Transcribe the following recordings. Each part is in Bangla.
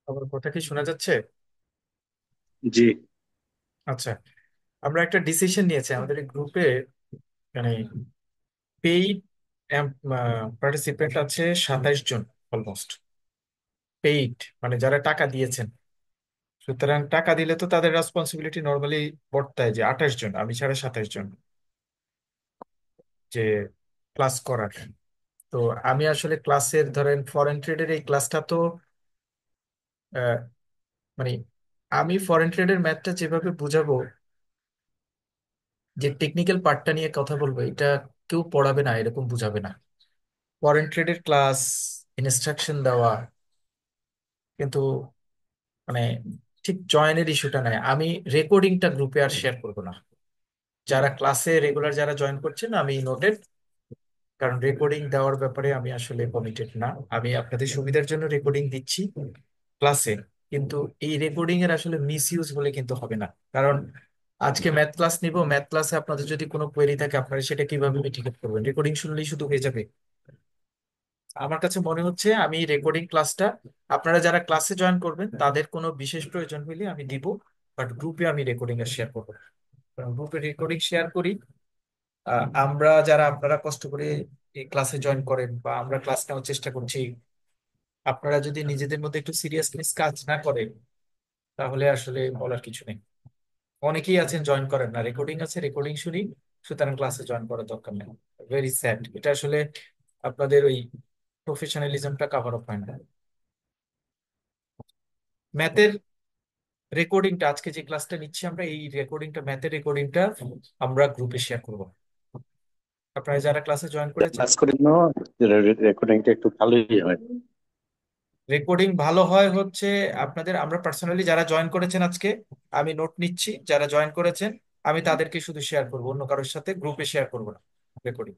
আমার কথা কি শোনা যাচ্ছে? জি। আচ্ছা, আমরা একটা ডিসিশন নিয়েছি আমাদের এই গ্রুপে। মানে পেইড পার্টিসিপেন্ট আছে 27 জন অলমোস্ট। পেইড মানে যারা টাকা দিয়েছেন। সুতরাং টাকা দিলে তো তাদের রেসপন্সিবিলিটি নর্মালি বর্তায় যে 28 জন, আমি ছাড়া 27 জন, যে ক্লাস করার। তো আমি আসলে ক্লাসের ধরেন ফরেন ট্রেডের এই ক্লাসটা তো আহ, মানে আমি ফরেন ট্রেডের ম্যাথটা যেভাবে বুঝাবো, যে টেকনিক্যাল পার্টটা নিয়ে কথা বলবো, এটা কেউ পড়াবে না, এরকম বুঝাবে না। ফরেন ট্রেডের ক্লাস, ইনস্ট্রাকশন দেওয়া, কিন্তু মানে ঠিক জয়েনের ইস্যুটা নাই। আমি রেকর্ডিংটা গ্রুপে আর শেয়ার করবো না। যারা ক্লাসে রেগুলার যারা জয়েন করছেন আমি নোটেড, কারণ রেকর্ডিং দেওয়ার ব্যাপারে আমি আসলে কমিটেড না। আমি আপনাদের সুবিধার জন্য রেকর্ডিং দিচ্ছি ক্লাসে, কিন্তু এই রেকর্ডিং এর আসলে মিস ইউজ হলে কিন্তু হবে না। কারণ আজকে ম্যাথ ক্লাস নিব, ম্যাথ ক্লাসে আপনাদের যদি কোনো কোয়েরি থাকে আপনারা সেটা কিভাবে মিটিগেট করবেন? রেকর্ডিং শুনলেই শুধু হয়ে যাবে? আমার কাছে মনে হচ্ছে আমি রেকর্ডিং ক্লাসটা, আপনারা যারা ক্লাসে জয়েন করবেন তাদের কোনো বিশেষ প্রয়োজন হলে আমি দিব, বাট গ্রুপে আমি রেকর্ডিং এর শেয়ার করবো না। কারণ গ্রুপে রেকর্ডিং শেয়ার করি আমরা যারা, আপনারা কষ্ট করে এই ক্লাসে জয়েন করেন বা আমরা ক্লাস নেওয়ার চেষ্টা করছি, আপনারা যদি নিজেদের মধ্যে একটু সিরিয়াসনেস কাজ না করেন তাহলে আসলে বলার কিছু নেই। অনেকেই আছেন জয়েন করেন না, রেকর্ডিং আছে রেকর্ডিং শুনি, সুতরাং ক্লাসে জয়েন করার দরকার নেই। ভেরি স্যাড, এটা আসলে আপনাদের ওই প্রফেশনালিজমটা কাভার আপ হয় না। ম্যাথের রেকর্ডিংটা, আজকে যে ক্লাসটা নিচ্ছি আমরা, এই রেকর্ডিংটা, ম্যাথের রেকর্ডিংটা আমরা গ্রুপে শেয়ার করব। আপনারা যারা ক্লাসে জয়েন করেছেন, ক্লাস করে জন্য রেকর্ডিংটা একটু ভালোই হয়। রেকর্ডিং ভালো হয় হচ্ছে আপনাদের, আমরা পার্সোনালি যারা জয়েন করেছেন আজকে, আমি নোট নিচ্ছি যারা জয়েন করেছেন, আমি তাদেরকে শুধু শেয়ার করব, অন্য কারোর সাথে গ্রুপে শেয়ার করব না রেকর্ডিং।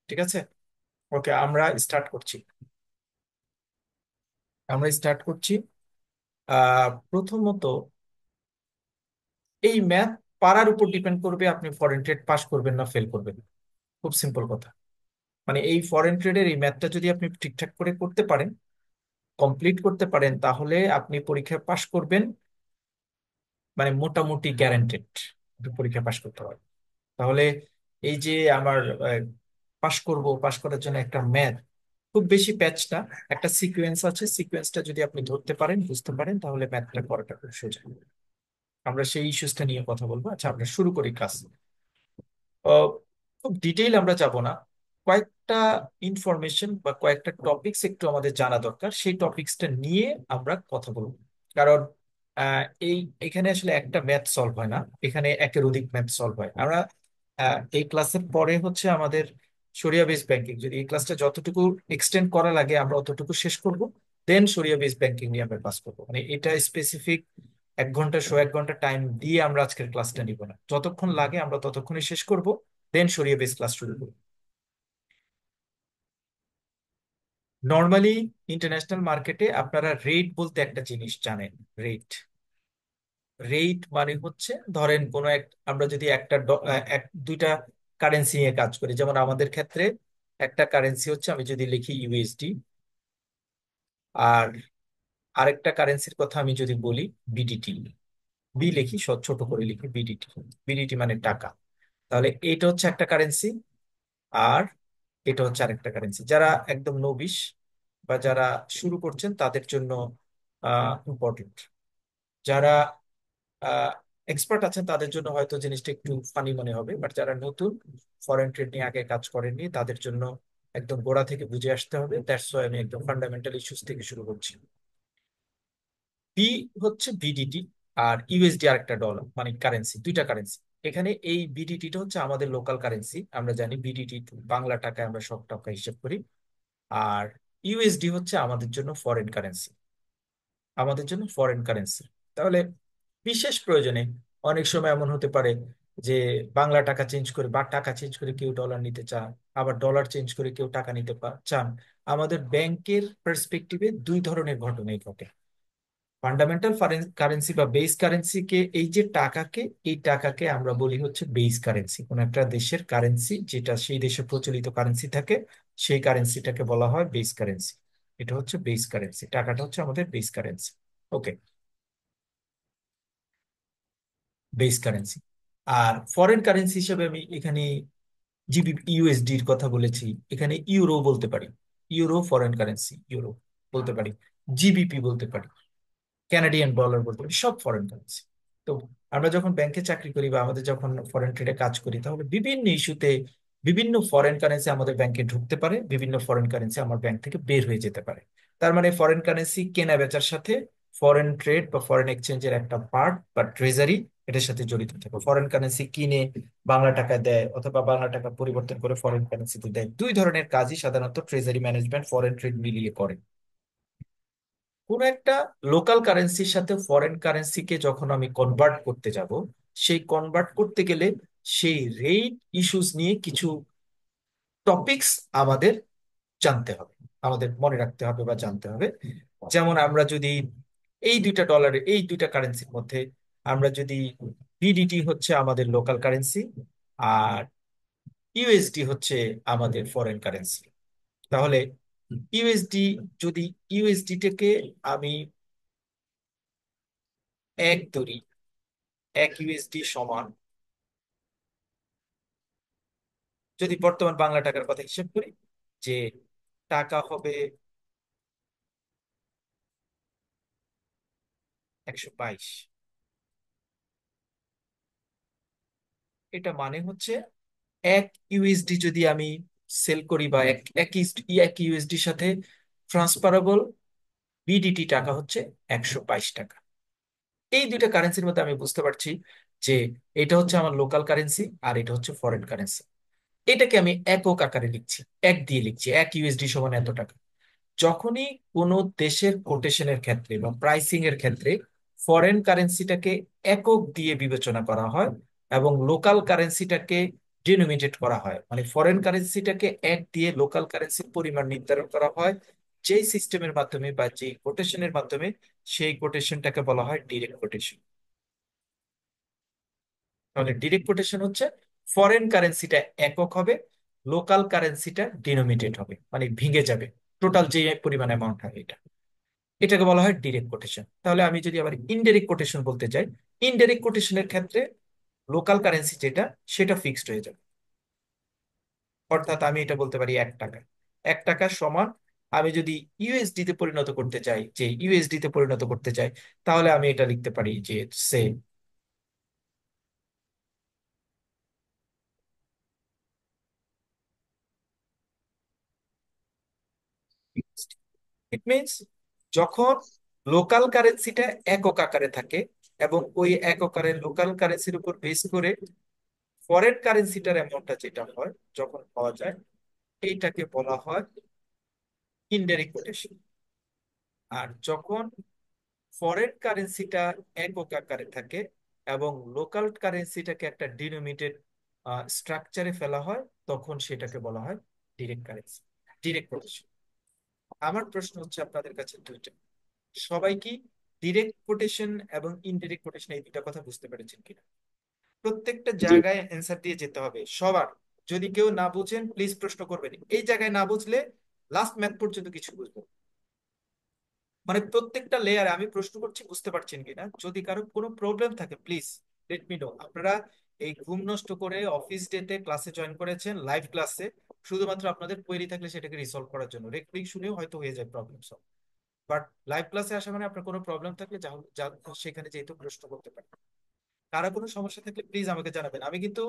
ঠিক আছে? ওকে, আমরা স্টার্ট করছি। প্রথমত, এই ম্যাথ পারার উপর ডিপেন্ড করবে আপনি ফরেন ট্রেড পাস করবেন না ফেল করবেন। খুব সিম্পল কথা। মানে এই ফরেন ট্রেডের এই ম্যাথটা যদি আপনি ঠিকঠাক করে করতে পারেন, কমপ্লিট করতে পারেন, তাহলে আপনি পরীক্ষায় পাশ করবেন, মানে মোটামুটি গ্যারান্টেড পরীক্ষা পাশ করতে পারবেন। তাহলে এই যে আমার পাশ করব, পাশ করার জন্য একটা ম্যাথ, খুব বেশি প্যাচ না, একটা সিকোয়েন্স আছে, সিকোয়েন্সটা যদি আপনি ধরতে পারেন, বুঝতে পারেন, তাহলে ম্যাথটা করাটা খুব সোজা। আমরা সেই ইস্যুসটা নিয়ে কথা বলবো। আচ্ছা, আমরা শুরু করি ক্লাস। খুব ডিটেইল আমরা যাব না, কয়েকটা ইনফরমেশন বা কয়েকটা টপিকস একটু আমাদের জানা দরকার, সেই টপিকসটা নিয়ে আমরা কথা বলবো। কারণ এই এখানে আসলে একটা ম্যাথ সলভ হয় না, এখানে একের অধিক ম্যাথ সলভ হয়। আমরা এই ক্লাসের পরে হচ্ছে আমাদের শরিয়া বেস ব্যাংকিং, যদি এই ক্লাসটা যতটুকু এক্সটেন্ড করা লাগে আমরা অতটুকু শেষ করব, দেন শরিয়া বেস ব্যাংকিং নিয়ে আমরা ক্লাস করবো। মানে এটা স্পেসিফিক 1 ঘন্টা, 1.5 ঘন্টা টাইম দিয়ে আমরা আজকের ক্লাসটা নিব না, যতক্ষণ লাগে আমরা ততক্ষণই শেষ করব, দেন সরিয়ে বেস ক্লাস শুরু করি। নর্মালি ইন্টারন্যাশনাল মার্কেটে আপনারা রেট বলতে একটা জিনিস জানেন। রেট, রেট মানে হচ্ছে, ধরেন কোন এক, আমরা যদি দুইটা কারেন্সি নিয়ে কাজ করি, যেমন আমাদের ক্ষেত্রে একটা কারেন্সি হচ্ছে, আমি যদি লিখি ইউএসডি, আর আরেকটা কারেন্সির কথা আমি যদি বলি বিডিটি, বি লিখি, ছোট করে লিখি বিডিটি। বিডিটি মানে টাকা। তাহলে এটা হচ্ছে একটা কারেন্সি, আর এটা হচ্ছে আরেকটা কারেন্সি। যারা একদম নবিশ বা যারা শুরু করছেন তাদের জন্য ইম্পর্টেন্ট, যারা এক্সপার্ট আছেন তাদের জন্য হয়তো জিনিসটা একটু ফানি মনে হবে, বাট যারা নতুন, ফরেন ট্রেড নিয়ে আগে কাজ করেননি, তাদের জন্য একদম গোড়া থেকে বুঝে আসতে হবে। দ্যাটস ওয়াই আমি একদম ফান্ডামেন্টাল ইস্যুস থেকে শুরু করছি। বি হচ্ছে বিডিটি, আর ইউএসডি আরেকটা ডলার, মানে কারেন্সি, দুইটা কারেন্সি। এখানে এই বিডিটিটা হচ্ছে আমাদের লোকাল কারেন্সি, আমরা জানি বিডিটি বাংলা টাকায় আমরা সব টাকা হিসেব করি। আর ইউএসডি হচ্ছে আমাদের জন্য ফরেন কারেন্সি। তাহলে বিশেষ প্রয়োজনে অনেক সময় এমন হতে পারে যে বাংলা টাকা চেঞ্জ করে বা টাকা চেঞ্জ করে কেউ ডলার নিতে চান, আবার ডলার চেঞ্জ করে কেউ টাকা নিতে চান। আমাদের ব্যাংকের পার্সপেক্টিভে দুই ধরনের ঘটনাই ঘটে। ফান্ডামেন্টাল কারেন্সি বা বেস কারেন্সিকে, এই যে টাকাকে, এই টাকাকে আমরা বলি হচ্ছে বেস কারেন্সি। কোন একটা দেশের কারেন্সি যেটা সেই দেশে প্রচলিত কারেন্সি থাকে, সেই কারেন্সিটাকে বলা হয় বেস কারেন্সি। এটা হচ্ছে বেস কারেন্সি, টাকাটা হচ্ছে আমাদের বেস কারেন্সি। ওকে, বেস কারেন্সি। আর ফরেন কারেন্সি হিসেবে আমি এখানে জিবি ইউএসডির কথা বলেছি, এখানে ইউরো বলতে পারি, ইউরো ফরেন কারেন্সি, ইউরো বলতে পারি, জিবিপি বলতে পারি, কানাডিয়ান ডলার বলতে পারি, সব ফরেন কারেন্সি। তো আমরা যখন ব্যাংকে চাকরি করি বা আমাদের যখন ফরেন ট্রেডে কাজ করি, তাহলে বিভিন্ন ইস্যুতে বিভিন্ন ফরেন কারেন্সি আমাদের ব্যাংকে ঢুকতে পারে, বিভিন্ন ফরেন কারেন্সি আমার ব্যাংক থেকে বের হয়ে যেতে পারে। তার মানে ফরেন কারেন্সি কেনা বেচার সাথে ফরেন ট্রেড বা ফরেন এক্সচেঞ্জের একটা পার্ট বা ট্রেজারি এটার সাথে জড়িত থাকে। ফরেন কারেন্সি কিনে বাংলা টাকা দেয় অথবা বাংলা টাকা পরিবর্তন করে ফরেন কারেন্সিতে দেয়, দুই ধরনের কাজই সাধারণত ট্রেজারি ম্যানেজমেন্ট ফরেন ট্রেড মিলিয়ে করে। কোন একটা লোকাল কারেন্সির সাথে ফরেন কারেন্সিকে যখন আমি কনভার্ট করতে যাব, সেই কনভার্ট করতে গেলে সেই রেট ইস্যুস নিয়ে কিছু টপিকস আমাদের জানতে হবে, আমাদের মনে রাখতে হবে বা জানতে হবে। যেমন আমরা যদি এই দুইটা ডলারের, এই দুইটা কারেন্সির মধ্যে আমরা যদি বিডিটি হচ্ছে আমাদের লোকাল কারেন্সি আর ইউএসডি হচ্ছে আমাদের ফরেন কারেন্সি, তাহলে ইউএসডি, যদি ইউএসডি থেকে আমি এক ধরি, এক ইউএসডি সমান, যদি বর্তমান বাংলা টাকার কথা হিসেব করি, যে টাকা হবে 122, এটা মানে হচ্ছে এক ইউএসডি যদি আমি সেল করি বা এক ইউএসডির সাথে ট্রান্সফারেবল বিডিটি টাকা হচ্ছে 122 টাকা। এই দুইটা কারেন্সির মধ্যে আমি বুঝতে পারছি যে এটা হচ্ছে আমার লোকাল কারেন্সি আর এটা হচ্ছে ফরেন কারেন্সি। এটাকে আমি একক আকারে লিখছি, এক দিয়ে লিখছি, এক ইউএসডি সমান এত টাকা। যখনই কোনো দেশের কোটেশনের ক্ষেত্রে বা প্রাইসিং এর ক্ষেত্রে ফরেন কারেন্সিটাকে একক দিয়ে বিবেচনা করা হয় এবং লোকাল কারেন্সিটাকে ডিনোমিনেট করা হয়, মানে ফরেন কারেন্সিটাকে এক দিয়ে লোকাল কারেন্সির পরিমাণ নির্ধারণ করা হয় যেই সিস্টেমের মাধ্যমে বা যেই কোটেশনের মাধ্যমে, সেই কোটেশনটাকে বলা হয় ডিরেক্ট কোটেশন। তাহলে ডিরেক্ট কোটেশন হচ্ছে ফরেন কারেন্সিটা একক হবে, লোকাল কারেন্সিটা ডিনোমিনেট হবে, মানে ভেঙে যাবে, টোটাল যে পরিমাণ অ্যামাউন্ট হয় এটা, এটাকে বলা হয় ডিরেক্ট কোটেশন। তাহলে আমি যদি আবার ইনডাইরেক্ট কোটেশন বলতে চাই, ইনডাইরেক্ট কোটেশনের ক্ষেত্রে লোকাল কারেন্সি যেটা, সেটা ফিক্সড হয়ে যাবে। অর্থাৎ আমি এটা বলতে পারি 1 টাকা, 1 টাকা সমান, আমি যদি ইউএসডি তে পরিণত করতে চাই, যে ইউএসডি তে পরিণত করতে চাই, তাহলে আমি এটা লিখতে পারি যে সে, ইট মিনস যখন লোকাল কারেন্সিটা একক আকারে থাকে এবং ওই একক আকারের লোকাল কারেন্সির উপর বেস করে ফরেন কারেন্সিটার অ্যামাউন্টটা যেটা হয় যখন পাওয়া যায়, এইটাকে বলা হয় ইনডাইরেক্ট কোটেশন। আর যখন ফরেন কারেন্সিটা একক আকারে থাকে এবং লোকাল কারেন্সিটাকে একটা ডিনোমিনেটেড স্ট্রাকচারে ফেলা হয়, তখন সেটাকে বলা হয় ডিরেক্ট কারেন্সি, ডিরেক্ট কোটেশন। আমার প্রশ্ন হচ্ছে আপনাদের কাছে দুইটা, সবাই কি ডিরেক্ট কোটেশন এবং ইনডিরেক্ট কোটেশন এই দুইটা কথা বুঝতে পেরেছেন কিনা? প্রত্যেকটা জি। জায়গায় অ্যান্সার দিয়ে যেতে হবে সবার। যদি কেউ না বুঝেন প্লিজ প্রশ্ন করবেন, এই জায়গায় না বুঝলে লাস্ট ম্যাথ পর্যন্ত কিছু বুঝবো, মানে প্রত্যেকটা লেয়ারে আমি প্রশ্ন করছি বুঝতে পারছেন কিনা। যদি কারো কোনো প্রবলেম থাকে প্লিজ লেট মি নো। আপনারা এই ঘুম নষ্ট করে অফিস ডেতে ক্লাসে জয়েন করেছেন, লাইভ ক্লাসে, শুধুমাত্র আপনাদের কোয়েরি থাকলে সেটাকে রিসলভ করার জন্য। রেকর্ডিং শুনেও হয়তো হয়ে যায় প্রবলেম সলভ, বাট লাইভ ক্লাসে আসা মানে আপনার কোনো প্রবলেম থাকলে সেখানে যেহেতু প্রশ্ন করতে পারেন। কারো কোনো সমস্যা থাকলে প্লিজ আমাকে জানাবেন, আমি কিন্তু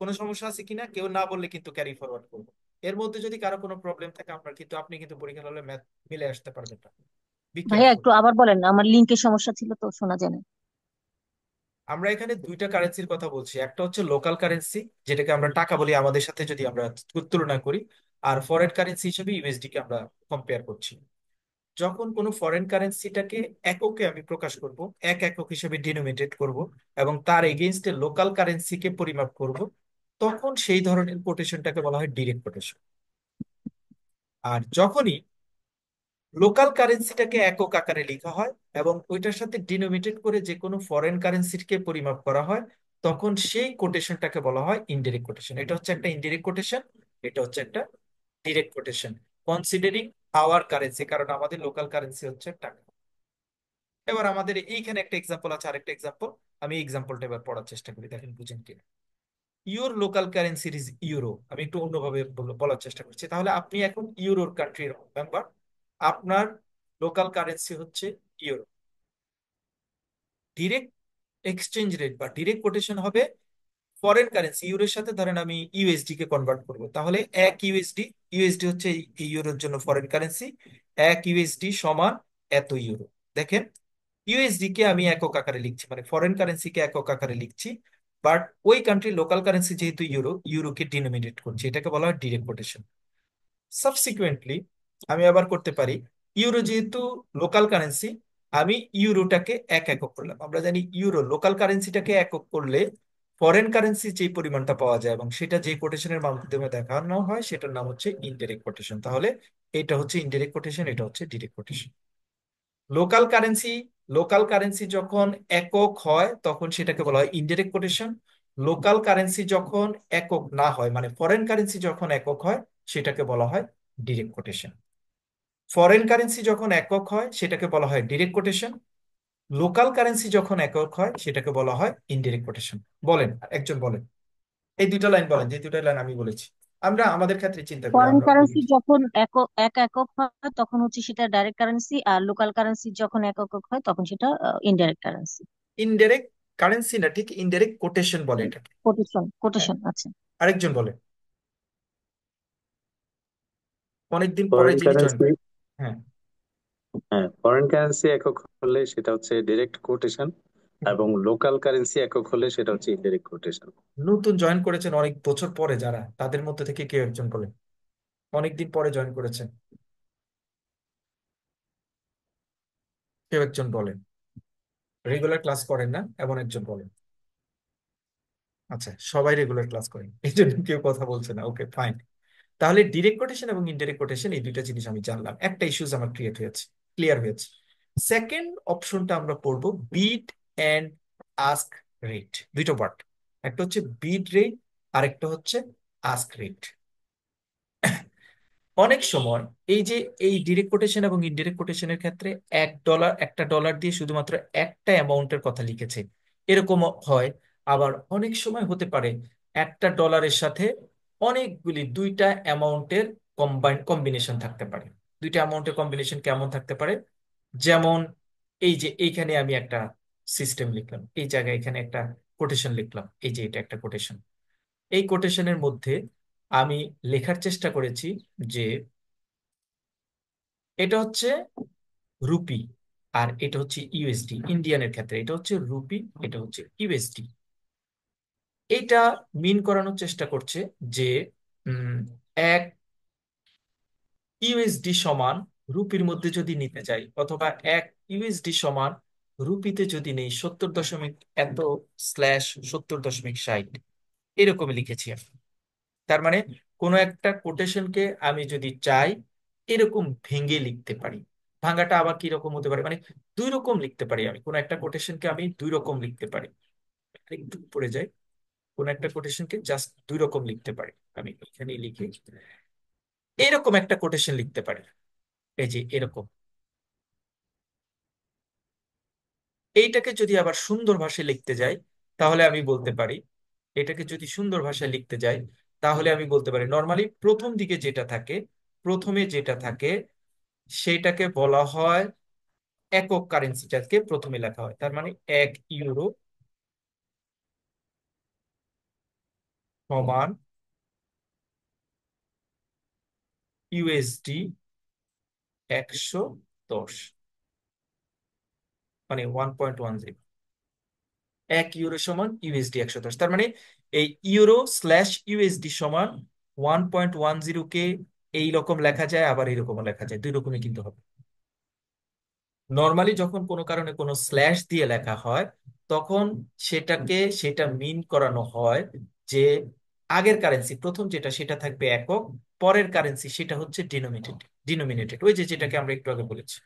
কোনো সমস্যা আছে কিনা কেউ না বললে কিন্তু ক্যারি ফরওয়ার্ড করবো। এর মধ্যে যদি কারো কোনো প্রবলেম থাকে আপনার কিন্তু, আপনি কিন্তু পরীক্ষা হলে ম্যাথ মিলে আসতে পারবেন না। বি ভাইয়া কেয়ারফুল। একটু আবার বলেন, আমার লিঙ্কের সমস্যা ছিল তো শোনা যায় না। আমরা এখানে দুইটা কারেন্সির কথা বলছি, একটা হচ্ছে লোকাল কারেন্সি যেটাকে আমরা টাকা বলি আমাদের সাথে যদি আমরা তুলনা করি, আর ফরেন কারেন্সি হিসেবে ইউএসডি কে আমরা কম্পেয়ার করছি। যখন কোনো ফরেন কারেন্সিটাকে এককে আমি প্রকাশ করব, এক একক হিসেবে ডিনোমিনেট করব এবং তার এগেইনস্টে লোকাল কারেন্সিকে পরিমাপ করব, তখন সেই ধরনের কোটেশনটাকে বলা হয় ডিরেক্ট কোটেশন। আর যখনই লোকাল কারেন্সিটাকে একক আকারে লেখা হয় এবং ওইটার সাথে ডিনোমিনেট করে যে কোনো ফরেন কারেন্সিকে পরিমাপ করা হয়, তখন সেই কোটেশনটাকে বলা হয় ইনডিরেক্ট কোটেশন। এটা হচ্ছে একটা ইনডিরেক্ট কোটেশন, এটা হচ্ছে একটা direct quotation, considering our currency, কারণ আমাদের লোকাল কারেন্সি হচ্ছে টাকা। এবার আমাদের এইখানে একটা এক্সাম্পল আছে, আরেকটা এক্সাম্পল। আমি এক্সাম্পলটা এবার পড়ার চেষ্টা করি, দেখেন বুঝেন কি। Your local currency is euro. আমি একটু অন্যভাবে বলার চেষ্টা করছি। তাহলে আপনি এখন ইউরোর কান্ট্রির মেম্বার, আপনার লোকাল কারেন্সি হচ্ছে ইউরো। ডিরেক্ট এক্সচেঞ্জ রেট বা ডিরেক্ট কোটেশন হবে ফরেন কারেন্সি ইউরোর সাথে। ধরেন আমি ইউএসডি কে কনভার্ট করব, তাহলে এক ইউএসডি, ইউএসডি হচ্ছে এই ইউরোর জন্য ফরেন কারেন্সি, এক ইউএসডি সমান এত ইউরো। দেখেন, ইউএসডি কে আমি একক আকারে লিখছি, মানে ফরেন কারেন্সিকে একক আকারে লিখছি, বাট ওই কান্ট্রির লোকাল কারেন্সি যেহেতু ইউরো, ইউরোকে ডিনোমিনেট করছি, এটাকে বলা হয় ডিরেক্ট কোটেশন। সাবসিকুয়েন্টলি আমি আবার করতে পারি, ইউরো যেহেতু লোকাল কারেন্সি, আমি ইউরোটাকে এক একক করলাম। আমরা জানি ইউরো লোকাল কারেন্সিটাকে একক করলে ফরেন কারেন্সি যে পরিমাণটা পাওয়া যায় এবং সেটা যে কোটেশনের মাধ্যমে দেখানো হয় সেটার নাম হচ্ছে ইনডাইরেক্ট কোটেশন। তাহলে এটা হচ্ছে ইনডাইরেক্ট কোটেশন, এটা হচ্ছে direct quotation. Local currency, local currency যখন একক হয় তখন সেটাকে বলা হয় ইনডাইরেক্ট কোটেশন। লোকাল কারেন্সি যখন একক না হয়, মানে ফরেন কারেন্সি যখন একক হয়, সেটাকে বলা হয় ডিরেক্ট কোটেশন। ফরেন কারেন্সি যখন একক হয় সেটাকে বলা হয় ডিরেক্ট কোটেশন। লোকাল কারেন্সি যখন একক হয় সেটাকে বলা হয় ইনডিরেক্ট কোটেশন। বলেন, একজন বলেন, এই দুটো লাইন বলেন, যে দুটো লাইন আমি বলেছি। আমরা আমাদের ক্ষেত্রে চিন্তা করি, ফরেন আমরা কারেন্সি যখন একক হয় তখন হচ্ছে সেটা ডাইরেক্ট কারেন্সি, আর লোকাল কারেন্সি যখন একক হয় তখন সেটা ইনডাইরেক্ট কারেন্সি। ইনডিরেক্ট কারেন্সি না, ঠিক ইনডিরেক্ট কোটেশন বলে এটাকে। কোটেশন, হ্যাঁ, কোটেশন, আচ্ছা। আরেকজন বলে, অনেকদিন পরে ফরেন যিনি জয়েন কারেন্সি, করেন। হ্যাঁ। হ্যাঁ ফরেন কারেন্সি একক হলে সেটা হচ্ছে ডিরেক্ট কোটেশন, হুম। এবং লোকাল কারেন্সি একক হলে সেটা হচ্ছে ইনডাইরেক্ট কোটেশন। নতুন জয়েন করেছেন অনেক বছর পরে যারা, তাদের মধ্যে থেকে কেউ একজন বলেন, অনেকদিন পরে জয়েন করেছেন, কেউ একজন বলেন। রেগুলার ক্লাস করেন না এমন একজন বলেন। আচ্ছা, সবাই রেগুলার ক্লাস করেন, এই জন্য কেউ কথা বলছে না, ওকে ফাইন। তাহলে ডিরেক্ট কোটেশন এবং ইনডিরেক্ট কোটেশন, এই দুইটা জিনিস আমি জানলাম, একটা ইস্যুজ আমার ক্লিয়ার হয়েছে। সেকেন্ড অপশনটা আমরা পড়বো বিড এন্ড আস্ক রেট, দুইটা পার্ট। একটা হচ্ছে বিড রেট, আরেকটা হচ্ছে আস্ক রেট। অনেক সময় এই যে এই ডিরেক্ট কোটেশন এবং ইনডিরেক্ট কোটেশনের ক্ষেত্রে $1, একটা ডলার দিয়ে শুধুমাত্র একটা অ্যামাউন্টের কথা লিখেছে, এরকম হয়। আবার অনেক সময় হতে পারে একটা ডলারের সাথে অনেকগুলি দুইটা অ্যামাউন্টের কম্বিনেশন থাকতে পারে। দুইটা অ্যামাউন্টের কম্বিনেশন কেমন থাকতে পারে? যেমন এই যে এইখানে আমি একটা সিস্টেম লিখলাম, এই জায়গায় এখানে একটা কোটেশন লিখলাম, এই যে এটা একটা কোটেশন। এই কোটেশনের মধ্যে আমি লেখার চেষ্টা করেছি যে এটা হচ্ছে রুপি, আর এটা হচ্ছে ইউএসডি। ইন্ডিয়ানের ক্ষেত্রে এটা হচ্ছে রুপি, এটা হচ্ছে ইউএসডি। এটা মিন করানোর চেষ্টা করছে যে উম, এক ইউএসডি সমান রুপির মধ্যে যদি নিতে যাই, অথবা এক ইউএসডি সমান রুপিতে যদি নেই 70 দশমিক এত স্ল্যাশ 70.60, এরকম লিখেছি আমি। তার মানে কোনো একটা কোটেশনকে আমি যদি চাই এরকম ভেঙে লিখতে পারি। ভাঙাটা আবার কি রকম হতে পারে, মানে দুই রকম লিখতে পারি আমি, কোন একটা কোটেশনকে আমি দুই রকম লিখতে পারি। একটু পড়ে যাই, কোন একটা কোটেশনকে জাস্ট দুই রকম লিখতে পারি। আমি এখানে লিখি, এরকম একটা কোটেশন লিখতে পারি, এই যে এরকম। এইটাকে যদি আবার সুন্দর ভাষায় লিখতে যাই, তাহলে আমি বলতে পারি, এটাকে যদি সুন্দর ভাষায় লিখতে যাই তাহলে আমি বলতে পারি, নর্মালি প্রথম দিকে যেটা থাকে, প্রথমে যেটা থাকে সেটাকে বলা হয় একক কারেন্সি, যাকে প্রথমে লেখা হয়। তার মানে 1 ইউরো সমান ইউএসডি 110, মানে 1.10। 1 ইউরো সমান ইউএসডি 110, তার মানে এই ইউরো স্ল্যাশ ইউএসডি সমান 1.10 কে এইরকম লেখা যায়, আবার এইরকম লেখা যায়, দুই রকমই কিন্তু হবে। নর্মালি যখন কোনো কারণে কোনো স্ল্যাশ দিয়ে লেখা হয় তখন সেটা মিন করানো হয় যে আগের কারেন্সি প্রথম যেটা সেটা থাকবে একক, পরের কারেন্সি সেটা হচ্ছে ডিনোমিনেটেড, ওই যে যেটাকে আমরা একটু আগে বলেছি।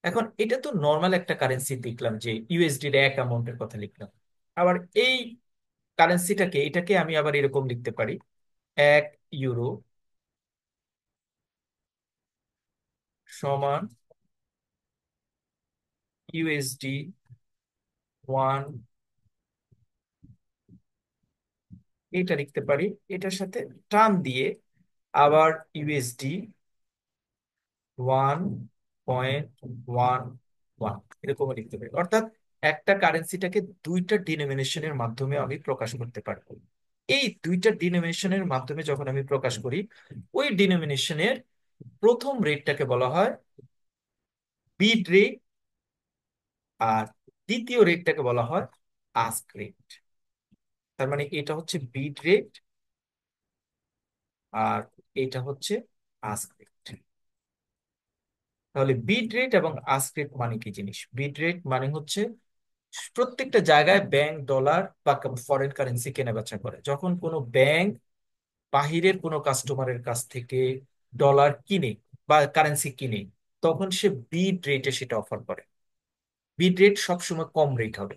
এখন এটা তো নর্মাল একটা কারেন্সি লিখলাম, যে ইউএসডির এক অ্যামাউন্টের কথা লিখলাম। আবার এই কারেন্সিটাকে, এটাকে আমি আবার এরকম লিখতে পারি, 1 ইউরো সমান ইউএসডি 1, এটা লিখতে পারি। এটার সাথে টান দিয়ে আবার ইউএসডি 1.11 এরকম লিখতে পারি। অর্থাৎ একটা কারেন্সিটাকে দুইটা ডিনোমিনেশনের মাধ্যমে আমি প্রকাশ করতে পারবো। এই দুইটা ডিনোমিনেশনের মাধ্যমে যখন আমি প্রকাশ করি, ওই ডিনোমিনেশনের প্রথম রেটটাকে বলা হয় বিড রেট, আর দ্বিতীয় রেটটাকে বলা হয় আস্ক রেট। তার মানে এটা হচ্ছে বিড রেট আর এটা হচ্ছে আস্ক রেট। তাহলে বিড রেট এবং আস্ক রেট মানে কি জিনিস? বিড রেট মানে হচ্ছে প্রত্যেকটা জায়গায় ব্যাংক ডলার বা ফরেন কারেন্সি কেনাবেচা করে। যখন কোনো ব্যাংক বাহিরের কোনো কাস্টমারের কাছ থেকে ডলার কিনে বা কারেন্সি কিনে, তখন সে বিড রেটে সেটা অফার করে। বিড রেট সবসময় কম রেট হবে,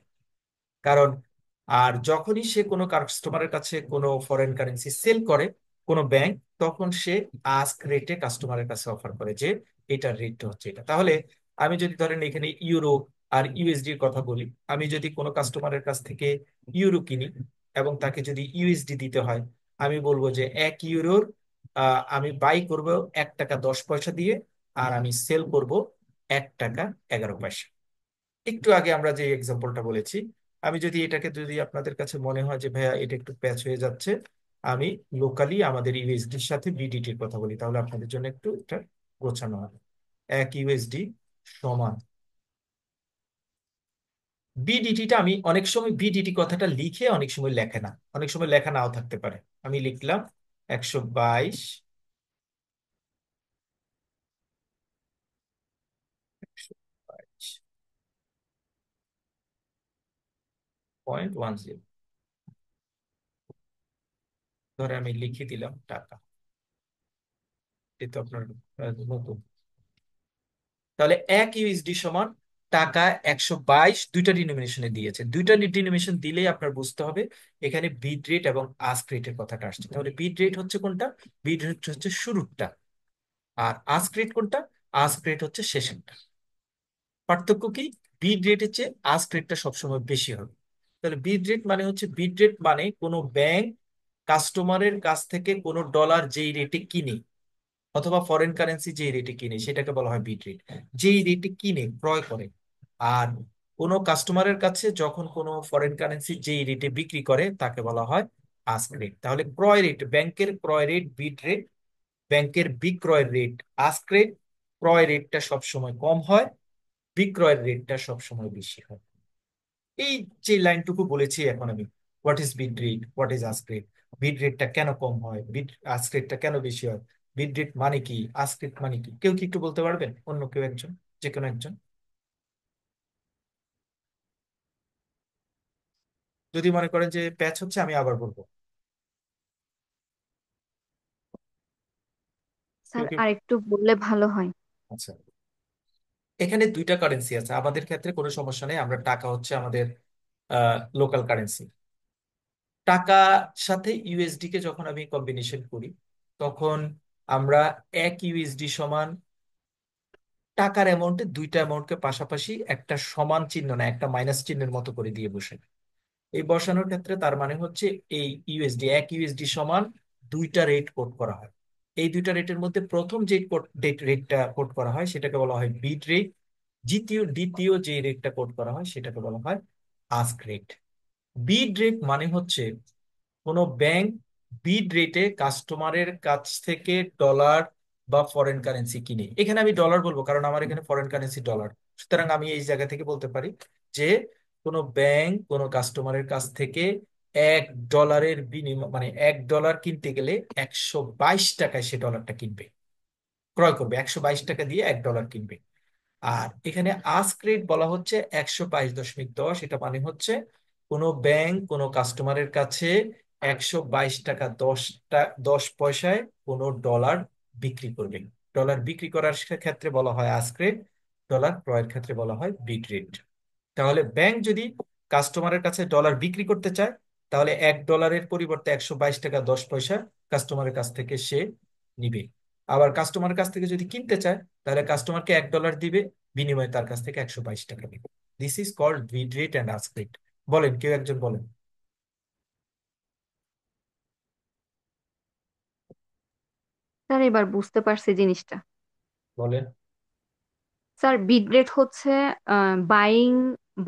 কারণ আর যখনই সে কোনো কাস্টমারের কাছে কোনো ফরেন কারেন্সি সেল করে কোনো ব্যাংক, তখন সে আস্ক রেটে কাস্টমারের কাছে অফার করে যে এটার রেটটা হচ্ছে এটা। তাহলে আমি যদি ধরেন এখানে ইউরো আর ইউএসডি এর কথা বলি, আমি যদি কোনো কাস্টমারের কাছ থেকে ইউরো কিনি এবং তাকে যদি ইউএসডি দিতে হয়, আমি বলবো যে 1 ইউরোর আমি বাই করব 1 টাকা 10 পয়সা দিয়ে, আর আমি সেল করব 1 টাকা 11 পয়সা। একটু আগে আমরা যে এক্সাম্পলটা বলেছি, আমি যদি এটাকে, যদি আপনাদের কাছে মনে হয় যে ভাইয়া এটা একটু প্যাচ হয়ে যাচ্ছে, আমি লোকালি আমাদের ইউএসডির সাথে বিডিটির কথা বলি, তাহলে আপনাদের জন্য একটু এটা গোছানো হবে। 1 ইউএসডি সমান বিডিটিটা, আমি অনেক সময় বিডিটি কথাটা লিখে অনেক সময় লেখে না, অনেক সময় লেখা নাও থাকতে পারে। আমি লিখলাম 122.10, ধরে আমি লিখে দিলাম টাকা। এটা আপনার নতুন। তাহলে 1 ইউএসডি সমান টাকা 122, দুইটা ডিনোমিনেশনে দিয়েছে। দুইটা ডিনোমিনেশন দিলেই আপনার বুঝতে হবে এখানে বিড রেট এবং আস্ক রেটের কথাটা আসছে। তাহলে বিড রেট হচ্ছে কোনটা? বিড রেট হচ্ছে শুরুরটা। আর আস্ক রেট কোনটা? আস্ক রেট হচ্ছে শেষেরটা। পার্থক্য কি? বিড রেটের চেয়ে আস্ক রেটটা সবসময় বেশি হবে। তাহলে বিড রেট মানে হচ্ছে, বিড রেট মানে কোনো ব্যাংক কাস্টমারের কাছ থেকে কোনো ডলার যেই রেটে কিনে অথবা ফরেন কারেন্সি যেই রেটে কিনে সেটাকে বলা হয় বিট রেট। যেই রেটে কিনে ক্রয় করে, আর কোনো কাস্টমারের কাছে যখন কোনো ফরেন কারেন্সি যেই রেটে বিক্রি করে তাকে বলা হয় আস্ক রেট। তাহলে ক্রয় রেট, ব্যাংকের ক্রয় রেট বিট রেট, ব্যাংকের বিক্রয়ের রেট আস্ক রেট। ক্রয় রেটটা সবসময় কম হয়, বিক্রয়ের রেটটা সবসময় বেশি হয়। এই যে লাইনটুকু বলেছি এখন আমি, what is bid rate, what is ask rate, bid রেটটা কেন কম হয়, আস্ক রেটটা কেন বেশি হয়, বিড রেট মানে কি, আস্ক রেট মানে কি, কেউ কি একটু বলতে পারবেন? অন্য কেউ একজন, যে কোনো একজন। যদি মনে করেন যে প্যাচ হচ্ছে, আমি আবার বলবো। কেউ স্যার কি? আরেকটু বললে ভালো হয়। আচ্ছা, এখানে দুইটা কারেন্সি আছে। আমাদের ক্ষেত্রে কোনো সমস্যা নেই, আমরা টাকা হচ্ছে আমাদের লোকাল কারেন্সি। টাকার সাথে ইউএসডি কে যখন আমি কম্বিনেশন করি, তখন আমরা 1 ইউএসডি সমান টাকার অ্যামাউন্টে দুইটা অ্যামাউন্টকে পাশাপাশি একটা সমান চিহ্ন না একটা মাইনাস চিহ্নের মতো করে দিয়ে বসে। এই বসানোর ক্ষেত্রে তার মানে হচ্ছে এই ইউএসডি, 1 ইউএসডি সমান দুইটা রেট কোট করা হয়। এই দুইটা রেটের মধ্যে প্রথম যে রেটটা কোট করা হয় সেটাকে বলা হয় বিড রেট। দ্বিতীয় যে রেটটা কোট করা হয় সেটাকে বলা হয় আস্ক রেট। বিড রেট মানে হচ্ছে কোনো ব্যাংক বিড রেটে কাস্টমারের কাছ থেকে ডলার বা ফরেন কারেন্সি কিনে, এখানে আমি ডলার বলবো কারণ আমার এখানে ফরেন কারেন্সি ডলার, সুতরাং আমি এই জায়গা থেকে বলতে পারি যে কোনো ব্যাংক কোনো কাস্টমারের কাছ থেকে 1 ডলারের বিনিময়, মানে 1 ডলার কিনতে গেলে 122 টাকায় সে ডলারটা কিনবে, ক্রয় করবে, 122 টাকা দিয়ে 1 ডলার কিনবে। আর এখানে আস্ক রেট বলা হচ্ছে 122.10, এটা মানে হচ্ছে কোনো ব্যাংক কোনো কাস্টমারের কাছে 122 টাকা 10 পয়সায় কোনো ডলার বিক্রি করবে। ডলার বিক্রি করার ক্ষেত্রে বলা হয় আস্ক রেট, ডলার ক্রয়ের ক্ষেত্রে বলা হয় বিড রেট। তাহলে ব্যাংক যদি কাস্টমারের কাছে ডলার বিক্রি করতে চায়, তাহলে 1 ডলারের পরিবর্তে 122 টাকা 10 পয়সা কাস্টমারের কাছ থেকে সে নিবে। আবার কাস্টমারের কাছ থেকে যদি কিনতে চায় তাহলে কাস্টমারকে $1 দিবে, বিনিময়ে তার কাছ থেকে 122 টাকা দিবে। This is called bid rate and ask rate. বলেন, কেউ একজন বলেন। স্যার এবার বুঝতে পারছি জিনিসটা। বলেন। স্যার বিড রেট হচ্ছে বাইং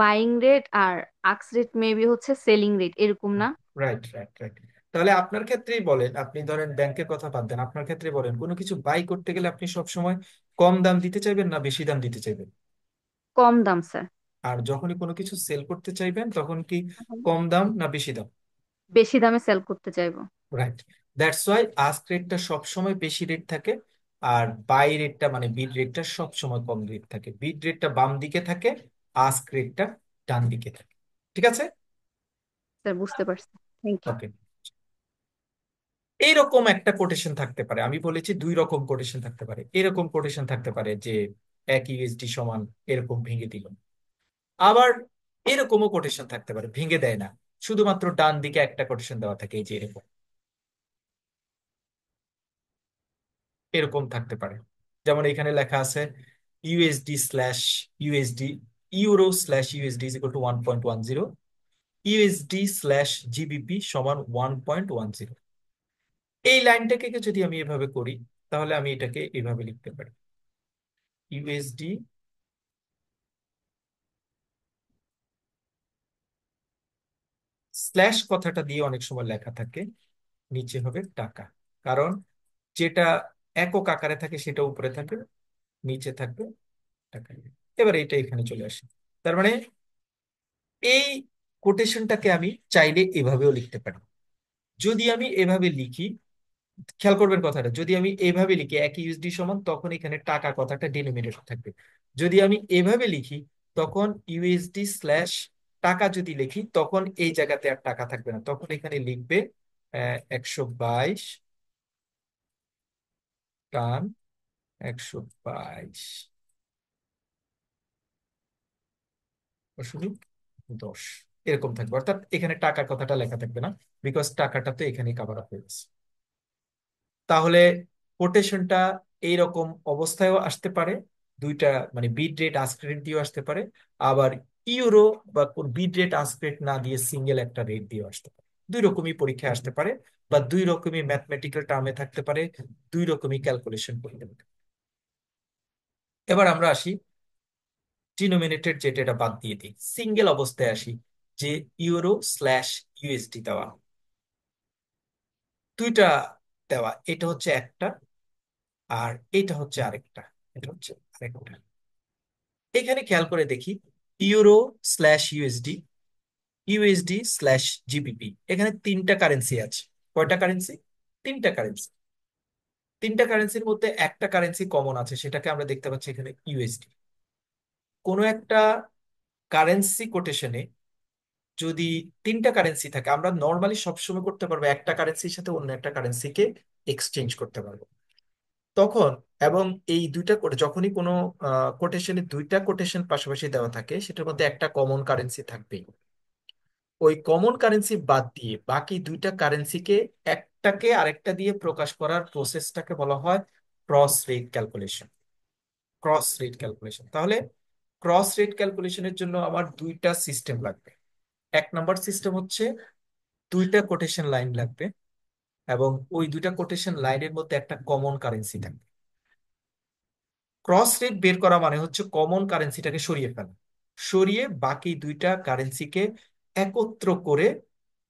বাইং রেট, আর আক্স রেট মেবি হচ্ছে সেলিং রেট, এরকম না? Right, right, right. তাহলে আপনার ক্ষেত্রেই বলেন, আপনি ধরেন ব্যাংকের কথা বাদ দেন, আপনার ক্ষেত্রে বলেন, কোনো কিছু বাই করতে গেলে আপনি সবসময় কম দাম দিতে চাইবেন না বেশি দাম দিতে চাইবেন? কম দাম স্যার। আর যখনই কোনো কিছু সেল করতে চাইবেন তখন কি কম দাম না বেশি দাম? বেশি দামে সেল করতে চাইবো। রাইট। দ্যাটস ওয়াই আস্ক রেটটা সবসময় বেশি রেট থাকে, আর বাই রেটটা মানে বিড রেটটা সবসময় কম রেট থাকে। বিড রেটটা বাম দিকে থাকে, আস্ক রেটটা ডান দিকে থাকে। ঠিক আছে? স্যার বুঝতে পারছি। Thank you. ওকে। এইরকম একটা কোটেশন থাকতে পারে, আমি বলেছি 2 রকম কোটেশন থাকতে পারে। এরকম কোটেশন থাকতে পারে যে 1 USD সমান এরকম ভেঙে দিল। আবার এরকমও কোটেশন থাকতে পারে ভেঙে দেয় না, শুধুমাত্র ডান দিকে একটা কোটেশন দেওয়া থাকে, এই যে এরকম, এরকম থাকতে পারে। যেমন এখানে লেখা আছে USD/USD, ইউরো/USD is equal two 1.10, USD/GBP সমান 1.10। এই লাইনটাকে যদি আমি এভাবে করি তাহলে আমি এটাকে এভাবে লিখতে পারি, ইউএসডি স্ল্যাশ কথাটা দিয়ে অনেক সময় লেখা থাকে, নিচে হবে টাকা। কারণ যেটা একক আকারে থাকে সেটা উপরে থাকে, নিচে থাকবে টাকা। এবার এটা এখানে চলে আসে। তার মানে এই কোটেশনটাকে আমি চাইলে এভাবেও লিখতে পারি। যদি আমি এভাবে লিখি, খেয়াল করবেন কথাটা, যদি আমি এভাবে লিখি 1 USD সমান, তখন এখানে টাকা কথাটা ডিনোমিনেটর থাকবে। যদি আমি এভাবে লিখি তখন USD/টাকা যদি লিখি তখন এই জায়গাতে আর টাকা থাকবে না, তখন এখানে লিখবে 122 টান 122 দশমিক 10, এরকম থাকবে। অর্থাৎ এখানে টাকার কথাটা লেখা থাকবে না, বিকজ টাকাটা তো এখানে কাভার আপ হয়ে গেছে। তাহলে কোটেশনটা এইরকম অবস্থায়ও আসতে পারে, দুইটা মানে বিড রেট আস্ক রেট দিয়েও আসতে পারে, আবার ইউরো বা বিড রেট আস্ক রেট না দিয়ে সিঙ্গেল একটা রেট দিয়েও আসতে পারে। 2 রকমই পরীক্ষায় আসতে পারে, বা 2 রকমই ম্যাথমেটিক্যাল টার্মে থাকতে পারে, 2 রকমই ক্যালকুলেশন করতে পারে। এবার আমরা আসি ডিনোমিনেটেড, যেটা এটা বাদ দিয়ে দিই, সিঙ্গেল অবস্থায় আসি, যে ইউরো/USD দেওয়া, দুইটা দেওয়া, এটা হচ্ছে একটা আর এটা হচ্ছে আরেকটা, এটা হচ্ছে আরেকটা। এখানে খেয়াল করে দেখি, ইউরো/USD, USD/GBP, এখানে 3টা কারেন্সি আছে। কয়টা কারেন্সি? 3টা কারেন্সি। 3টা কারেন্সির মধ্যে একটা কারেন্সি কমন আছে, সেটাকে আমরা দেখতে পাচ্ছি এখানে ইউএসডি। কোনো একটা কারেন্সি কোটেশনে যদি 3টা কারেন্সি থাকে, আমরা নর্মালি সবসময় করতে পারবো একটা কারেন্সির সাথে অন্য একটা কারেন্সিকে এক্সচেঞ্জ করতে পারবো তখন। এবং এই দুইটা করে যখনই কোনো কোটেশনে 2টা কোটেশন পাশাপাশি দেওয়া থাকে, সেটার মধ্যে একটা কমন কারেন্সি থাকবেই। ওই কমন কারেন্সি বাদ দিয়ে বাকি 2টা কারেন্সিকে একটাকে আরেকটা দিয়ে প্রকাশ করার প্রসেসটাকে বলা হয় cross rate calculation. Cross rate calculation. তাহলে ক্রস রেট ক্যালকুলেশনের জন্য আমার 2টা সিস্টেম লাগবে। 1 নম্বর সিস্টেম হচ্ছে 2টা কোটেশন লাইন লাগবে, এবং ওই 2টা কোটেশন লাইনের মধ্যে একটা কমন কারেন্সি থাকবে। ক্রস রেট বের করা মানে হচ্ছে কমন কারেন্সিটাকে সরিয়ে ফেলা, সরিয়ে বাকি 2টা কারেন্সিকে একত্র করে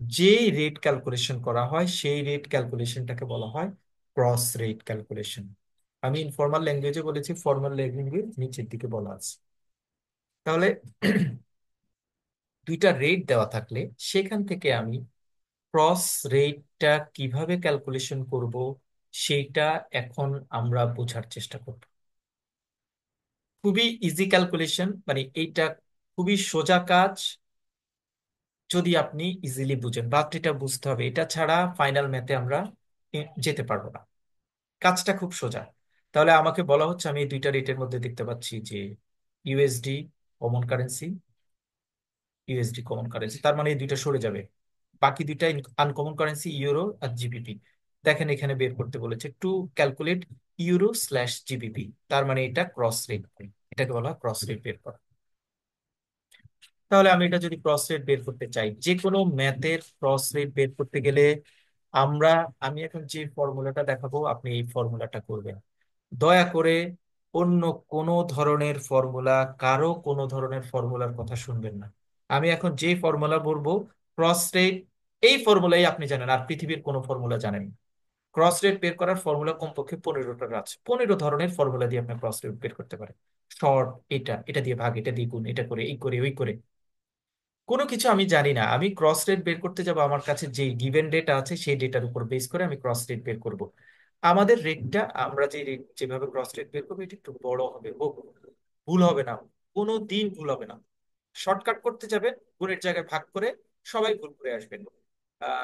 যেই রেট ক্যালকুলেশন করা হয় সেই রেট ক্যালকুলেশনটাকে বলা হয় ক্রস রেট ক্যালকুলেশন। আমি ইনফর্মাল ল্যাঙ্গুয়েজে বলেছি, ফর্মাল ল্যাঙ্গুয়েজ নিচের দিকে বলা আছে। তাহলে 2টা রেট দেওয়া থাকলে সেখান থেকে আমি ক্রস রেটটা কিভাবে ক্যালকুলেশন করব সেইটা এখন আমরা বোঝার চেষ্টা করব। খুবই ইজি ক্যালকুলেশন, মানে এইটা খুবই সোজা কাজ যদি আপনি ইজিলি বুঝেন। বাট এটা বুঝতে হবে, এটা ছাড়া ফাইনাল ম্যাথে আমরা যেতে পারবো না। কাজটা খুব সোজা। তাহলে আমাকে বলা হচ্ছে আমি এই 2টা রেটের মধ্যে দেখতে পাচ্ছি যে ইউএসডি কমন কারেন্সি, তার মানে এই 2টা সরে যাবে, বাকি 2টা আনকমন কারেন্সি ইউরো আর জিবিপি। দেখেন এখানে বের করতে বলেছে to calculate euro slash GBP, তার মানে এটা ক্রস রেট, এটাকে বলা হয় ক্রস রেট বের করা। তাহলে আমি এটা যদি ক্রস রেট বের করতে চাই, যে কোনো ম্যাথের ক্রস রেট বের করতে গেলে আমরা, আমি এখন যে ফর্মুলাটা দেখাবো আপনি এই ফর্মুলাটা করবেন। দয়া করে অন্য কোনো ধরনের ফর্মুলা, কারো কোনো ধরনের ফর্মুলার কথা শুনবেন না। আমি এখন যে ফর্মুলা বলবো ক্রস রেট, এই ফর্মুলাই আপনি জানেন, আর পৃথিবীর কোনো ফর্মুলা জানেন না। ক্রস রেট বের করার ফর্মুলা কমপক্ষে 15টা আছে, 15 ধরনের ফর্মুলা দিয়ে আপনি ক্রস রেট বের করতে পারেন। শর্ট, এটা এটা দিয়ে ভাগ, এটা দিয়ে গুণ, এটা করে এই করে ওই করে। কোনো কিছু আমি জানি না, আমি ক্রস রেট বের করতে যাব, আমার কাছে যে গিভেন ডেটা আছে সেই ডেটার উপর বেস করে আমি ক্রস রেট বের করব। আমাদের রেটটা, আমরা যে যেভাবে ক্রস রেট বের করবো এটা একটু বড় হবে, ও ভুল হবে না, কোনো দিন ভুল হবে না। শর্টকাট করতে যাবেন, গুণের জায়গায় ভাগ করে সবাই ভুল করে আসবেন।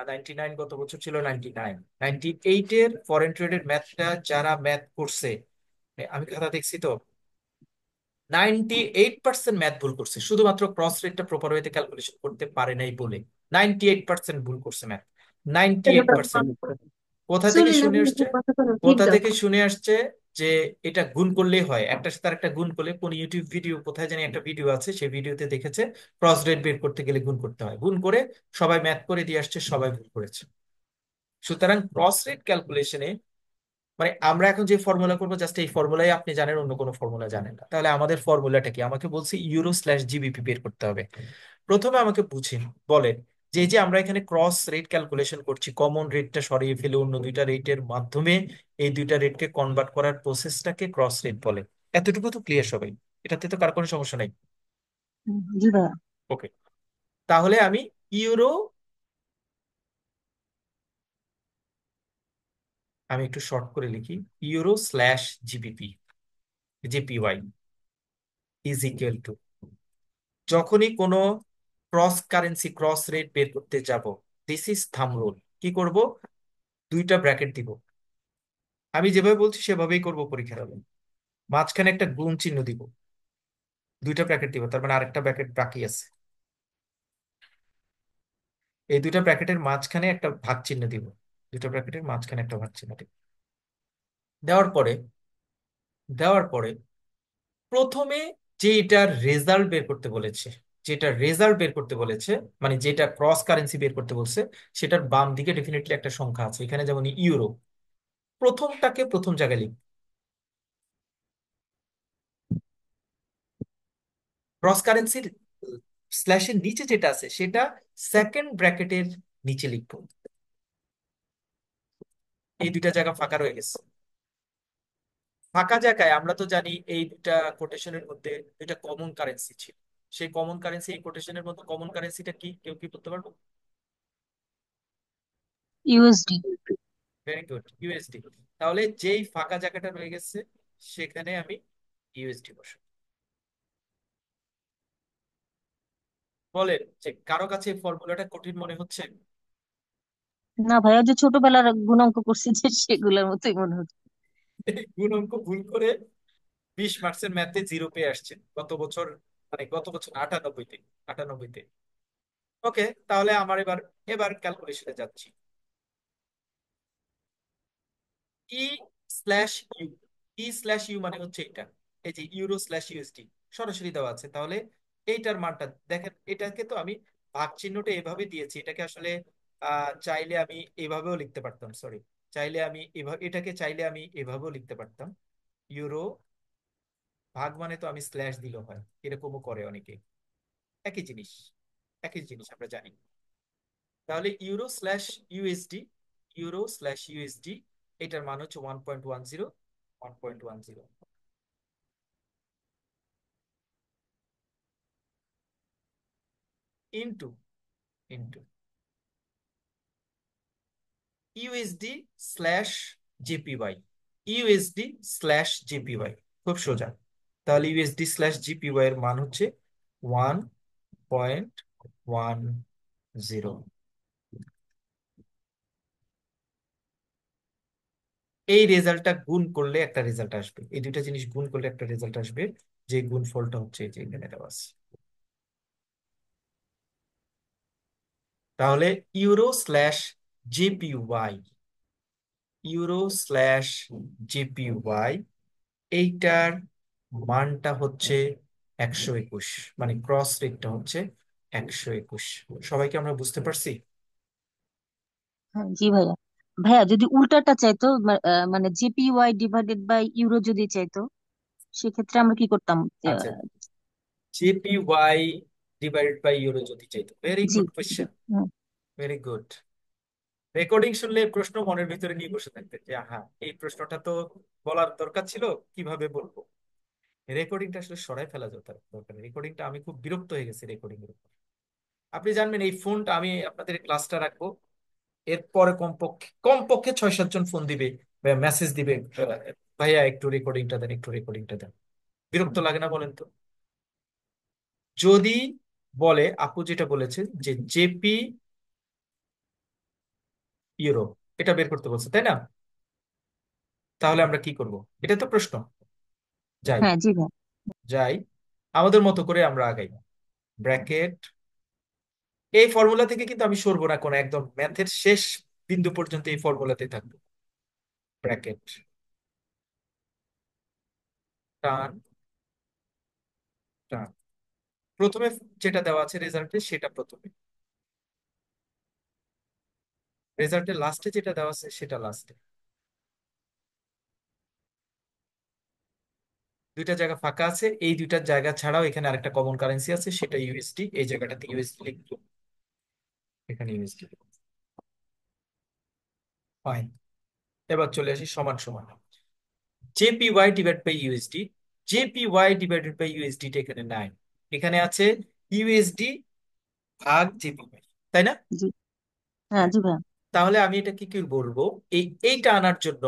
99 গত বছর ছিল 99, 98 ফরেন ট্রেডের ম্যাথটা যারা ম্যাথ করছে, আমি কথা দেখছি তো, 98% ম্যাথ ভুল করছে, শুধুমাত্র ক্রস রেটটা প্রপার ওয়েতে ক্যালকুলেশন করতে পারে নাই বলে 98% ভুল করছে ম্যাথ। 98%। কোথা থেকে শুনে আসছে, কোথা থেকে শুনে আসছে যে এটা গুণ করলেই হয়, একটার সাথে আরেকটা গুণ করলে, কোন ইউটিউব ভিডিও, কোথায় জানি একটা ভিডিও আছে, সেই ভিডিওতে দেখেছে ক্রস রেট বের করতে গেলে গুণ করতে হয়, গুণ করে সবাই ম্যাথ করে দিয়ে আসছে, সবাই ভুল করেছে। সুতরাং ক্রস রেট ক্যালকুলেশনে, মানে আমরা এখন যে ফর্মুলা করবো জাস্ট এই ফর্মুলাই আপনি জানেন, অন্য কোনো ফর্মুলা জানেন না, তাহলে আমাদের ফর্মুলাটা কি? আমাকে বলছে ইউরো স্ল্যাশ জিবিপি বের করতে হবে। প্রথমে আমাকে বুঝেন, বলেন যে এই যে আমরা এখানে ক্রস রেট ক্যালকুলেশন করছি, কমন রেটটা সরিয়ে ফেলে অন্য দুইটা রেটের মাধ্যমে এই দুইটা রেটকে কনভার্ট করার প্রসেসটাকে ক্রস রেট বলে। এতটুকু তো ক্লিয়ার সবাই? এটাতে তো কার কোনো সমস্যা নাই? জি ভাইয়া। ওকে, তাহলে আমি ইউরো, আমি একটু শর্ট করে লিখি, euro slash GBP, JPY is equal two, যখনই কোনো ক্রস কারেন্সি ক্রস রেট বের করতে যাব, দিস ইজ থাম রুল, কি করব? দুইটা ব্র্যাকেট দিব, আমি যেভাবে বলছি সেভাবেই করব পরীক্ষার হলে। মাঝখানে একটা গুণ চিহ্ন দিব, দুইটা ব্র্যাকেট দিব, তার মানে আরেকটা ব্র্যাকেট বাকি আছে। এই দুইটা ব্র্যাকেটের মাঝখানে একটা ভাগ চিহ্ন দিব, দুইটা ব্র্যাকেটের মাঝখানে একটা ভাগ চিহ্ন দিব। দেওয়ার পরে, দেওয়ার পরে প্রথমে যেটার রেজাল্ট বের করতে বলেছে, যেটা রেজাল্ট বের করতে বলেছে, মানে যেটা ক্রস কারেন্সি বের করতে বলছে, সেটার বাম দিকে ডেফিনেটলি একটা সংখ্যা আছে, এখানে যেমন ইউরো, প্রথমটাকে প্রথম জায়গায় লিখব। ক্রস কারেন্সির স্ল্যাশের নিচে যেটা আছে সেটা সেকেন্ড ব্র্যাকেটের নিচে লিখবো। এই দুইটা জায়গা ফাঁকা রয়ে গেছে। ফাঁকা জায়গায় আমরা তো জানি এই দুইটা কোটেশনের মধ্যে দুইটা কমন কারেন্সি ছিল, সেই কমন কারেন্সি, এই কোটেশনের মধ্যে কমন কারেন্সিটা কি, কেউ কি বলতে পারবো? ইউএসডি। Very good, USD. তাহলে যেই ফাঁকা জায়গাটা রয়ে গেছে সেখানে আমি ইউএসডি বসাবো। বলেন যে কারো কাছে এই ফর্মুলাটা কঠিন মনে হচ্ছে? না ভাইয়া, যে ছোটবেলার গুণাঙ্ক করছি যে সেগুলোর মতোই মনে হচ্ছে। এই গুণ অঙ্ক ভুল করে 20 মার্কসের ম্যাথে জিরো পেয়ে আসছেন গত বছর, মানে গত বছর 98-তে, 98-তে। ওকে, তাহলে আমার এবার, এবার ক্যালকুলেশনে যাচ্ছি। E slash U, E slash U মানে হচ্ছে এটা, এই যে ইউরো স্ল্যাশ ইউএসডি সরাসরি দেওয়া আছে, তাহলে এইটার মানটা দেখেন, এটাকে তো আমি ভাগ চিহ্নটা এভাবে দিয়েছি, এটাকে আসলে চাইলে আমি এভাবেও লিখতে পারতাম, সরি, চাইলে আমি এভাবে, এটাকে চাইলে আমি এভাবেও লিখতে পারতাম, ইউরো ভাগ মানে তো আমি স্ল্যাশ দিলেও হয়, এরকমও করে অনেকে, একই জিনিস, একই জিনিস আমরা জানি। তাহলে euro slash USD, euro slash USD, এটার মান হচ্ছে 1.10, 1.10 into, into USD slash GPY, USD slash GPY, খুব সোজা। তাহলে ইউএসডি স্ল্যাশ জিপিওয়াই এর মান হচ্ছে 1.10। এই রেজাল্টটা গুণ করলে একটা রেজাল্ট আসবে, এই দুইটা জিনিস গুণ করলে একটা রেজাল্ট আসবে, যে গুণফলটা হচ্ছে এই যে এখানে দেওয়া আছে। তাহলে euro slash JPY, euro slash JPY, এইটার মানটা হচ্ছে 121, মানে ক্রস রেটটা হচ্ছে 121। সবাইকে আমরা বুঝতে পারছি? হ্যাঁ জি ভাইয়া। ভাইয়া যদি উল্টাটা চাইতো মানে জেপিওয়াই ডিভাইডেড বাই ইউরো যদি চাইতো, সেক্ষেত্রে আমরা কি করতাম? আচ্ছা, জেপিওয়াই ডিভাইডেড বাই ইউরো যদি চাইতো, ভেরি জি গুড কোয়েশ্চেন, হুম, ভেরি গুড। রেকর্ডিং শুনলে প্রশ্ন মনের ভিতরে নিয়ে বসে থাকতেন যে আহা, এই প্রশ্নটা তো বলার দরকার ছিল, কিভাবে বলবো। রেকর্ডিংটা আসলে সরাই ফেলা দরকার। রেকর্ডিংটা, আমি খুব বিরক্ত হয়ে গেছি রেকর্ডিং এর উপর। আপনি জানবেন এই ফোনটা, আমি আপনাদের ক্লাসটা রাখবো, এরপরে কমপক্ষে কমপক্ষে 6-7 জন ফোন দিবে, মেসেজ দিবে, ভাইয়া একটু রেকর্ডিংটা দেন, একটু রেকর্ডিংটা দেন। বিরক্ত লাগে না বলেন তো? যদি বলে আপু যেটা বলেছে যে জেপি ইউরো, এটা বের করতে বলছে তাই না, তাহলে আমরা কি করব? এটা তো প্রশ্ন। যাই, হ্যাঁ জি ভাই। যাই, আমাদের মতো করে আমরা আগাই। ব্র্যাকেট, এই ফর্মুলা থেকে কিন্তু আমি সরবো না, কোনো একদম ম্যাথের শেষ বিন্দু পর্যন্ত এই ফর্মুলাতেই থাকবো। ব্র্যাকেট, টান, টান, প্রথমে যেটা দেওয়া আছে রেজাল্টে সেটা প্রথমে, রেজাল্টের লাস্টে যেটা দেওয়া আছে সেটা লাস্টে। দুইটা জায়গা ফাঁকা আছে, এই দুইটা জায়গা ছাড়াও এখানে আরেকটা কমন কারেন্সি আছে, সেটা ইউএসডি। এই জায়গাটাতে ইউএসডি লিখবো, এখানে ইউএসডি। ফাইন, এবার চলে আসি সমান সমান। JPY divide by USD, JPY divided by USD টা এখানে নাই, এখানে আছে ইউএসডি ভাগ জেপিওয়াই, তাই না? জি হ্যাঁ হ্যাঁ, জি ভাইয়া। তাহলে আমি এটা কি কি বলবো, এইটা আনার জন্য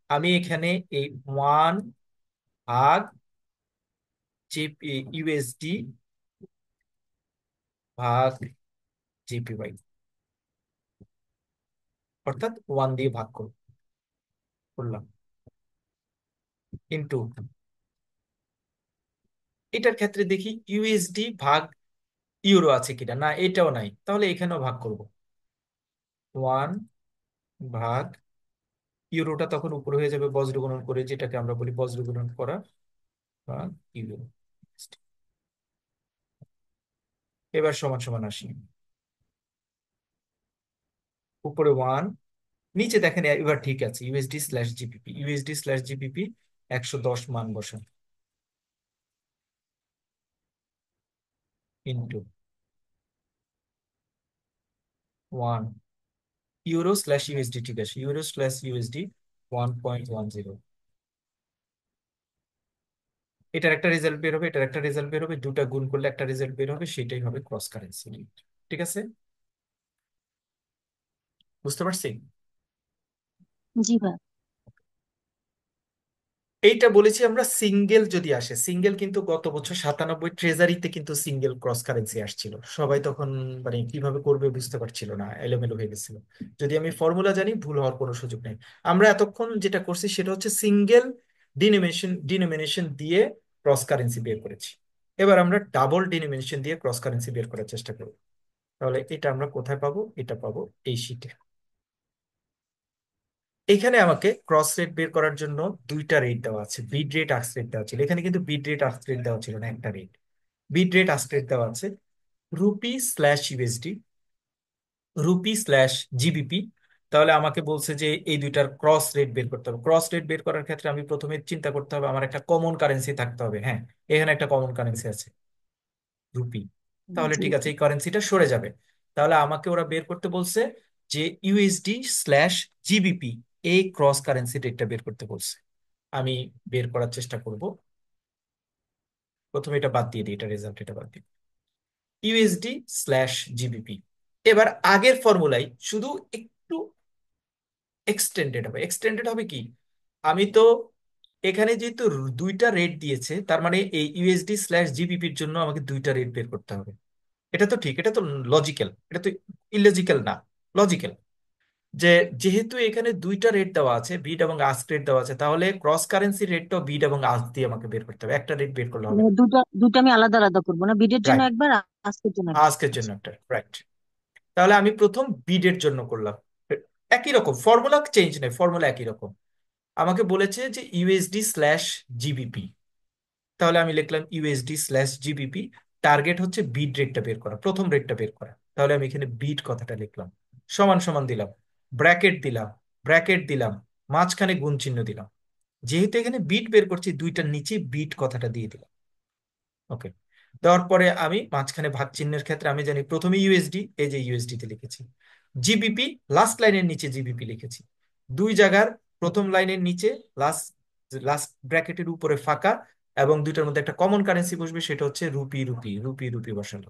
আমি এখানে এই 1 ভাগ জেপি ইউএসডি ভাগ জেপিওয়াই, অর্থাৎ 1 দিয়ে ভাগ করলাম, ইন্টু, এটার ক্ষেত্রে দেখি ইউএসডি ভাগ ইউরো আছে কিনা, না এটাও নাই, তাহলে এখানেও ভাগ করব। 1 ভাগ, ইউরোটা তখন উপরে হয়ে যাবে বজ্র গুণন করে, যেটাকে আমরা বলি বজ্র গুণন করা, ভাগ ইউরো। এবার সমান সমান আসি, উপরে 1, নিচে দেখেন এবার ঠিক আছে, USD slash GPP, USD slash GPP 110 মান বসান, ইন্টু 1, ইউরো স্ল্যাশ ইউএসডি, ঠিক আছে, ইউরো স্ল্যাশ ইউএসডি 1.10। এটার একটা রেজাল্ট বের হবে, এটার একটা রেজাল্ট বের হবে, দুটা গুণ করলে একটা রেজাল্ট বের হবে, সেটাই হবে ক্রস কারেন্সি। ঠিক আছে, বুঝতে পারছি? জি ভাই। এইটা বলেছি আমরা সিঙ্গেল যদি আসে, সিঙ্গেল কিন্তু গত বছর 97 ট্রেজারিতে কিন্তু সিঙ্গেল ক্রস কারেন্সি আসছিল, সবাই তখন মানে কিভাবে করবে বুঝতে পারছিল না, এলোমেলো হয়ে গেছিল। যদি আমি ফর্মুলা জানি, ভুল হওয়ার কোনো সুযোগ নেই। আমরা এতক্ষণ যেটা করছি সেটা হচ্ছে সিঙ্গেল ডিনোমিনেশন দিয়ে ক্রস কারেন্সি বের করেছি। এবার আমরা ডাবল ডিনোমিনেশন দিয়ে ক্রস কারেন্সি বের করার চেষ্টা করব। তাহলে এটা আমরা কোথায় পাবো? এটা পাবো এই শিটে। এখানে আমাকে ক্রস রেট বের করার জন্য দুইটা রেট দেওয়া আছে, বিড রেট আস্ক রেট দেওয়া ছিল, এখানে কিন্তু বিড রেট আস্ক রেট দেওয়া ছিল না, একটা রেট। বিড রেট আস্ক রেট দেওয়া আছে rupee slash USD, rupee slash GBP. তাহলে আমাকে বলছে যে এই দুইটার ক্রস রেট বের করতে হবে। ক্রস রেট বের করার ক্ষেত্রে আমি প্রথমে চিন্তা করতে হবে আমার একটা কমন কারেন্সি থাকতে হবে। হ্যাঁ, এখানে একটা কমন কারেন্সি আছে, রুপি। তাহলে জি ঠিক আছে, এই কারেন্সিটা সরে যাবে। তাহলে আমাকে ওরা বের করতে বলছে যে ইউএসডি স্ল্যাশ জিবিপি, এই ক্রস কারেন্সি রেটটা বের করতে বলছে। আমি বের করার চেষ্টা করব। প্রথমে এটা বাদ দিয়ে দিই, এটা রেজাল্ট, এটা বাদ দিই, ইউএসডি স্ল্যাশ জিবিপি। এবার আগের ফর্মুলাই শুধু একটু এক্সটেন্ডেড হবে। এক্সটেন্ডেড হবে কি, আমি তো এখানে যেহেতু দুইটা রেট দিয়েছে, তার মানে এই ইউএসডি স্ল্যাশ জিবিপির জন্য আমাকে দুইটা রেট বের করতে হবে। এটা তো ঠিক, এটা তো লজিক্যাল, এটা তো ইলজিক্যাল না, লজিক্যাল। যে যেহেতু এখানে দুইটা রেট দেওয়া আছে, বিড এবং আস্ক রেট দেওয়া আছে, তাহলে ক্রস কারেন্সি রেটটাও বিড এবং আস্ক দিয়ে আমাকে বের করতে হবে, একটা রেট বের করলে হবে মানে না। দুটা দুটা আমি আলাদা আলাদা করবো না, বিডের জন্য রাইট, একবার, আজকের জন্য একবার। আস্কের জন্য আচ্ছা। একটা, রাইট। তাহলে আমি প্রথম বিডের জন্য করলাম, একই রকম ফর্মুলা, চেঞ্জ নেই, ফর্মুলা একই রকম। আমাকে বলেছে যে ইউএসডি স্ল্যাশ জিবিপি, তাহলে আমি লিখলাম ইউএসডি স্ল্যাশ জিবিপি। টার্গেট হচ্ছে বিট রেটটা বের করা, প্রথম রেটটা বের করা, তাহলে আমি এখানে বিট কথাটা লিখলাম, সমান সমান দিলাম, ব্র্যাকেট দিলাম, ব্র্যাকেট দিলাম, মাঝখানে গুণ চিহ্ন দিলাম। যেহেতু এখানে বিট বের করছি, দুইটার নিচে বিট কথাটা দিয়ে দিলাম। ওকে, দেওয়ার পরে আমি মাঝখানে ভাগ চিহ্নের ক্ষেত্রে আমি জানি প্রথমে ইউএসডি, এই যে ইউএসডি তে লিখেছি। জিবিপি লাস্ট লাইনের নিচে জিবিপি লিখেছি। দুই জায়গার প্রথম লাইনের নিচে লাস্ট লাস্ট ব্র্যাকেটের উপরে ফাঁকা, এবং দুইটার মধ্যে একটা কমন কারেন্সি বসবে, সেটা হচ্ছে রুপি, রুপি রুপি রুপি বসালো।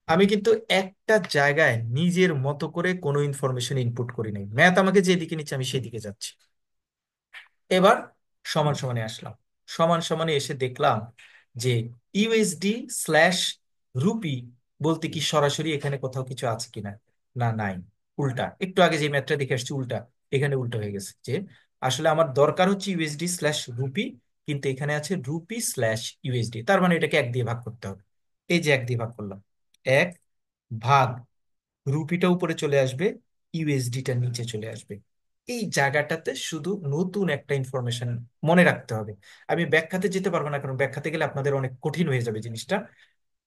আমি কিন্তু একটা জায়গায় নিজের মতো করে কোনো ইনফরমেশন ইনপুট করি নাই, ম্যাথ আমাকে যেদিকে নিচ্ছে আমি সেদিকে যাচ্ছি। এবার সমান সমানে আসলাম, সমান সমানে এসে দেখলাম যে ইউএসডি স্ল্যাশ রুপি বলতে কি সরাসরি এখানে কোথাও কিছু আছে কিনা, না নাই, উল্টা। একটু আগে যে ম্যাথটা দেখে আসছি উল্টা, এখানে উল্টা হয়ে গেছে, যে আসলে আমার দরকার হচ্ছে ইউএসডি স্ল্যাশ রুপি, কিন্তু এখানে আছে রুপি স্ল্যাশ ইউএসডি, তার মানে এটাকে এক দিয়ে ভাগ করতে হবে। এই যে এক দিয়ে ভাগ করলাম, এক ভাগ, রুপিটা উপরে চলে আসবে, ইউএসডিটা নিচে চলে আসবে। এই জায়গাটাতে শুধু নতুন একটা ইনফরমেশন মনে রাখতে হবে। আমি ব্যাখ্যাতে যেতে পারবো না, কারণ ব্যাখ্যাতে গেলে আপনাদের অনেক কঠিন হয়ে যাবে জিনিসটা।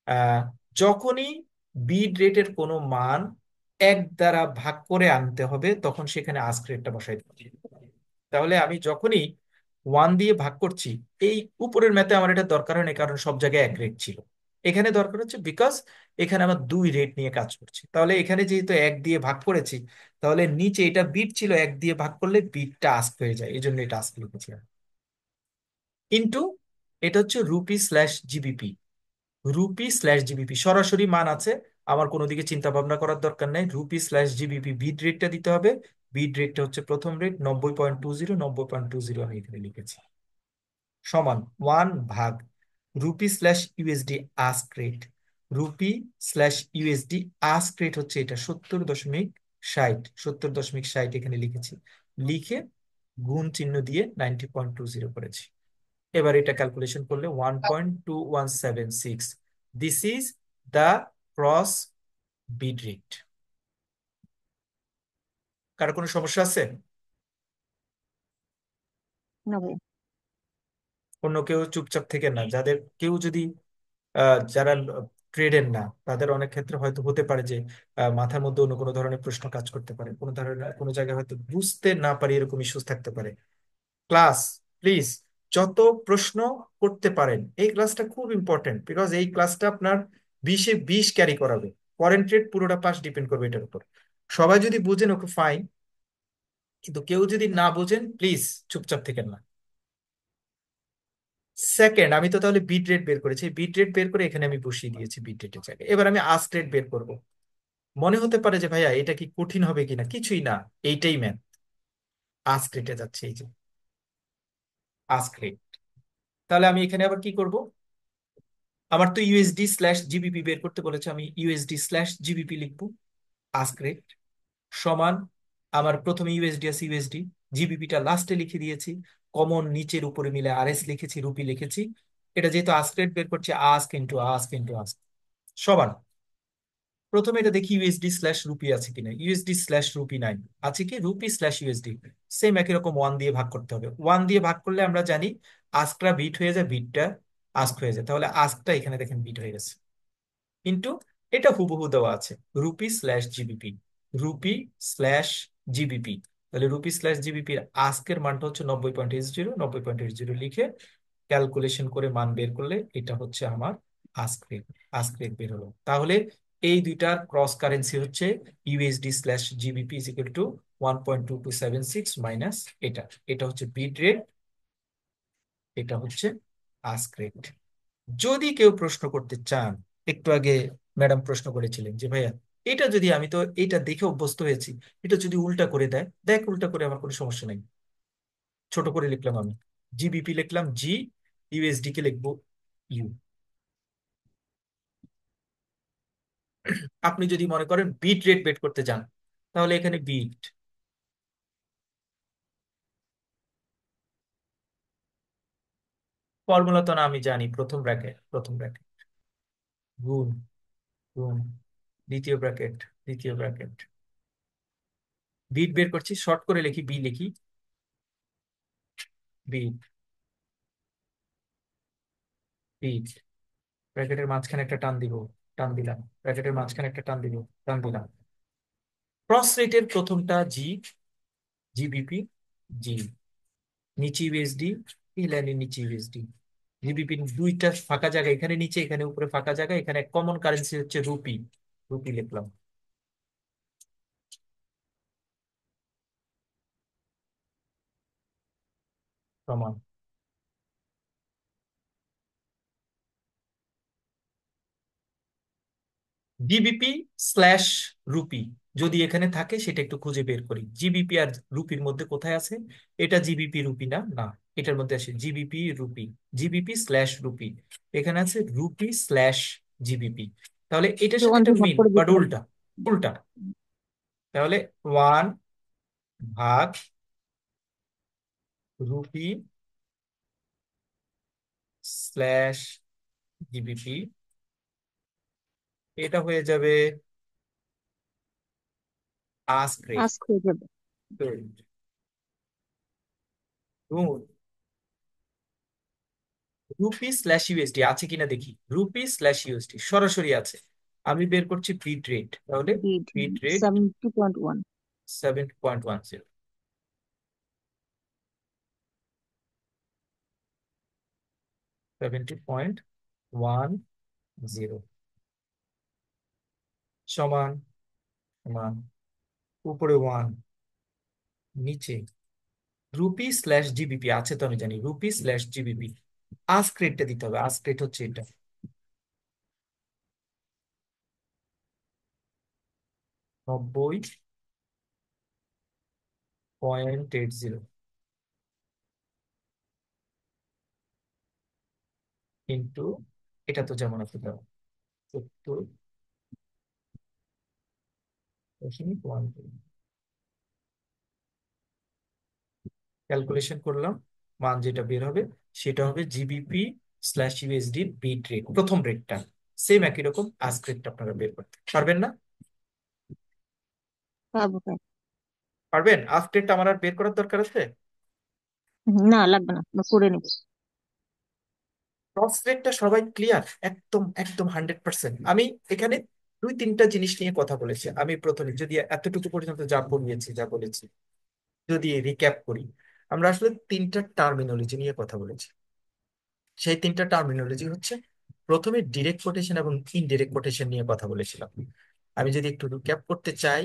আহ যখনই বিট রেটের কোনো মান এক দ্বারা ভাগ করে আনতে হবে, তখন সেখানে আস্ক রেটটা বসাই দিতে হবে। তাহলে আমি যখনই ওয়ান দিয়ে ভাগ করছি, এই উপরের ম্যাথে আমার এটা দরকার হয় না, কারণ সব জায়গায় এক রেট ছিল। এখানে দরকার হচ্ছে বিকজ এখানে আমার দুই রেট নিয়ে কাজ করছি। তাহলে এখানে যেহেতু এক দিয়ে ভাগ করেছি, তাহলে নিচে এটা বিট ছিল, এক দিয়ে ভাগ করলে বিটটা আস্ক হয়ে যায়, এই জন্য এটা আস্ক লিখেছি। ইন্টু, এটা হচ্ছে rupee slash GBP, rupee slash GBP সরাসরি মান আছে, আমার কোনো দিকে চিন্তা ভাবনা করার দরকার নেই। রুপি স্ল্যাশ জিবিপি বিট রেটটা দিতে হবে, বিট রেটটা হচ্ছে প্রথম রেট 90.20, 90.20 আমি এখানে লিখেছি, সমান ওয়ান ভাগ rupee slash USD ask rate. Rupee slash USD ask rate হচ্ছে এটা 70.60, 70.60 এখানে লিখেছি, লিখে গুণ চিহ্ন দিয়ে 90.20 করেছি। এবার এটা ক্যালকুলেশন করলে 1.2176, this is the cross bid rate. কারো কোনো সমস্যা আছে? না ভাইয়া। অন্য কেউ চুপচাপ থেকে না, যাদের কেউ যদি যারা ট্রেডের না, তাদের অনেক ক্ষেত্রে হয়তো হতে পারে যে মাথার মধ্যে অন্য কোনো ধরনের প্রশ্ন কাজ করতে পারে, কোনো ধরনের কোনো জায়গায় হয়তো বুঝতে না পারি, এরকম ইস্যুস থাকতে পারে। ক্লাস, প্লিজ যত প্রশ্ন করতে পারেন, এই ক্লাসটা খুব ইম্পর্টেন্ট, বিকজ এই ক্লাসটা আপনার 20-এ 20 ক্যারি করাবে। ফরেন ট্রেড পুরোটা পাস ডিপেন্ড করবে এটার উপর। সবাই যদি বুঝেন ওকে ফাইন, কিন্তু কেউ যদি না বুঝেন প্লিজ চুপচাপ থেকেন না। সেকেন্ড, আমি তো তাহলে বিট রেট বের করেছি, বিট রেট বের করে এখানে আমি বসিয়ে দিয়েছি বিট রেটের জায়গায়। এবার আমি আস্ক রেট বের করব। মনে হতে পারে যে ভাইয়া এটা কি কঠিন হবে কিনা, কিছুই না, এইটাই ম্যাথ। আস্ক রেটে যাচ্ছে, এই যে আস্ক রেট। তাহলে আমি এখানে আবার কি করব, আমার তো ইউএসডি স্ল্যাশ জিবিপি বের করতে বলেছে, আমি ইউএসডি স্ল্যাশ জিবিপি লিখবো। আস্ক রেট সমান, আমার প্রথমে ইউএসডি আছে, ইউএসডি, জিবিপিটা লাস্টে লিখে দিয়েছি, কমন নিচের উপরে মিলে আরএস লিখেছি, রুপি লিখেছি। এটা যেহেতু আস্ক রেট বের করছি, ask into ask into ask সমান, প্রথমে এটা দেখি ইউএসডি স্ল্যাশ রুপি আছে কিনা, ইউএসডি স্ল্যাশ রুপি নাই, আছে কি রুপি স্ল্যাশ ইউএসডি, সেম একই রকম ওয়ান দিয়ে ভাগ করতে হবে। ওয়ান দিয়ে ভাগ করলে আমরা জানি আস্কটা বিট হয়ে যায়, বিটটা আস্ক হয়ে যায়, তাহলে আস্কটা এখানে দেখেন বিট হয়ে গেছে। কিন্তু এটা হুবহু দেওয়া আছে, rupee slash GBP, rupee slash GBP. তাহলে রুপি স্ল্যাশ জিবিপির আজকের মানটা হচ্ছে 90.80, 90.80 লিখে ক্যালকুলেশন করে মান বের করলে এটা হচ্ছে আমার আস্ক রেট, আস্ক রেট বের হলো। তাহলে এই দুইটার ক্রস কারেন্সি হচ্ছে USD slash GBP is equal two 1.2276 minus এটা, এটা হচ্ছে বিট রেট, এটা হচ্ছে আস্ক রেট। যদি কেউ প্রশ্ন করতে চান, একটু আগে ম্যাডাম প্রশ্ন করেছিলেন যে ভাইয়া এটা যদি, আমি তো এটা দেখে অভ্যস্ত হয়েছি, এটা যদি উল্টা করে দেয়, দেখ উল্টা করে, আমার কোনো সমস্যা নেই। ছোট করে লিখলাম আমি, জিবিপি লিখলাম জি, ইউএসডি কে লিখবো ইউ। আপনি যদি মনে করেন বিট রেট বের করতে চান, তাহলে এখানে বিট, ফর্মুলা তো না আমি জানি, প্রথম ব্র্যাকেট, প্রথম ব্র্যাকেট গুণ, গুণ দ্বিতীয় ব্র্যাকেট, দ্বিতীয় ব্র্যাকেট বিট বের করছি, শর্ট করে লিখি, বি লিখি, বি, বিট, ব্র্যাকেটের মাঝখানে একটা টান দিব, টান দিলাম, ব্র্যাকেটের মাঝখানে একটা টান দিব, টান দিলাম। ক্রস রেটের প্রথমটা জি, জিবিপি, জি, নিচে ইউএসডি, এই লাইনের নিচে ইউএসডি, জিবিপি, দুইটা ফাঁকা জায়গা, এখানে নিচে এখানে উপরে ফাঁকা জায়গা, এখানে কমন কারেন্সি হচ্ছে রুপি, রুপি লিখলাম, সমান জিবিপি স্ল্যাশ রুপি, যদি এখানে থাকে সেটা একটু খুঁজে বের করি, জিবিপি আর রুপির মধ্যে কোথায় আছে, এটা জিবিপি রুপি না, না, এটার মধ্যে আছে GBP rupee, GBP slash rupee, এখানে আছে রুপি স্ল্যাশ জিবিপি, তাহলে এটার যে সাথে ওয়ান এটা দিয়ে ভাগ মিল, করে বাট দিতে হবে। উল্টা, উল্টা, তাহলে 1 ভাগ রুপি স্ল্যাশ জিবিপি, এটা হয়ে যাবে আস্ক রেট, আস্ক হয়ে যাবে। রুপি স্ল্যাশ ইউএসডি আছে কিনা দেখি, রুপি স্ল্যাশ ইউএসডি সরাসরি আছে, আমি বের করছি বিট রেট, তাহলে বিট বিট রেট 70.1। 7.10, 70.10 সমান, সমান, উপরে 1, নিচে রুপি স্ল্যাশ জিবিপি আছে তো আমি জানি, রুপি স্ল্যাশ জিবিপি, আস্ক রেটটা দিতে হবে, আস্ক রেট হচ্ছে এটা 90.80 ইন্টু, এটা তো যেমন আছে দাও 70.1, ক্যালকুলেশন করলাম, মান যেটা বের হবে সেটা হবে GBP slash USD bid rate, প্রথম রেটটা, সেম একই রকম আস্ক রেটটা আপনারা বের করতে পারবেন না? পাবো পাই। পারবেন? আস্ক রেটটা আমার আর বের করার দরকার আছে? না, লাগবে না, আমরা করে নেব। ক্রস রেটটা সবাই ক্লিয়ার, একদম একদম 100%। আমি এখানে দুই তিনটা জিনিস নিয়ে কথা বলেছি, আমি প্রথমে যদি এতটুকু পর্যন্ত যা পড়িয়েছি যা বলেছি যদি রিক্যাপ করি, আমরা আসলে তিনটা টার্মিনোলজি নিয়ে কথা বলেছি। সেই তিনটা টার্মিনোলজি হচ্ছে, প্রথমে ডিরেক্ট কোটেশন এবং ইনডিরেক্ট কোটেশন নিয়ে কথা বলেছিলাম। আমি যদি একটু রিক্যাপ করতে চাই,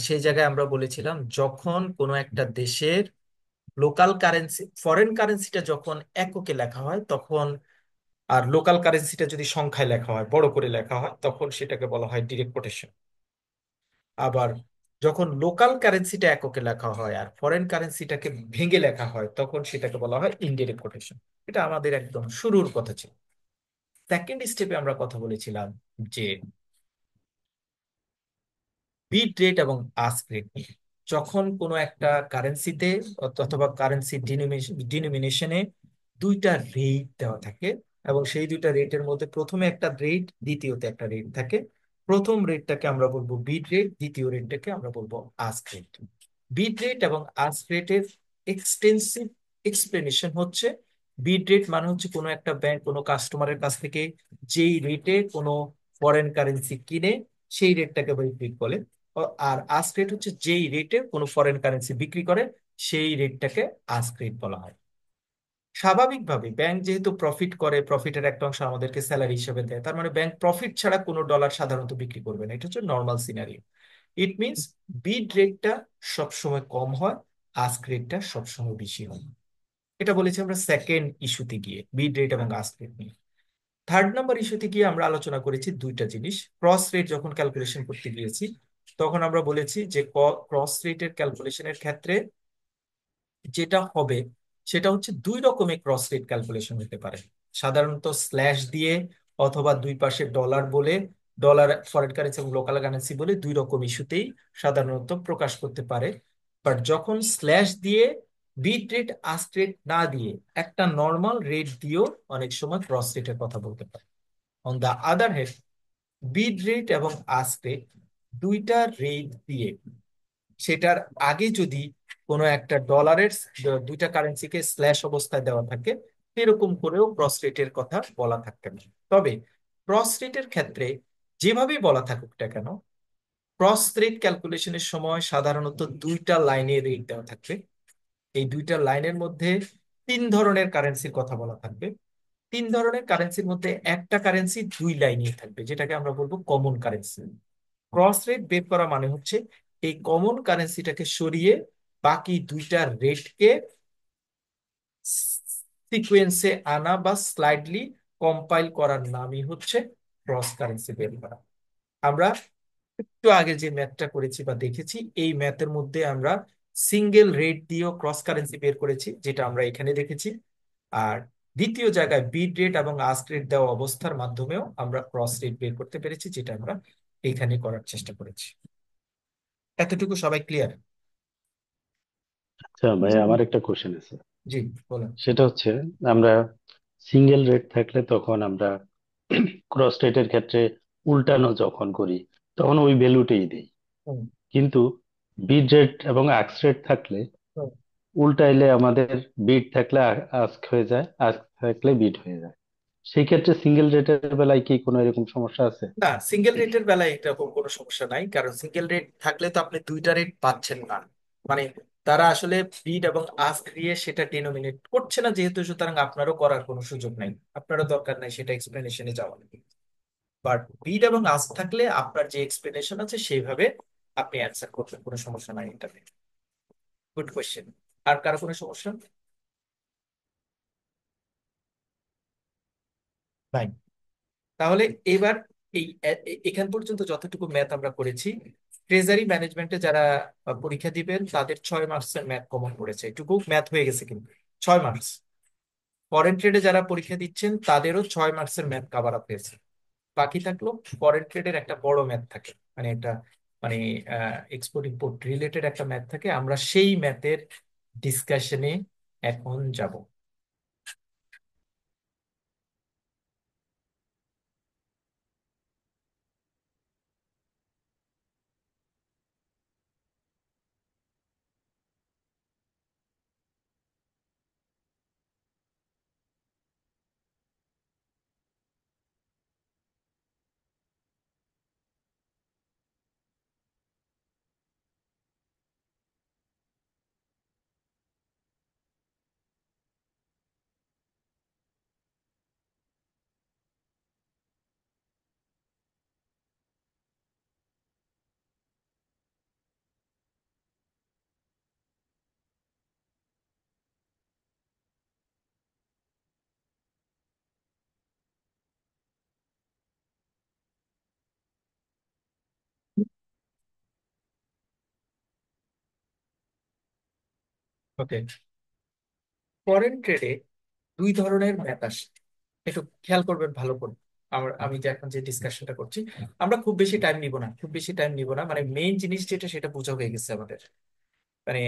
সেই জায়গায় আমরা বলেছিলাম যখন কোনো একটা দেশের লোকাল কারেন্সি, ফরেন কারেন্সিটা যখন এককে লেখা হয় তখন, আর লোকাল কারেন্সিটা যদি সংখ্যায় লেখা হয়, বড় করে লেখা হয়, তখন সেটাকে বলা হয় ডিরেক্ট কোটেশন। আবার যখন লোকাল কারেন্সিটা এককে লেখা হয় আর ফরেন কারেন্সিটাকে ভেঙে লেখা হয়, তখন সেটাকে বলা হয় ইনডিরেক্ট কোটেশন। এটা আমাদের একদম শুরুর কথা ছিল। সেকেন্ড স্টেপে আমরা কথা বলেছিলাম যে বিট রেট এবং আস্ক রেট নিয়ে, যখন কোনো একটা কারেন্সিতে অথবা কারেন্সি ডিনোমিনেশনে দুইটা রেট দেওয়া থাকে, এবং সেই দুইটা রেটের মধ্যে প্রথমে একটা রেট, দ্বিতীয়তে একটা রেট থাকে, প্রথম রেটটাকে আমরা বলবো বিট রেট, দ্বিতীয় রেটটাকে আমরা বলবো আস্ক রেট। বিট রেট এবং আস্ক রেটের এক্সটেন্সিভ এক্সপ্লেনেশন হচ্ছে, বিট রেট মানে হচ্ছে কোনো একটা ব্যাংক কোনো কাস্টমারের কাছ থেকে যেই রেটে কোনো ফরেন কারেন্সি কিনে সেই রেটটাকে বিট বলে, আর আস্ক রেট হচ্ছে যেই রেটে কোনো ফরেন কারেন্সি বিক্রি করে সেই রেটটাকে আস্ক রেট বলা হয়। স্বাভাবিকভাবে ব্যাংক যেহেতু প্রফিট করে, প্রফিটের একটা অংশ আমাদেরকে স্যালারি হিসেবে দেয়, তার মানে ব্যাংক প্রফিট ছাড়া কোনো ডলার সাধারণত বিক্রি করবে না, এটা হচ্ছে নর্মাল সিনারিও। ইট মিনস বিড রেটটা সবসময় কম হয়, আস্ক রেটটা সবসময় বেশি হয়। এটা বলেছি আমরা সেকেন্ড ইস্যুতে গিয়ে, বিড রেট এবং আস্ক রেট নিয়ে। থার্ড নাম্বার ইস্যুতে গিয়ে আমরা আলোচনা করেছি দুইটা জিনিস। ক্রস রেট যখন ক্যালকুলেশন করতে গিয়েছি, তখন আমরা বলেছি যে ক্রস রেটের ক্যালকুলেশনের ক্ষেত্রে যেটা হবে সেটা হচ্ছে দুই রকমের ক্রস রেট ক্যালকুলেশন হতে পারে, সাধারণত স্ল্যাশ দিয়ে অথবা দুই পাশে ডলার বলে, ডলার ফরেন কারেন্সি এবং লোকাল কারেন্সি বলে দুই রকম ইস্যুতেই সাধারণত প্রকাশ করতে পারে। বাট যখন স্ল্যাশ দিয়ে বিট রেট আস্ক রেট না দিয়ে একটা নর্মাল রেট দিয়েও অনেক সময় ক্রস রেটের কথা বলতে পারে। On the other hand, bid rate এবং আস্ক রেট দুইটা রেট দিয়ে সেটার আগে যদি কোনো একটা ডলারের দুইটা কারেন্সিকে স্ল্যাশ অবস্থায় দেওয়া থাকে, এরকম করেও ক্রস রেটের কথা বলা থাকতে পারে। তবে ক্রস রেটের ক্ষেত্রে যেভাবেই বলা থাকুক না কেন, ক্রস রেট ক্যালকুলেশনের সময় সাধারণত দুইটা লাইনে রেট দেওয়া থাকবে। এই দুইটা লাইনের মধ্যে তিন ধরনের কারেন্সির কথা বলা থাকবে। তিন ধরনের কারেন্সির মধ্যে একটা কারেন্সি দুই লাইনে থাকবে, যেটাকে আমরা বলবো কমন কারেন্সি। ক্রস রেট বের করা মানে হচ্ছে এই কমন কারেন্সিটাকে সরিয়ে বাকি দুইটা রেটকে সিকোয়েন্সে আনা বা স্লাইডলি কম্পাইল করার নামই হচ্ছে ক্রস কারেন্সি বের করা। আমরা একটু আগে যে ম্যাথটা করেছি বা দেখেছি, এই ম্যাথের মধ্যে আমরা সিঙ্গেল রেট দিয়েও ক্রস কারেন্সি বের করেছি, যেটা আমরা এখানে দেখেছি। আর দ্বিতীয় জায়গায় বিড রেট এবং আস্ক রেট দেওয়া অবস্থার মাধ্যমেও আমরা ক্রস রেট বের করতে পেরেছি, যেটা আমরা এখানে করার চেষ্টা করেছি। এতটুকু সবাই ক্লিয়ার? আচ্ছা ভাই, জি আমার একটা কোশ্চেন আছে। জি, বলুন। সেটা হচ্ছে, আমরা সিঙ্গেল রেট থাকলে তখন আমরা ক্রস রেটের ক্ষেত্রে উল্টানো যখন করি তখন ওই ভ্যালুটাই দিই, হুম, কিন্তু বিট রেট এবং আস্ক রেট থাকলে হুম। উল্টাইলে আমাদের বিট থাকলে আস্ক হয়ে যায়, আস্ক থাকলে বিট হয়ে যায়। সেই ক্ষেত্রে সিঙ্গেল রেটের বেলায় কি কোনো এরকম সমস্যা আছে? না, সিঙ্গেল রেটের বেলায় এরকম কোনো সমস্যা নাই, কারণ সিঙ্গেল রেট থাকলে তো আপনি দুইটা রেট পাচ্ছেন না। মানে তারা আসলে বিড এবং আস্ক দিয়ে সেটা ডিনোমিনেট করছে না, যেহেতু, সুতরাং আপনারও করার কোনো সুযোগ নাই, আপনারও দরকার নাই সেটা এক্সপ্লেনেশনে যাওয়া। বাট বিড এবং আস্ক থাকলে আপনার যে এক্সপ্লেনেশন আছে সেইভাবে আপনি অ্যান্সার করবেন, কোনো সমস্যা নাই এটাতে। Good question. আর কারো কোনো সমস্যা নাই? তাহলে এবার এই এখান পর্যন্ত যতটুকু ম্যাথ আমরা করেছি, ট্রেজারি ম্যানেজমেন্টে যারা পরীক্ষা দিবেন তাদের 6 মার্কসের ম্যাথ কমন পড়েছে, এটুকু ম্যাথ হয়ে গেছে কিন্তু 6 মার্কস। ফরেন ট্রেডে যারা পরীক্ষা দিচ্ছেন তাদেরও 6 মার্কসের ম্যাথ কাভার আপ হয়েছে। বাকি থাকলো ফরেন ট্রেডের একটা বড় ম্যাথ থাকে, মানে একটা, মানে এক্সপোর্ট ইম্পোর্ট রিলেটেড একটা ম্যাথ থাকে। আমরা সেই ম্যাথের ডিসকাশনে এখন যাব। ওকে, ফরেন ট্রেডে দুই ধরনের ম্যাথ আসে, একটু খেয়াল করবেন ভালো করে। আমি যে এখন যে ডিসকাশনটা করছি, আমরা খুব বেশি টাইম নিব না, খুব বেশি টাইম নিব না, মানে মেইন জিনিস যেটা সেটা বোঝা হয়ে গেছে আমাদের। মানে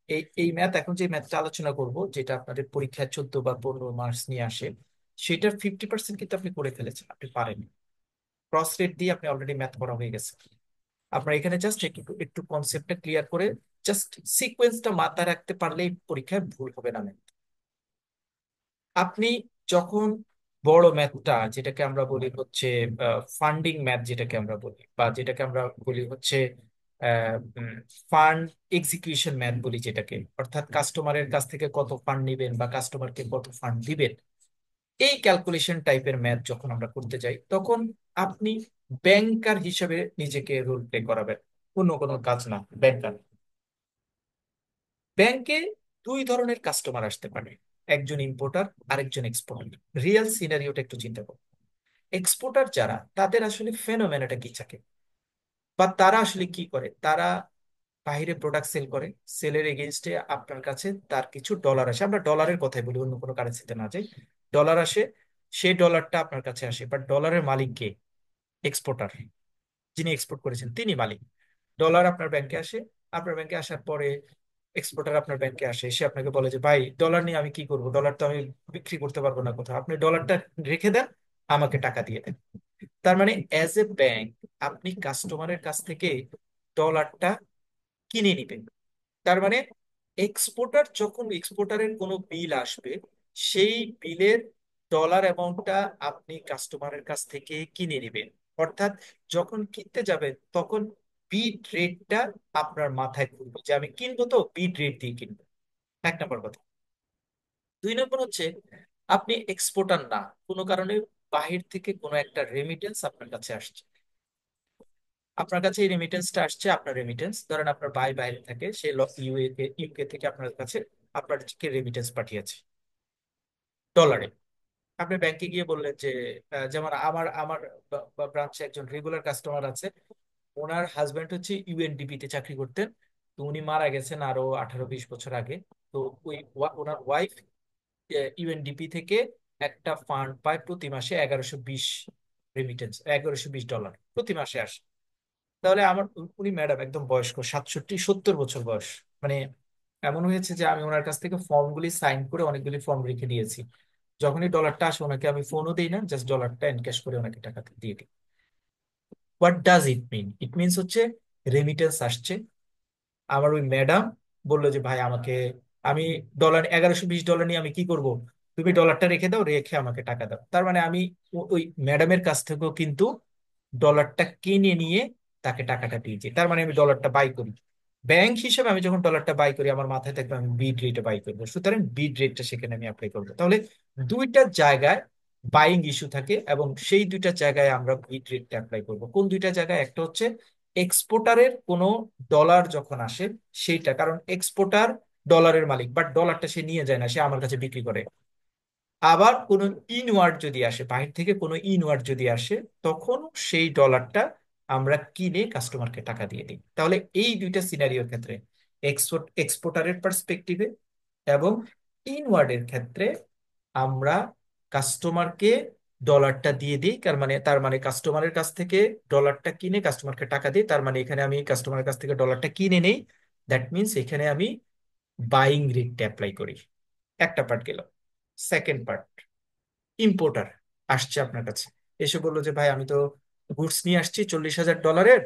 এই এই ম্যাথ, এখন যে ম্যাথটা আলোচনা করব, যেটা আপনাদের পরীক্ষায় 14 বা 15 মার্কস নিয়ে আসে, সেটার 50% কিন্তু আপনি করে ফেলেছেন, আপনি পারেন। ক্রস রেট দিয়ে আপনি অলরেডি ম্যাথ করা হয়ে গেছে। আপনার এখানে জাস্ট একটু একটু কনসেপ্টটা ক্লিয়ার করে জাস্ট সিকোয়েন্সটা মাথায় রাখতে পারলেই পরীক্ষায় ভুল হবে না। আপনি যখন বড় ম্যাথটা, যেটাকে আমরা বলি হচ্ছে ফান্ডিং ম্যাথ, যেটাকে আমরা বলি, বা যেটাকে আমরা বলি হচ্ছে ফান্ড এক্সিকিউশন ম্যাথ বলি, যেটাকে অর্থাৎ কাস্টমারের কাছ থেকে কত ফান্ড নিবেন বা কাস্টমারকে কত ফান্ড দিবেন, এই ক্যালকুলেশন টাইপের ম্যাথ যখন আমরা করতে যাই, তখন আপনি ব্যাংকার হিসেবে নিজেকে রোল প্লে করাবেন, অন্য কোনো কাজ না। ব্যাংকার, ব্যাংকে দুই ধরনের কাস্টমার আসতে পারে, একজন ইম্পোর্টার, আরেকজন এক্সপোর্টার। রিয়েল সিনারিওটা একটু চিন্তা করুন। এক্সপোর্টার যারা, তাদের আসলে ফেনোমেনাটা কি থাকে, বা তারা আসলে কি করে, তারা বাইরে প্রোডাক্ট সেল করে, সেলের এগেনস্টে আপনার কাছে তার কিছু ডলার আসে, আমরা ডলারের কথাই বলি, অন্য কোনো কারেন্সিতে না যাই। ডলার আসে, সেই ডলারটা আপনার কাছে আসে, বাট ডলারের মালিক কে? এক্সপোর্টার। যিনি এক্সপোর্ট করেছেন তিনি মালিক। ডলার আপনার ব্যাংকে আসে, আপনার ব্যাংকে আসার পরে এক্সপোর্টার আপনার ব্যাংকে আসে, সে আপনাকে বলে যে ভাই, ডলার নিয়ে আমি কি করব, ডলার তো আমি বিক্রি করতে পারবো না কোথাও, আপনি ডলারটা রেখে দেন, আমাকে টাকা দিয়ে দেন। তার মানে অ্যাজ এ ব্যাংক আপনি কাস্টমারের কাছ থেকে ডলারটা কিনে নিবে। তার মানে এক্সপোর্টার যখন এক্সপোর্টারের কোনো বিল আসবে, সেই বিলের ডলার অ্যামাউন্টটা আপনি কাস্টমারের কাছ থেকে কিনে নেবেন। অর্থাৎ যখন কিনতে যাবেন তখন বিড রেটটা আপনার মাথায় ঘুরবে যে আমি কিনবো তো বিড রেট দিয়ে কিনবো। এক নম্বর কথা। দুই নম্বর হচ্ছে আপনি এক্সপোর্টার না, কোনো কারণে বাহির থেকে কোনো একটা রেমিটেন্স আপনার কাছে আসছে। আপনার কাছে এই রেমিটেন্সটা আসছে, আপনার রেমিটেন্স ধরেন আপনার ভাই বাইরে থাকে, সে ইউকে থেকে আপনার কাছে আপনাকে রেমিটেন্স পাঠিয়েছে ডলারে। আপনি ব্যাংকে গিয়ে বললেন যে যেমন আমার আমার ব্রাঞ্চে একজন রেগুলার কাস্টমার আছে, ওনার হাজবেন্ড হচ্ছে ইউএনডিপি তে চাকরি করতেন। তো উনি মারা গেছেন আরো 18-20 বছর আগে। তো ওনার ওয়াইফ ইউএনডিপি থেকে একটা ফান্ড পায় প্রতি মাসে 1120 রেমিটেন্স, $1120 প্রতি মাসে আসে। তাহলে আমার উনি ম্যাডাম একদম বয়স্ক, 67-70 বছর বয়স। মানে এমন হয়েছে যে আমি ওনার কাছ থেকে ফর্মগুলি সাইন করে অনেকগুলি ফর্ম রেখে দিয়েছি। যখনই ডলারটা আসে ওনাকে আমি ফোনও দিই না, জাস্ট ডলারটা এনক্যাশ করে ওনাকে টাকা দিয়ে দিই। What does it mean? It means হচ্ছে রেমিটেন্স আসছে। আমার ওই ম্যাডাম বললো যে ভাই আমাকে, আমি $1120 নিয়ে আমি কি করব, তুমি ডলারটা রেখে দাও, রেখে আমাকে টাকা দাও। তার মানে আমি ওই ম্যাডামের কাছ থেকেও কিন্তু ডলারটা কিনে নিয়ে তাকে টাকাটা দিয়েছি। তার মানে আমি ডলারটা বাই করি। ব্যাংক হিসেবে আমি যখন ডলারটা বাই করি আমার মাথায় থাকবে আমি বিড রেটে বাই করবো, সুতরাং বিড রেটটা সেখানে আমি অ্যাপ্লাই করবো। তাহলে দুইটা জায়গায় বাইং ইস্যু থাকে এবং সেই দুইটা জায়গায় আমরা বিড রেটটা অ্যাপ্লাই করবো। কোন দুইটা জায়গায়? একটা হচ্ছে এক্সপোর্টারের কোনো ডলার যখন আসে সেইটা, কারণ এক্সপোর্টার ডলারের মালিক, বাট ডলারটা সে নিয়ে যায় না, সে আমার কাছে বিক্রি করে। আবার কোনো ইনওয়ার্ড যদি আসে, বাহির থেকে কোনো ইনওয়ার্ড যদি আসে, তখন সেই ডলারটা আমরা কিনে কাস্টমারকে টাকা দিয়ে দিই। তাহলে এই দুইটা সিনারিওর ক্ষেত্রে, এক্সপোর্টারের পার্সপেক্টিভে এবং ইনওয়ার্ডের ক্ষেত্রে, আমরা কাস্টমারকে ডলারটা দিয়ে দিই। তার মানে কাস্টমারের কাছ থেকে ডলারটা কিনে কাস্টমারকে টাকা দিই। তার মানে এখানে আমি কাস্টমারের কাছ থেকে ডলারটা কিনে নেই। দ্যাট মিনস এখানে আমি বাইং রেটটা অ্যাপ্লাই করি। একটা পার্ট গেল। সেকেন্ড পার্ট, ইম্পোর্টার আসছে আপনার কাছে, এসে বললো যে ভাই আমি তো গুডস নিয়ে আসছি $40,000,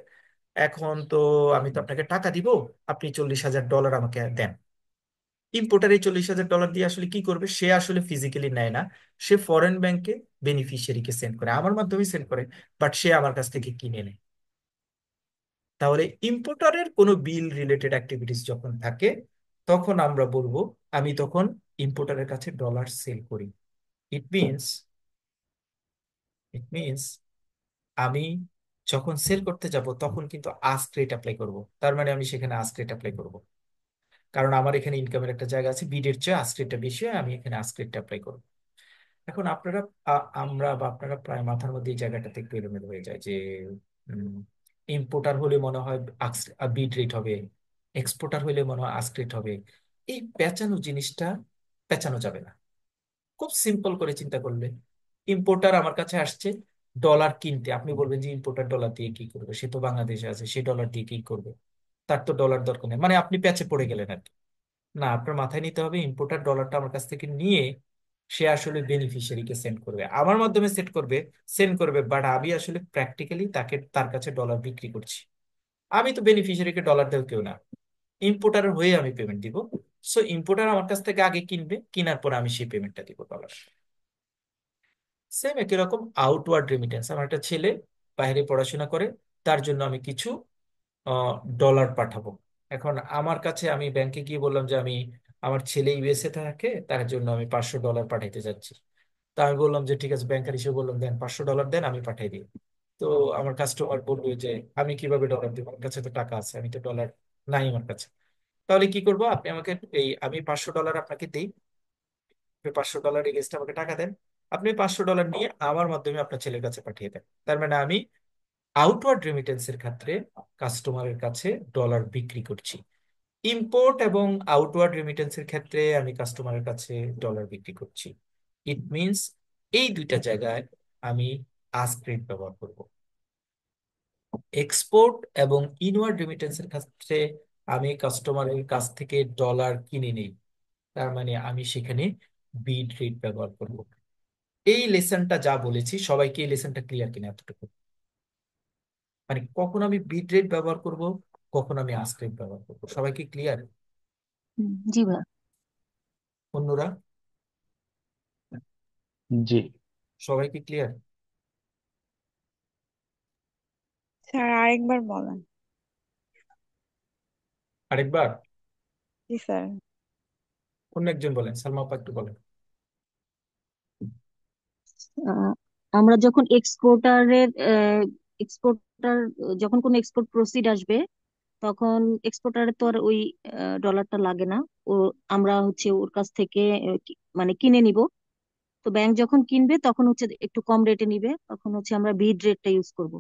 এখন তো আমি তো আপনাকে টাকা দিব, আপনি $40,000 আমাকে দেন। ইম্পোর্টার এই $40,000 দিয়ে আসলে কি করবে? সে আসলে ফিজিক্যালি নেয় না, সে ফরেন ব্যাংকে বেনিফিশিয়ারিকে সেন্ড করে, আমার মাধ্যমে সেন্ড করে, বাট সে আমার কাছ থেকে কিনে নেয়। তাহলে ইম্পোর্টারের কোনো বিল রিলেটেড অ্যাক্টিভিটিস যখন থাকে তখন আমরা বলবো আমি তখন ইম্পোর্টারের কাছে ডলার সেল করি। ইট মিনস ইট মিনস, আমি যখন সেল করতে যাব তখন কিন্তু আস্ক রেট অ্যাপ্লাই করব। তার মানে আমি সেখানে আস্ক রেট অ্যাপ্লাই করব, কারণ আমার এখানে ইনকামের একটা জায়গা আছে, বিডের চেয়ে আস্ক রেটটা বেশি হয়, আমি এখানে আস্ক রেটটা অ্যাপ্লাই করব। এখন আপনারা আমরা বা আপনারা প্রায় মাথার মধ্যে এই জায়গাটাতে একটু এলোমেলো হয়ে যায় যে ইম্পোর্টার হলে মনে হয় বিড রেট হবে, এক্সপোর্টার হলে মনে হয় আস্ক রেট হবে। এই পেঁচানো জিনিসটা পেঁচানো যাবে না। খুব সিম্পল করে চিন্তা করলে, ইম্পোর্টার আমার কাছে আসছে ডলার কিনতে, আপনি বলবেন যে ইম্পোর্টার ডলার দিয়ে কি করবে, সে তো বাংলাদেশে আছে, সে ডলার দিয়ে কি করবে, তার তো ডলার দরকার নেই, মানে আপনি প্যাচে পড়ে গেলেন আর কি। না, আপনার মাথায় নিতে হবে ইম্পোর্টার ডলারটা আমার কাছ থেকে নিয়ে সে আসলে বেনিফিশিয়ারিকে সেন্ড করবে, আমার মাধ্যমে সেন্ড করবে, বাট আমি আসলে প্র্যাকটিক্যালি তার কাছে ডলার বিক্রি করছি। আমি তো বেনিফিশিয়ারিকে ডলার দেব কেউ না, ইম্পোর্টারের হয়ে আমি পেমেন্ট দিব। সো ইম্পোর্টার আমার কাছ থেকে আগে কিনবে, কেনার পর আমি সেই পেমেন্টটা দিব ডলার। সেম একই রকম আউটওয়ার্ড রেমিটেন্স, আমার একটা ছেলে বাইরে পড়াশোনা করে, তার জন্য আমি কিছু ডলার পাঠাবো। এখন আমার কাছে, আমি ব্যাংকে গিয়ে বললাম যে আমি, আমার ছেলে ইউএসএ থাকে, তার জন্য আমি $500 পাঠাইতে যাচ্ছি। তা আমি বললাম যে ঠিক আছে, ব্যাংকার হিসেবে বললাম দেন $500 দেন, আমি পাঠাই দিই। তো আমার কাস্টমার বললো যে আমি কিভাবে ডলার দিব, আমার কাছে তো টাকা আছে, আমি তো ডলার নাই আমার কাছে। তাহলে কি করবো, আপনি আমাকে আমি $500 আপনাকে দিই, আপনি $500 এগেইনস্ট আমাকে টাকা দেন, আপনি $500 নিয়ে আমার মাধ্যমে আপনার ছেলের কাছে পাঠিয়ে দেন। তার মানে আমি আউটওয়ার্ড রেমিটেন্সের ক্ষেত্রে কাস্টমারের কাছে ডলার বিক্রি করছি। ইম্পোর্ট এবং আউটওয়ার্ড রেমিটেন্সের ক্ষেত্রে আমি কাস্টমারের কাছে ডলার বিক্রি করছি। ইট মিনস এই দুইটা জায়গায় আমি আস্ক রেট ব্যবহার করব। এক্সপোর্ট এবং ইনওয়ার্ড রেমিটেন্সের ক্ষেত্রে আমি কাস্টমারের কাছ থেকে ডলার কিনে নিই, তার মানে আমি সেখানে বিড রেট ব্যবহার করব। এই লেসনটা যা বলেছি, সবাইকে এই লেসনটা ক্লিয়ার কিনা এতটুকু? মানে কখন আমি বিট রেট ব্যবহার করব, কখন আমি আস্ক্রিপ্ট ব্যবহার করবো। সবাই কি ক্লিয়ার? জি ভাইয়া। অন্যরা জি। সবাই কি ক্লিয়ার? স্যার আরেকবার বলেন। আরেকবার জি স্যার। অন্য একজন বলেন, সালমা আপা একটু বলেন। আহ, আমরা যখন এক্সপোর্টার যখন কোনো এক্সপোর্ট প্রসিড আসবে, তখন এক্সপোর্টারের তো আর ওই ডলারটা লাগে না। ও আমরা হচ্ছে ওর কাছ থেকে মানে কিনে নিব। তো ব্যাংক যখন কিনবে তখন হচ্ছে একটু কম রেটে নিবে, তখন হচ্ছে আমরা বিড রেটটা ইউজ করব।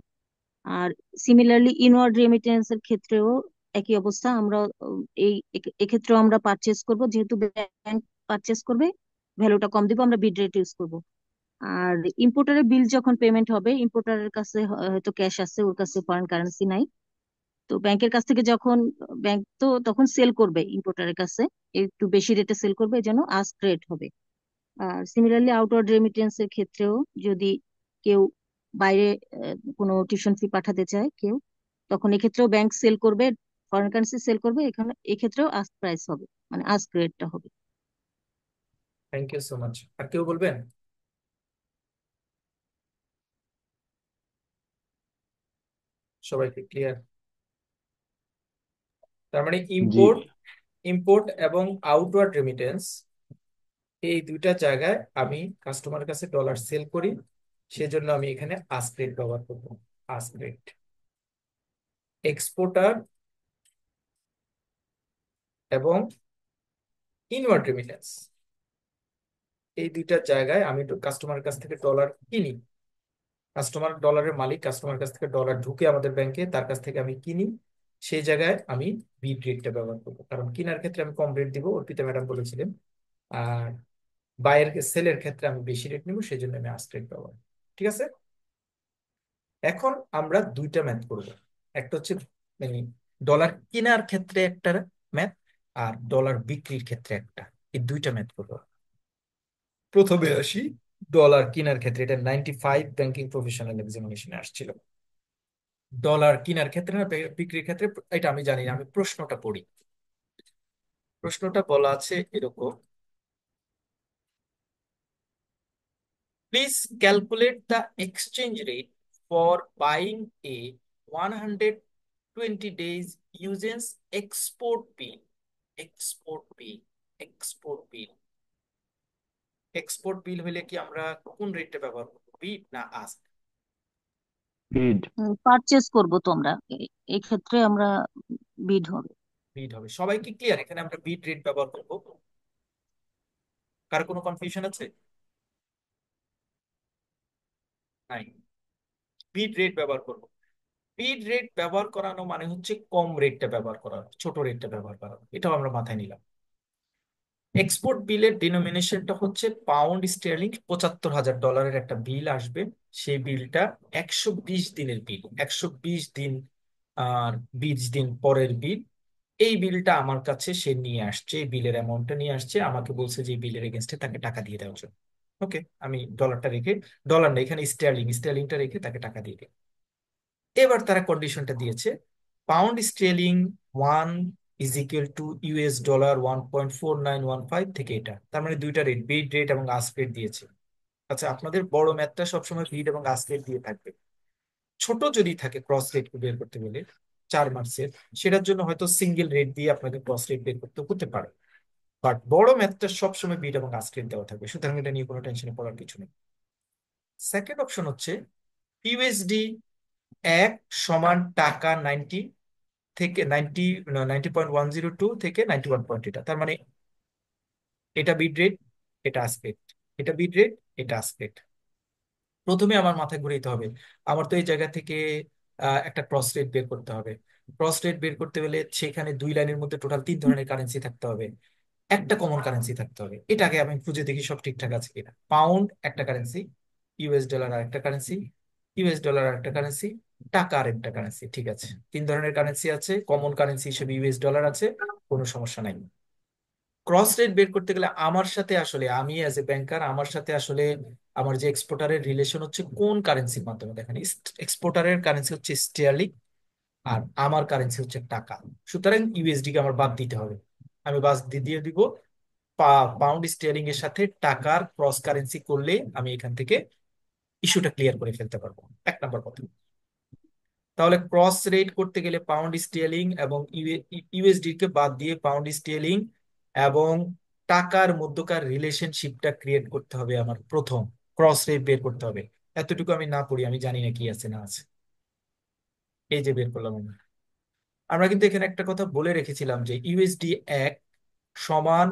আর সিমিলারলি ইনওয়ার্ড রেমিটেন্স এর ক্ষেত্রেও একই অবস্থা। আমরা এক্ষেত্রেও আমরা পারচেস করব, যেহেতু ব্যাংক পারচেস করবে, ভ্যালুটা কম দিব, আমরা বিড রেট ইউজ করব। আর ইম্পোর্টারের বিল যখন পেমেন্ট হবে, ইম্পোর্টারের কাছে হয়তো ক্যাশ আছে, ওর কাছে ফরেন কারেন্সি নাই। তো ব্যাংকের কাছ থেকে যখন ব্যাংক তো তখন সেল করবে ইম্পোর্টারের কাছে, একটু বেশি রেটে সেল করবে, যেন আস্ক রেট হবে। আর সিমিলারলি আউটওয়ার্ড রেমিটেন্স এর ক্ষেত্রেও যদি কেউ বাইরে কোনো টিউশন ফি পাঠাতে চায় কেউ, তখন এক্ষেত্রেও ব্যাংক সেল করবে, ফরেন কারেন্সি সেল করবে, এখানে এক্ষেত্রেও আস্ক প্রাইস হবে, মানে আস্ক রেটটা হবে। Thank you so much. আর কেউ বলবেন? সবাইকে ক্লিয়ার? তার মানে জি। ইম্পোর্ট ইম্পোর্ট এবং আউটওয়ার্ড রেমিটেন্স, এই দুইটা জায়গায় আমি কাস্টমারের কাছে ডলার সেল করি, সেজন্য আমি এখানে আস্ক রেট ব্যবহার করবো। Ask rate. এক্সপোর্টার এবং ইনওয়ার্ড রেমিটেন্স, এই দুইটা জায়গায় আমি কাস্টমারের কাছ থেকে ডলার কিনি। কাস্টমার ডলারের মালিক, কাস্টমার কাছ থেকে ডলার ঢুকে আমাদের ব্যাংকে, তার কাছ থেকে আমি কিনি। সেই জায়গায় আমি বিড রেটটা ব্যবহার করবো, কারণ কেনার ক্ষেত্রে আমি কম রেট দিব, অর্পিতা ম্যাডাম বলেছিলেন। আর বাইয়ের সেলের ক্ষেত্রে আমি বেশি রেট নিব, সেই জন্য আমি আস্ক রেট ব্যবহার। ঠিক আছে? এখন আমরা দুইটা ম্যাথ করব। একটা হচ্ছে মানে ডলার কেনার ক্ষেত্রে একটা ম্যাথ, আর ডলার বিক্রির ক্ষেত্রে একটা। এই দুইটা ম্যাথ করবো। প্রথমে আসি ডলার কেনার ক্ষেত্রে। এটা 95 ব্যাংকিং প্রফেশনাল এক্সামিনেশনে আসছিল। ডলার কেনার ক্ষেত্রে না বিক্রির ক্ষেত্রে, এটা আমি জানি না, আমি প্রশ্নটা পড়ি। প্রশ্নটা বলা আছে এরকম: please calculate the exchange rate for buying a 120 days uses export bill. Export bill. Export bill. Export bill হলে কি আমরা কোন রেটটা ব্যবহার করবো, বিড না আস্ক? বিড। পারচেস করব তো আমরা, এই ক্ষেত্রে আমরা বিড হবে। বিড হবে। সবাই কি ক্লিয়ার? এখানে আমরা বিড রেট ব্যবহার করবো। কার কোনো কনফিউশন আছে? নাই। বিড রেট ব্যবহার করবো। বিড রেট ব্যবহার করানো মানে হচ্ছে কম রেটটা ব্যবহার করা, ছোট রেটটা ব্যবহার করা, এটাও আমরা মাথায় নিলাম। এক্সপোর্ট বিলের ডিনোমিনেশনটা হচ্ছে পাউন্ড স্টার্লিং। 75,000 ডলারের একটা বিল আসবে। সেই বিলটা 120 দিনের বিল, 120 দিন আর 20 দিন পরের বিল। এই বিলটা আমার কাছে সে নিয়ে আসছে, এই বিলের অ্যামাউন্টটা নিয়ে আসছে, আমাকে বলছে যে এই বিলের এগেনস্টে তাকে টাকা দিয়ে দেওয়ার জন্য। ওকে, আমি ডলারটা রেখে, ডলার না এখানে স্টার্লিংটা রেখে তাকে টাকা দিয়ে দিই। এবার তারা কন্ডিশনটা দিয়েছে, পাউন্ড স্টেলিং 1 = $1.4915 থেকে এটা, তার মানে দুইটা রেট, বিড রেট এবং আস্ক রেট দিয়েছে। আচ্ছা, আপনাদের বড় ম্যাথটা সবসময় বিড এবং আস্ক রেট দিয়ে থাকবে। ছোট যদি থাকে ক্রস রেট বের করতে গেলে 4 মার্কসের, সেটার জন্য হয়তো সিঙ্গেল রেট দিয়ে আপনাকে ক্রস রেট বের করতে হতে পারে। বাট বড় ম্যাথটা সবসময় বিড এবং আস্ক রেট দেওয়া থাকবে, সুতরাং এটা নিয়ে কোনো টেনশনে পড়ার কিছু নেই। সেকেন্ড অপশন হচ্ছে ইউএসডি 1 = টাকা 90 থেকে 90.102 থেকে 91 পয়েন্ট, এটা তার মানে এটা বিড রেট, এটা আস্ক রেট। এটা বিড রেট, এটা আস্ক রেট। প্রথমে আমার মাথায় ঘুরাইতে হবে, আমার তো এই জায়গা থেকে একটা ক্রস রেট বের করতে হবে। ক্রস রেট বের করতে হলে সেখানে দুই লাইনের মধ্যে টোটাল 3 ধরনের কারেন্সি থাকতে হবে, একটা কমন কারেন্সি থাকতে হবে। এটাকে আমি খুঁজে দেখি সব ঠিকঠাক আছে কিনা। পাউন্ড একটা কারেন্সি, ইউএস ডলার আর একটা কারেন্সি, ইউএস ডলার আর একটা কারেন্সি, টাকা আর একটা কারেন্সি। ঠিক আছে, 3 ধরনের কারেন্সি আছে, কমন কারেন্সি হিসেবে ইউএস ডলার আছে, কোনো সমস্যা নাই। ক্রস রেট বের করতে গেলে আমার সাথে আসলে, আমি অ্যাজ এ ব্যাংকার, আমার সাথে আসলে আমার যে এক্সপোর্টারের রিলেশন হচ্ছে কোন কারেন্সির মাধ্যমে দেখেন। এক্সপোর্টারের কারেন্সি হচ্ছে স্টার্লিং, আর আমার কারেন্সি হচ্ছে টাকা। সুতরাং ইউএসডি কে আমার বাদ দিতে হবে। আমি বাস দিয়ে দিব পাউন্ড স্টার্লিং এর সাথে টাকার ক্রস কারেন্সি করলে আমি এখান থেকে ইস্যুটা ক্লিয়ার করে ফেলতে পারবো। এক নাম্বার কথা। তাহলে ক্রস রেট করতে গেলে পাউন্ড স্টার্লিং এবং ইউএসডি কে বাদ দিয়ে পাউন্ড স্টার্লিং এবং টাকার মধ্যকার রিলেশনশিপটা ক্রিয়েট করতে হবে আমার। প্রথম ক্রস রেট বের করতে হবে। এতটুকু আমি না পড়ি আমি জানি না কি আছে না আছে। এই যে বের করলাম আমি। আমরা কিন্তু এখানে একটা কথা বলে রেখেছিলাম যে ইউএসডি এক সমান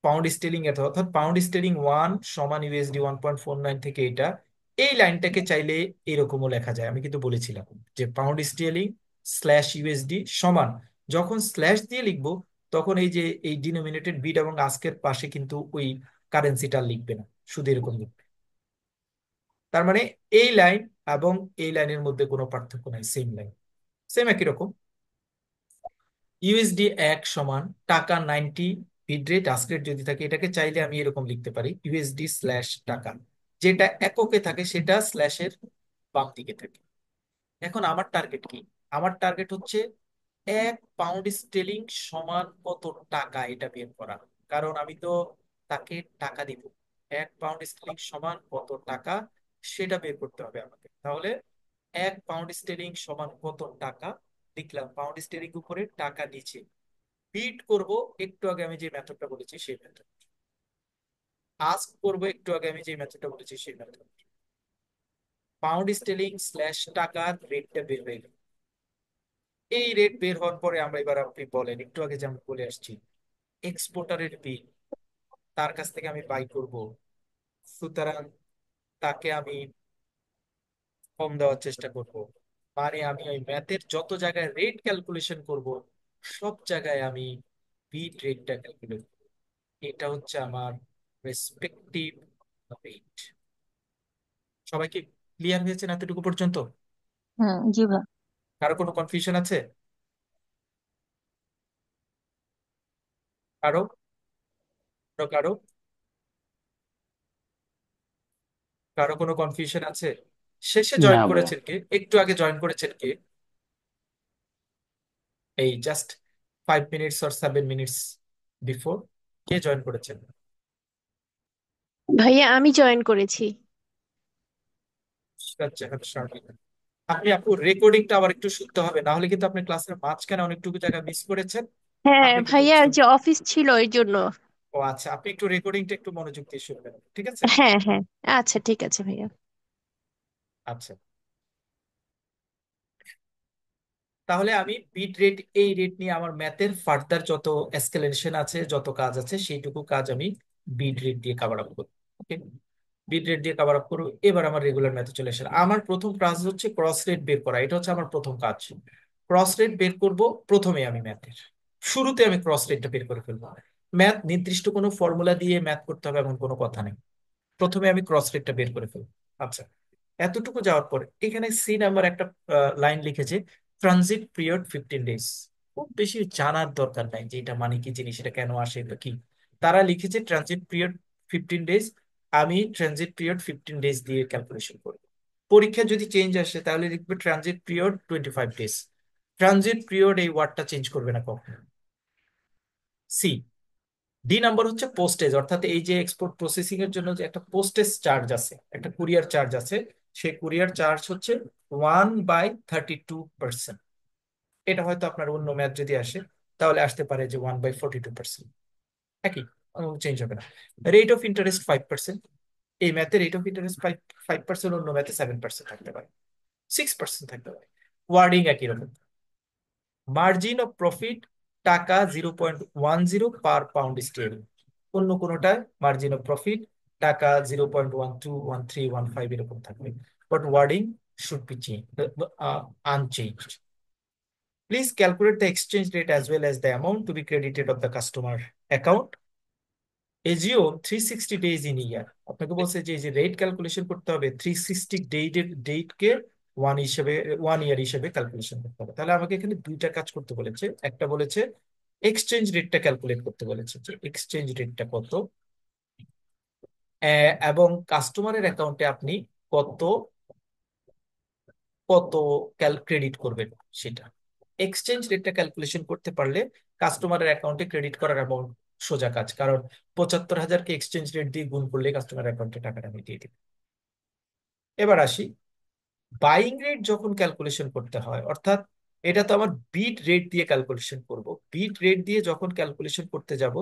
পাউন্ড স্টেলিং এর, অর্থাৎ পাউন্ড স্টেলিং ওয়ান সমান ইউএসডি 1.49 থেকে এটা, এই লাইনটাকে চাইলে এরকমও লেখা যায়। আমি কিন্তু বলেছিলাম যে পাউন্ড স্টেলিং স্ল্যাশ ইউএসডি সমান, যখন স্ল্যাশ দিয়ে লিখবো তখন এই যে এই ডিনোমিনেটেড বিট এবং আস্কের পাশে কিন্তু ওই কারেন্সিটা লিখবে না, শুধু এরকম লিখবে। তার মানে এই লাইন এবং এই লাইনের মধ্যে কোনো পার্থক্য নাই, সেম লাইন, সেম একই রকম। ইউএসডি এক সমান টাকা 90, বিড রেট আস্ক রেট যদি থাকে এটাকে চাইলে আমি এরকম লিখতে পারি ইউএসডি স্ল্যাশ টাকা, যেটা এককে থাকে সেটা স্ল্যাশের বাম দিকে থাকে। এখন আমার টার্গেট কি? আমার টার্গেট হচ্ছে 1 পাউন্ড স্টেলিং সমান কত টাকা এটা বের করা। কারণ আমি তো তাকে টাকা দিব। 1 পাউন্ড স্টেলিং সমান কত টাকা সেটা বের করতে হবে আমাকে। তাহলে 1 পাউন্ড স্টেলিং সমান কত টাকা লিখলাম, পাউন্ড স্টেলিং উপরে টাকা নিচে, বিট করব একটু আগে আমি যে মেথডটা বলেছি সেই মেথড, আস্ক করব একটু আগে আমি যে মেথডটা বলেছি সেই মেথড। পাউন্ড স্টেলিং স্ল্যাশ টাকার রেটটা বের হয়ে গেল। এই রেট বের হওয়ার পরে আমরা এবার, আপনি বলেন, একটু আগে যেমন বলে আসছি এক্সপোর্টারের বিল, তার কাছ থেকে আমি বাই করব, সুতরাং তাকে আমি কম দেওয়ার চেষ্টা করব। মানে আমি ওই ম্যাথের যত জায়গায় রেট ক্যালকুলেশন করব সব জায়গায় আমি বিট রেটটা ক্যালকুলেট করব। এটা হচ্ছে আমার রেসপেক্টিভ রেট। সবাই কি ক্লিয়ার হয়েছে এতটুকু পর্যন্ত? হুম, জি ভাই। কারো কোনো কনফিউশন আছে? কারো কারো কারো কারো কোনো কনফিউশন আছে? শেষে না জয়েন ভাইয়া। করেছেন কে? একটু আগে জয়েন করেছেন কে? এই just 5 minutes or 7 minutes before K join করেছেন? ভাইয়া আমি জয়েন করেছি। আচ্ছা, শারমিন। আপনি আপু রেকর্ডিংটা আবার একটু শুনতে হবে, না হলে কিন্তু আপনি ক্লাসের মাঝখানে অনেকটুকু জায়গা মিস করেছেন। হ্যাঁ আপনি কিন্তু ভাইয়া, ওই যে অফিস ছিল এই জন্য। ও আচ্ছা, আপনি একটু রেকর্ডিংটা একটু মনোযোগ দিয়ে শুনবেন, ঠিক আছে? হ্যাঁ হ্যাঁ, আচ্ছা ঠিক আছে ভাইয়া। আচ্ছা, তাহলে আমি বিট রেট, এই রেট নিয়ে আমার ম্যাথের ফার্দার যত এসকেলেশন আছে, যত কাজ আছে, সেইটুকু কাজ আমি বিট রেট দিয়ে কভার আপ করবো। ওকে, বিট রেট দিয়ে কভার আপ করবো। এবার আমার রেগুলার ম্যাথে চলে আসে। আমার প্রথম কাজ হচ্ছে ক্রস রেট বের করা, এটা হচ্ছে আমার প্রথম কাজ। ক্রস রেট বের করব প্রথমে আমি ম্যাথের শুরুতে আমি ক্রস রেটটা বের করে ফেলবো। ম্যাথ নির্দিষ্ট কোনো ফর্মুলা দিয়ে ম্যাথ করতে হবে এমন কোনো কথা নেই, প্রথমে আমি ক্রস রেটটা বের করে ফেলবো। আচ্ছা, এতটুকু যাওয়ার পরে এখানে সি নাম্বার একটা লাইন লিখেছে ট্রানজিট পিরিয়ড 15 ডেজ। খুব বেশি জানার দরকার নাই যে এটা মানে কি জিনিস, এটা কেন আসে বা কি। তারা লিখেছে ট্রানজিট পিরিয়ড 15 ডেজ, আমি ট্রানজিট পিরিয়ড 15 ডেজ দিয়ে ক্যালকুলেশন করব। পরীক্ষা যদি চেঞ্জ আসে তাহলে লিখবে transit period 25 days. Transit period এই ওয়ার্ডটা চেঞ্জ করবে না কখনো। সি। ডি নাম্বার হচ্ছে পোস্টেজ, অর্থাৎ এই যে এক্সপোর্ট প্রসেসিং এর জন্য যে একটা পোস্টেজ চার্জ আছে, একটা কুরিয়ার চার্জ আছে, সেই কুরিয়ার চার্জ হচ্ছে 1/32%। এটা হয়তো আপনার অন্য ম্যাথ যদি আসে তাহলে আসতে পারে যে 1/42%। একই, চেঞ্জ হবে না। Rate of interest 5%। এই ম্যাথে রেট অফ ইন্টারেস্ট 5%, অন্য ম্যাথে 7% থাকতে পারে, 6% থাকতে পারে। ওয়ার্ডিং একই রকম। মার্জিন অফ প্রফিট টাকা 0.10 পার পাউন্ড স্টিয়ারিং, অন্য কোনোটায় মার্জিন অফ প্রফিট টাকা 0.12, 13, 15 এরকম থাকবে, but wording should be unchanged. Please calculate the exchange rate as well as the amount to be credited of the customer account. এজিও 360 ডেজ ইন ইয়ার। আপনাকে বলছে যে এই যে রেট ক্যালকুলেশন করতে হবে 360 ডেটকে হিসেবে 1 ইয়ার হিসেবে ক্যালকুলেশন করতে হবে। তাহলে আমাকে এখানে দুইটা কাজ করতে বলেছে। একটা বলেছে এক্সচেঞ্জ রেটটা ক্যালকুলেট করতে বলেছে যে এক্সচেঞ্জ রেটটা কত, এবং কাস্টমারের অ্যাকাউন্টে আপনি কত কত ক্রেডিট করবেন সেটা। এক্সচেঞ্জ রেটটা ক্যালকুলেশন করতে পারলে কাস্টমারের অ্যাকাউন্টে ক্রেডিট করার অ্যামাউন্ট সোজা কাজ, কারণ 75,000কে এক্সচেঞ্জ রেট দিয়ে গুণ করলে কাস্টমার অ্যাকাউন্টে টাকাটা আমি দিয়ে দিই। এবার আসি, বাইং রেট যখন ক্যালকুলেশন করতে হয়, অর্থাৎ এটা তো আমার বিট রেট দিয়ে ক্যালকুলেশন করব, বিট রেট দিয়ে যখন ক্যালকুলেশন করতে যাব,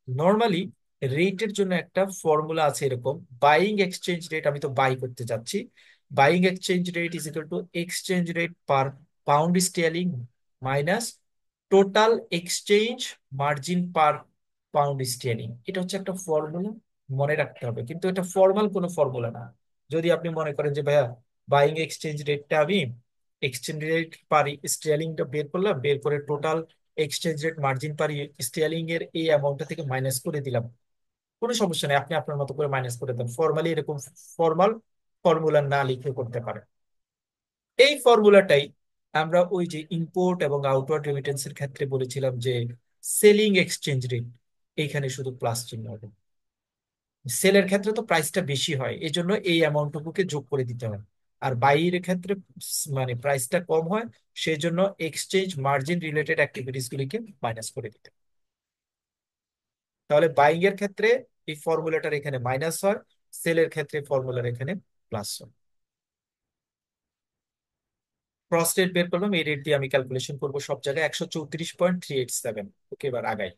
নর্মালি রেটের জন্য একটা ফর্মুলা আছে এরকম, বাইং এক্সচেঞ্জ রেট, আমি তো বাই করতে যাচ্ছি, buying exchange rate is equal to exchange rate per pound sterling minus total exchange margin per pound sterling. এটা হচ্ছে একটা ফর্মুলা, মনে রাখতে হবে, কিন্তু এটা ফর্মাল কোনো ফর্মুলা না। যদি আপনি মনে করেন যে ভাইয়া বাইং এক্সচেঞ্জ রেটটা আমি এক্সচেঞ্জ রেট পার স্টার্লিংটা বের করলাম, বের করে total exchange rate margin per sterling এর এই অ্যামাউন্টটা থেকে মাইনাস করে দিলাম, কোনো সমস্যা নেই, আপনি আপনার মতো করে মাইনাস করে দেন, ফর্মালি এরকম ফর্মাল ফর্মুলা না লিখে করতে পারেন। এই ফর্মুলাটাই আমরা ওই যে ইম্পোর্ট এবং আউটওয়ার্ড রেমিটেন্সের ক্ষেত্রে বলেছিলাম যে সেলিং এক্সচেঞ্জ রেট, এইখানে শুধু প্লাস চিহ্ন হবে। সেলের ক্ষেত্রে তো প্রাইসটা বেশি হয়, এই জন্য এই অ্যামাউন্টটুকুকে যোগ করে দিতে হয়, আর বাইরের ক্ষেত্রে মানে প্রাইসটা কম হয়, সেই জন্য এক্সচেঞ্জ মার্জিন রিলেটেড অ্যাক্টিভিটিস গুলিকে মাইনাস করে দিতে হয়। তাহলে বাইং এর ক্ষেত্রে এই ফর্মুলাটার এখানে মাইনাস হয়, সেলের ক্ষেত্রে ফর্মুলার এখানে প্লাস হয়। ক্রস রেট বের করলাম, এই রেট দিয়ে আমি ক্যালকুলেশন করবো সব জায়গায় 134.387। ওকে, এবার আগাই।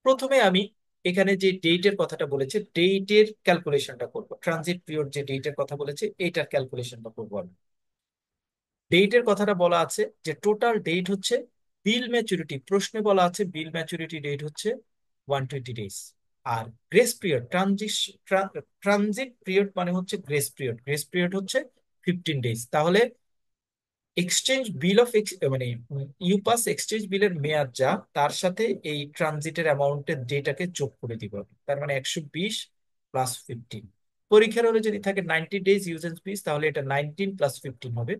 প্রথমে আমি এখানে যে ডেটের কথাটা বলেছে, ডেটের ক্যালকুলেশনটা করব, ট্রানজিট পিরিয়ড যে ডেটের কথা বলেছে এইটার ক্যালকুলেশনটা করবো আমি। ডেটের কথাটা বলা আছে যে টোটাল ডেট হচ্ছে বিল ম্যাচুরিটি, প্রশ্নে বলা আছে বিল ম্যাচুরিটি ডেট হচ্ছে 120 ডেজ, আর গ্রেস পিরিয়ড ট্রানজিট পিরিয়ড মানে হচ্ছে গ্রেস পিরিয়ড, গ্রেস পিরিয়ড হচ্ছে 15 ডেজ। তাহলে এক্সচেঞ্জ বিল অফ মানে ইউপাস এক্সচেঞ্জ বিলের মেয়াদ যা, তার সাথে এই ট্রানজিটের অ্যামাউন্টের ডেটাকে যোগ করে দিব আমি। তার মানে 120 প্লাস 15। পরীক্ষার হলে যদি থাকে 90 ডেজ ইউজেন্স ফিস, তাহলে এটা 19 প্লাস 15 হবে।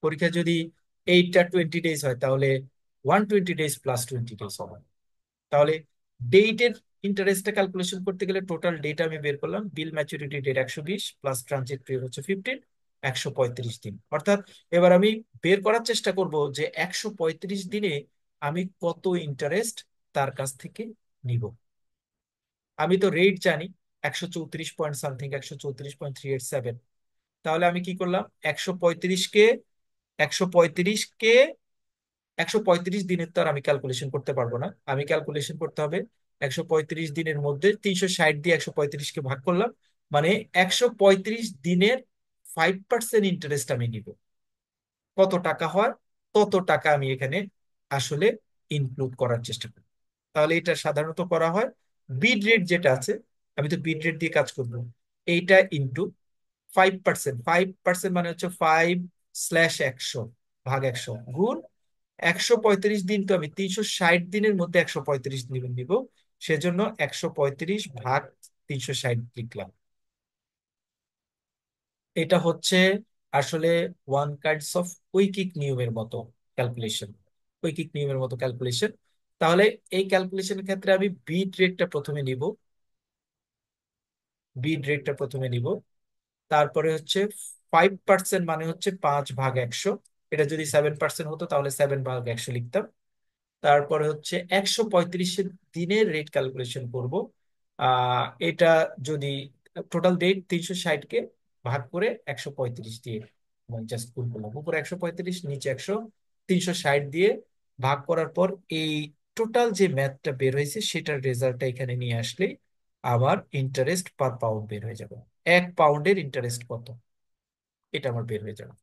পরীক্ষা যদি 8টা 20 ডেজ হয়, তাহলে 120 ডেজ প্লাস 20 ডেজ হবে। তাহলে ডেটের ইন্টারেস্টটা ক্যালকুলেশন করতে গেলে টোটাল ডেট আমি বের করলাম, bill maturity date 120 plus transit period হচ্ছে 15, 135 দিন। অর্থাৎ এবার আমি বের করার চেষ্টা করব যে 135 দিনে আমি কত ইন্টারেস্ট তার কাছ থেকে নিব। আমি তো রেট জানি 134 পয়েন্ট সামথিং, 134.387। তাহলে আমি কি করলাম, 135কে 135 দিনের তো আর আমি ক্যালকুলেশন করতে পারবো না, আমি ক্যালকুলেশন করতে হবে 135 দিনের মধ্যে 360 দিয়ে 135কে ভাগ করলাম, মানে 135 দিনের 5% ইন্টারেস্ট আমি নিব। কত টাকা হয় তত টাকা আমি এখানে আসলে ইনক্লুড করার চেষ্টা করি। তাহলে এটা সাধারণত করা হয় বিড রেট যেটা আছে, আমি তো বিড রেট দিয়ে কাজ করবো, এইটা ইন্টু 5%, 5% মানে হচ্ছে 5/100 ভাগ 100 গুণ 135 দিন, তো আমি 360 দিনের মধ্যে 135 দিন নিব, সেজন্য 135 ভাগ 360 লিখলাম। এটা হচ্ছে আসলে ওয়ান কাইন্ডস অফ উইকিক নিয়মের মতো ক্যালকুলেশন, উইকিক নিয়মের মতো ক্যালকুলেশন। তাহলে এই ক্যালকুলেশনের ক্ষেত্রে আমি বিট রেটটা প্রথমে নিব, বিট রেটটা প্রথমে নিব, তারপরে হচ্ছে 5% মানে হচ্ছে 5/100, এটা যদি 7% হতো তাহলে 7/100 লিখতাম। তারপরে হচ্ছে 135 দিনের রেট ক্যালকুলেশন করব। এটা যদি টোটাল ডেট 360কে ভাগ করে 135 দিয়ে জাস্ট গুণ করলাম, উপরে 135 নিচে 100, 360 দিয়ে ভাগ করার পর এই টোটাল যে ম্যাথটা বের হয়েছে সেটার রেজাল্টটা এখানে নিয়ে আসলেই আমার ইন্টারেস্ট পার পাউন্ড বের হয়ে যাবে। 1 পাউন্ডের ইন্টারেস্ট কত, এটা আমার বের হয়ে যাবে।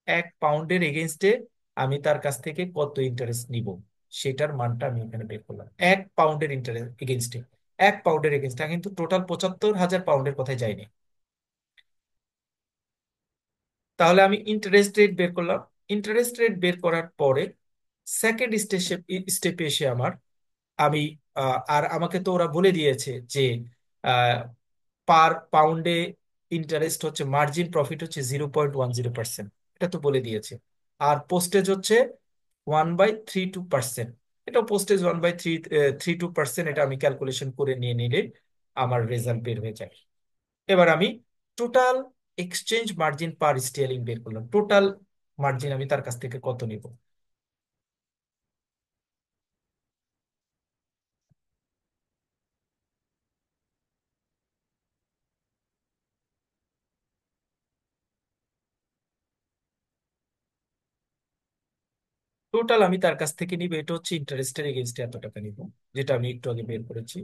1 পাউন্ডের এগেনস্টে আমি তার কাছ থেকে কত ইন্টারেস্ট নিব সেটার মানটা আমি এখানে বের করলাম। 1 পাউন্ডের ইন্টারেস্ট এগেনস্টে, 1 পাউন্ডের এগেনস্টে, কিন্তু টোটাল 75,000 পাউন্ডের কথায় যায়নি। তাহলে আমি ইন্টারেস্ট রেট বের করলাম। ইন্টারেস্ট রেট বের করার পরে সেকেন্ড স্টেপে এসে আমি আর আমাকে তো ওরা বলে দিয়েছে যে পার পাউন্ডে ইন্টারেস্ট হচ্ছে, মার্জিন প্রফিট হচ্ছে 0.10%, এটা তো বলে দিয়েছে। আর পোস্টেজ হচ্ছে 1/32%, এটা পোস্টেজ 1/32%, এটা আমি ক্যালকুলেশন করে নিয়ে নিলে আমার রেজাল্ট বের হয়ে যায়। এবার আমি টোটাল এক্সচেঞ্জ মার্জিন পার স্টিয়ারিং বের করলাম, টোটাল মার্জিন আমি তার কাছ থেকে কত নিব। টোটাল আমি তার কাছ থেকে নিব, এটা হচ্ছে ইন্টারেস্টের এগেনস্টে এত টাকা নিব, যেটা আমি একটু আগে বের করেছি।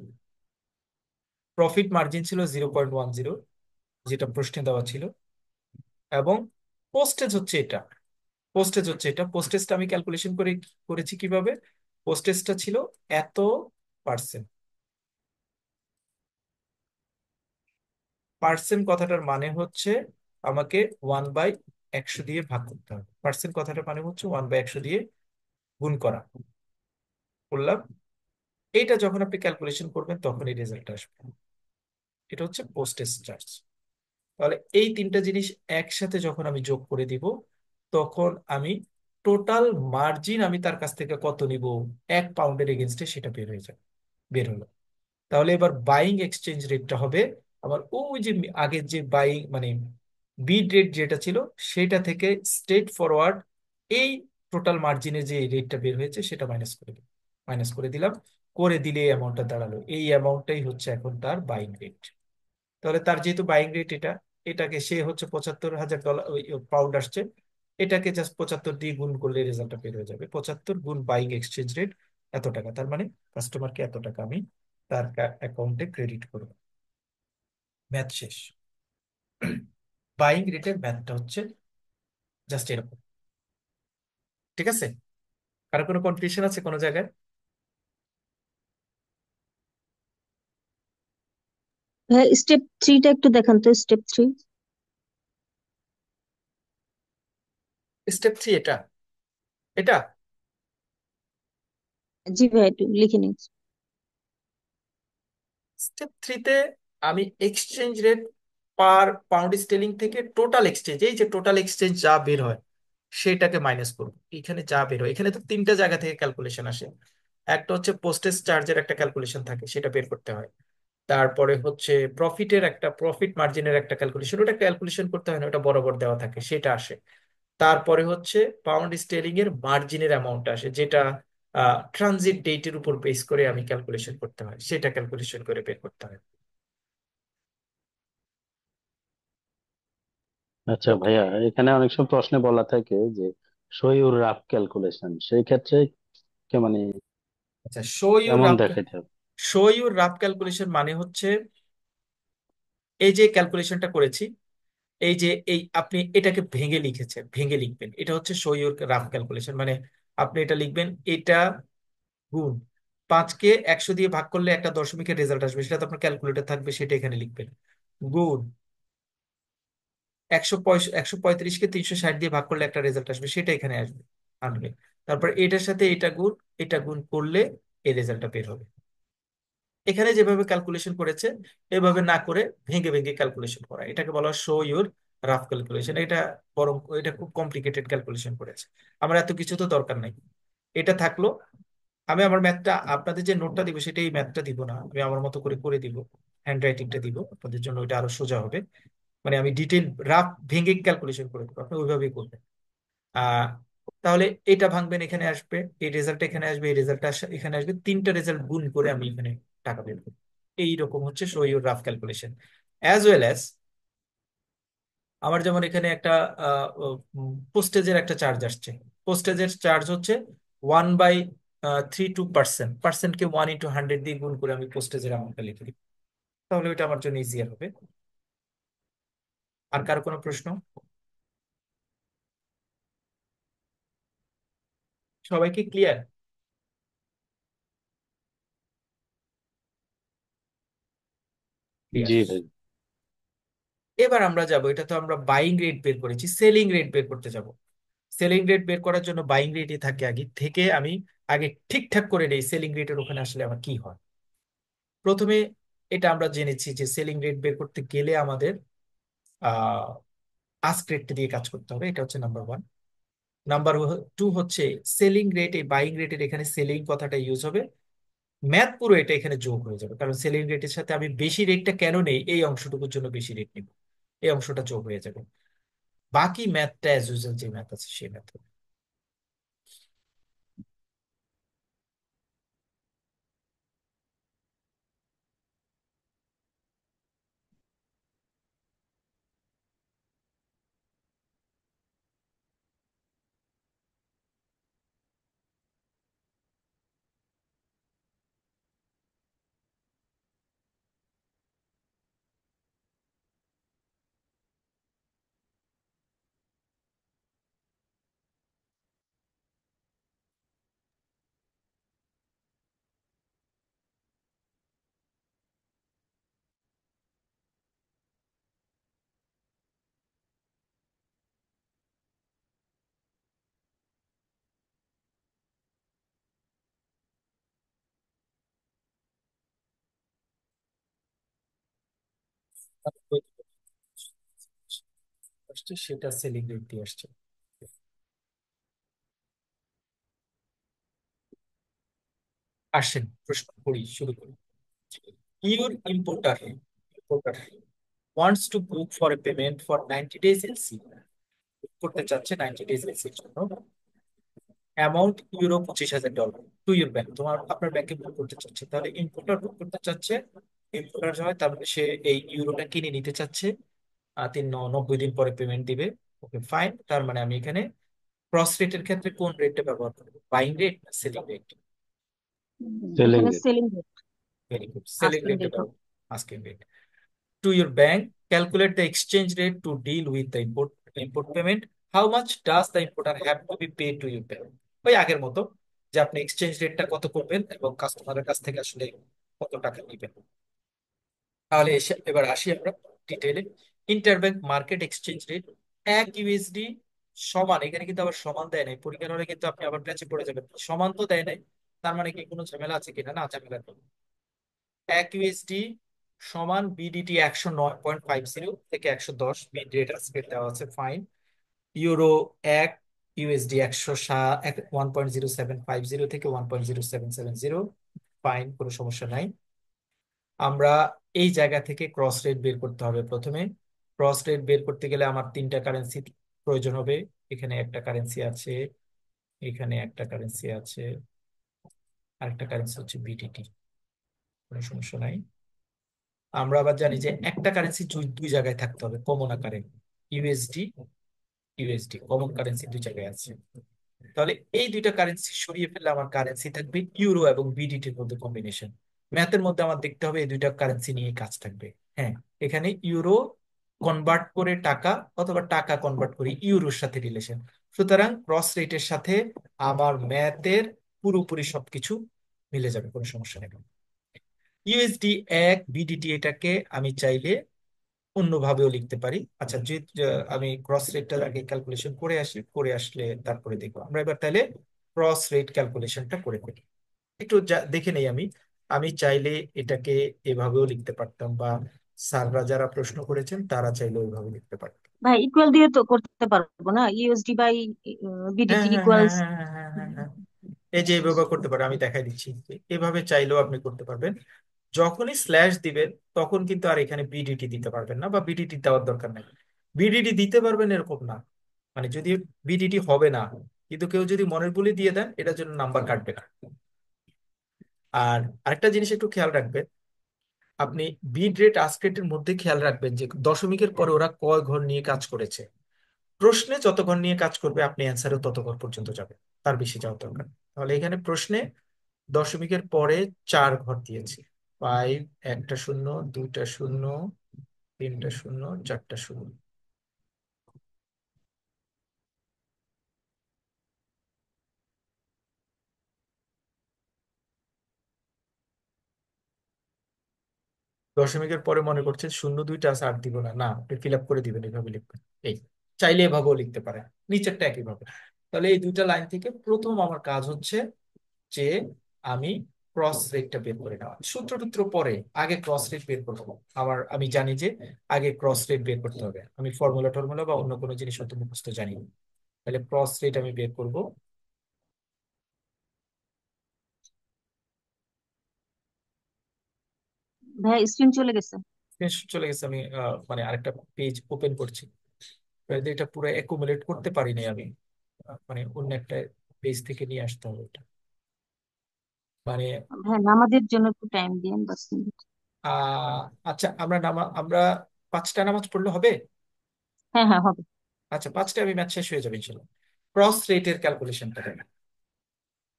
প্রফিট মার্জিন ছিল 0.10, যেটা প্রশ্নে দেওয়া ছিল। এবং পোস্টেজ হচ্ছে এটা, পোস্টেজটা আমি ক্যালকুলেশন করেছি কিভাবে। পোস্টেজটা ছিল এত পার্সেন্ট। পার্সেন্ট কথাটার মানে হচ্ছে আমাকে 1/100 দিয়ে ভাগ করতে হবে। পার্সেন্ট কথাটার মানে হচ্ছে 1/100 দিয়ে গুণ করা করলাম। এইটা যখন আপনি ক্যালকুলেশন করবেন তখন এই রেজাল্ট আসবে। এটা হচ্ছে পোস্টেজ চার্জ। তাহলে এই তিনটা জিনিস একসাথে যখন আমি যোগ করে দিব, তখন আমি টোটাল মার্জিন আমি তার কাছ থেকে কত নিব 1 পাউন্ডের এগেনস্টে, সেটা বের হয়ে যাবে, বের হলো। তাহলে এবার বাইং এক্সচেঞ্জ রেটটা হবে আমার ওই যে আগের যে বাইং মানে বিড রেট যেটা ছিল সেটা থেকে স্ট্রেট ফরওয়ার্ড এই টোটাল মার্জিনে যে রেটটা বের হয়েছে সেটা মাইনাস করে দিলাম। করে দিলে এই অ্যামাউন্টটা দাঁড়ালো, এই অ্যামাউন্টটাই হচ্ছে এখন তার বাইং রেট। তাহলে তার যেহেতু বাইং রেট এটা, এটাকে সে হচ্ছে $75,000 পাউন্ড আসছে, এটাকে জাস্ট 75 দিয়ে গুণ করলে রেজাল্টটা বের হয়ে যাবে। 75 গুণ বাইং এক্সচেঞ্জ রেট এত টাকা, তার মানে কাস্টমারকে এত টাকা আমি তার অ্যাকাউন্টে ক্রেডিট করবো। ম্যাথ শেষ। বাইং রেটের ম্যাথটা হচ্ছে জাস্ট এরকম। ঠিক আছে? কারো কোনো কনফিউশন আছে কোনো জায়গায়? হ্যাঁ, স্টেপ থ্রিটা একটু দেখান তো, স্টেপ থ্রি। স্টেপ 3 এটা, এটা জি ভাই, একটু লিখে নিন। স্টেপ 3-তে আমি exchange rate per pound stealing থেকে টোটাল এক্সচেঞ্জ, এই যে টোটাল এক্সচেঞ্জ যা বের হয় সেটাকে মাইনাস করবো। এখানে যা বের হয়, এখানে তো তিনটা জায়গা থেকে ক্যালকুলেশন আসে। একটা হচ্ছে পোস্টেজ চার্জের একটা ক্যালকুলেশন থাকে, সেটা বের করতে হয়। তারপরে হচ্ছে প্রফিট মার্জিনের একটা ক্যালকুলেশন, ওটা ক্যালকুলেশন করতে হয় না, ওটা বরাবর দেওয়া থাকে, সেটা আসে। তারপরে হচ্ছে পাউন্ড স্টেরিং এর মার্জিনের অ্যামাউন্ট আসে, যেটা ট্রানজিট ডেটের উপর বেস করে আমি ক্যালকুলেশন করতে হয়, সেটা ক্যালকুলেশন করে বের করতে হয়। আচ্ছা ভাইয়া, এখানে অনেক সময় প্রশ্নে বলা থাকে যে শো ইউর রাফ ক্যালকুলেশন, সেই ক্ষেত্রে মানে আচ্ছা, কেমন দেখাইতে হবে? শো ইউর রাফ ক্যালকুলেশন মানে হচ্ছে এই যে ক্যালকুলেশনটা করেছি, এই যে এই আপনি এটাকে ভেঙে লিখেছেন, ভেঙে লিখবেন, এটা হচ্ছে শো ইউর রাফ ক্যালকুলেশন। মানে আপনি এটা লিখবেন, এটা গুণ 5কে 100 দিয়ে ভাগ করলে একটা দশমিকের রেজাল্ট আসবে, সেটা তো আপনার ক্যালকুলেটর থাকবে, সেটা এখানে লিখবেন। গুণ 135কে 360 দিয়ে ভাগ করলে একটা রেজাল্ট আসবে, সেটা এখানে আনবে। তারপর এটার সাথে এটা গুণ করলে এই রেজাল্টটা বের হবে। এখানে যেভাবে ক্যালকুলেশন করেছে এভাবে না করে ভেঙে ভেঙে ক্যালকুলেশন করা, এটাকে বলা হয় শো ইউর রাফ ক্যালকুলেশন। এটা বরং এটা খুব কমপ্লিকেটেড ক্যালকুলেশন করেছে, আমার এত কিছু তো দরকার নাই। এটা থাকলো। আমি আমার ম্যাথটা আপনাদের যে নোটটা দিব সেটা এই ম্যাথটা দিব না, আমি আমার মতো করে করে দিব, হ্যান্ড রাইটিংটা দিব আপনাদের জন্য, ওইটা আরো সোজা হবে। মানে আমি ডিটেল রাফ ভেঙে ক্যালকুলেশন করে দেবো, আপনি ওইভাবেই করবেন। আহ তাহলে এটা ভাঙবেন, এখানে আসবে এই রেজাল্ট, এখানে আসবে এই রেজাল্টটা, এখানে আসবে, তিনটা রেজাল্ট গুণ করে আমি এখানে টাকা বের করবো। এইরকম হচ্ছে show your rough calculation. As well as আমার যেমন এখানে একটা পোস্টেজের একটা চার্জ আসছে। পোস্টেজের চার্জ হচ্ছে 1/32%, পার্সেন্টকে 1 × 100 দিয়ে গুণ করে আমি পোস্টেজের অ্যামাউন্টটা লিখে দিই, তাহলে ওইটা আমার জন্য ইজিয়ার হবে। আর কারো কোনো প্রশ্ন? সবাইকে ক্লিয়ার? ক্লিয়ার। জি ভাই। এবার আমরা যাব, এটা তো আমরা বাইং রেট বের করেছি, সেলিং রেট বের করতে যাব। সেলিং রেট বের করার জন্য বাইং রেটই থাকে আগে থেকে, আমি আগে ঠিকঠাক করে নেই সেলিং রেটের ওখানে আসলে আমার কি হয়। প্রথমে এটা আমরা জেনেছি যে সেলিং রেট বের করতে গেলে আমাদের আহ আস্ক রেটটা দিয়ে কাজ করতে হবে, এটা হচ্ছে নাম্বার 1। নাম্বার 2 হচ্ছে সেলিং রেট, এই বাইং রেটের এখানে সেলিং কথাটা ইউজ হবে, ম্যাথ পুরো এটা এখানে যোগ হয়ে যাবে, কারণ সেলিং রেটের সাথে আমি বেশি রেটটা কেন নেই এই অংশটুকুর জন্য বেশি রেট নিব, এই অংশটা যোগ হয়ে যাবে। বাকি ম্যাথটা অ্যাজ ইউজুয়াল যে ম্যাথ আছে সেই ম্যাথ। আসছে সেটা সেলিং রেট দিয়ে আসছে। আসেন প্রশ্ন করি, শুরু করি। Your importer wants to book for a payment for 90 days LC, করতে চাচ্ছে 90 days LC এর জন্য, amount euro $25,000 to your bank, আপনার ব্যাংকে বুক করতে চাচ্ছে। তাহলে ইম্পোর্টার বুক করতে চাচ্ছে, ইম্পোর্টার হয় তার মানে সে এই ইউরোটা কিনে নিতে চাচ্ছে, 90 দিন পরে পেমেন্ট দিবে। ওকে ফাইন, তার মানে আমি এখানে ক্রস রেটের ক্ষেত্রে কোন রেটটা ব্যবহার করবো, বাইং রেট না সেলিং রেট? সেলিং এখানে rate. Selling rate, very good, selling asking রেটে রেট হবে। ব্যবহার, asking rate. To your bank, calculate the exchange rate to deal with the import payment. How much does the importer have to be paid to your bank? ওই আগের মতো, যে আপনি এক্সচেঞ্জ রেটটা কত করবেন এবং কাস্টমারের কাছ থেকে আসলে কত টাকা নেবেন। তাহলে এবার আসি আমরা ডিটেইলে। ইন্টারব্যাংক মার্কেট এক্সচেঞ্জ রেট, 1 USD সমান, এখানে কিন্তু আবার সমান দেয় নাই, পরীক্ষার হলে কিন্তু আপনি আবার প্যাচে পড়ে যাবেন, সমান তো দেয় নাই, তার মানে কি কোনো ঝামেলা আছে কিনা, না ঝামেলা নেই। 1 USD সমান বিডিটি 109.50 থেকে 110, বিড রেট আজকে দেওয়া আছে, ফাইন। ইউরো 1 USD 1.0750 থেকে 1.0770, ফাইন, কোনো সমস্যা নাই। আমরা এই জায়গা থেকে ক্রস রেট বের করতে হবে প্রথমে। ক্রস রেট বের করতে গেলে আমার তিনটা কারেন্সি প্রয়োজন হবে। এখানে একটা কারেন্সি আছে, এখানে একটা কারেন্সি আছে, আরেকটা কারেন্সি হচ্ছে বিডিটি, কোনো সমস্যা নাই। আমরা আবার জানি যে একটা কারেন্সি দুই জায়গায় থাকতে হবে কমন আকারে, ইউএসডি, ইউএসডি কমন কারেন্সি দুই জায়গায় আছে। তাহলে এই দুইটা কারেন্সি সরিয়ে ফেললে আমার কারেন্সি থাকবে ইউরো এবং বিডিটির মধ্যে কম্বিনেশন। ম্যাথের মধ্যে আমার দেখতে হবে এই দুইটা কারেন্সি নিয়ে কাজ থাকবে। হ্যাঁ, এখানে ইউরো কনভার্ট করে টাকা অথবা টাকা কনভার্ট করে ইউরোর সাথে রিলেশন, সুতরাং ক্রস রেটের সাথে আমার ম্যাথের পুরোপুরি সবকিছু মিলে যাবে, কোনো সমস্যা নেই। ইউএসডি 1 বিডিটি, এটাকে আমি চাইলে অন্যভাবেও লিখতে পারি। আচ্ছা, যে যে আমি ক্রস রেটটা আগে ক্যালকুলেশন করে আসি, করে আসলে তারপরে দেখবো। আমরা এবার তাহলে ক্রস রেট ক্যালকুলেশনটা করে ফেলি, একটু দেখে নেই। আমি আমি চাইলে এটাকে এভাবেও লিখতে পারতাম, বা স্যাররা যারা প্রশ্ন করেছেন তারা চাইলে ওইভাবে লিখতে পারতাম। ভাই ইকুয়াল দিয়ে তো করতে পারবো না, ইউএসডি বাই হ্যাঁ বিডিটি হ্যাঁ হ্যাঁ ইকুয়ালস। হ্যাঁ হ্যাঁ হ্যাঁ হ্যাঁ হ্যাঁ। এই যে এভাবে করতে পারে, আমি দেখাই দিচ্ছি, এভাবে চাইলেও আপনি করতে পারবেন। যখনই স্ল্যাশ দিবেন তখন কিন্তু আর এখানে বিডিটি দিতে পারবেন না, বা বিডিটি দেওয়ার দরকার নাই। বিডিটি দিতে পারবেন এরকম না, মানে যদি বিডিটি হবে না, কিন্তু কেউ যদি মনের ভুলে দিয়ে দেন এটার জন্য নাম্বার কাটবে না। আর আরেকটা জিনিস একটু খেয়াল রাখবেন, আপনি বিড রেট আস্ক রেটের মধ্যে খেয়াল রাখবেন যে দশমিকের পরে ওরা কয় ঘর নিয়ে কাজ করেছে। প্রশ্নে যত ঘর নিয়ে কাজ করবে আপনি অ্যান্সারেও তত ঘর পর্যন্ত যাবে, তার বেশি যাওয়ার দরকার নেই। তাহলে এখানে প্রশ্নে দশমিকের পরে 4 ঘর দিয়েছি, 5, একটা শূন্য, দুইটা শূন্য, তিনটা শূন্য, চারটা শূন্য। দশমিকের পরে মনে করছে শূন্য দুইটা আছে আর দিব না, না আপনি ফিল আপ করে দিবেন, এইভাবে লিখবেন। এই চাইলে এভাবেও লিখতে পারেন, নিচেরটা একইভাবে। তাহলে এই দুইটা লাইন থেকে প্রথম আমার কাজ হচ্ছে যে আমি ক্রস রেটটা বের করে নেওয়া, সূত্র টুত্র পরে আগে ক্রস রেট বের করবো। আমি জানি যে আগে ক্রস রেট বের করতে হবে, আমি ফর্মুলা টর্মুলা বা অন্য কোনো জিনিস হয়তো মুখস্থ জানি না। তাহলে ক্রস রেট আমি বের করব। ভাই স্ক্রিন চলে গেছে। চলে গেছে। আমি মানে আরেকটা পেজ ওপেন করছি। যদি এটা পুরো অ্যাকুমুলেট করতে পারিনি আমি, মানে অন্য একটা পেজ থেকে নিয়ে আসতে হবে এটা। মানে হ্যাঁ, নামাজের জন্য একটু টাইম দিন, 10 মিনিট। আহ আচ্ছা, আমরা 5টা নামাজ পড়লে হবে? হ্যাঁ হ্যাঁ, হবে। আচ্ছা, 5টা আমি ম্যাচ শেষ হয়ে যাবে ইনশাল্লাহ। ক্রস রেটের ক্যালকুলেশনটা দেখেন।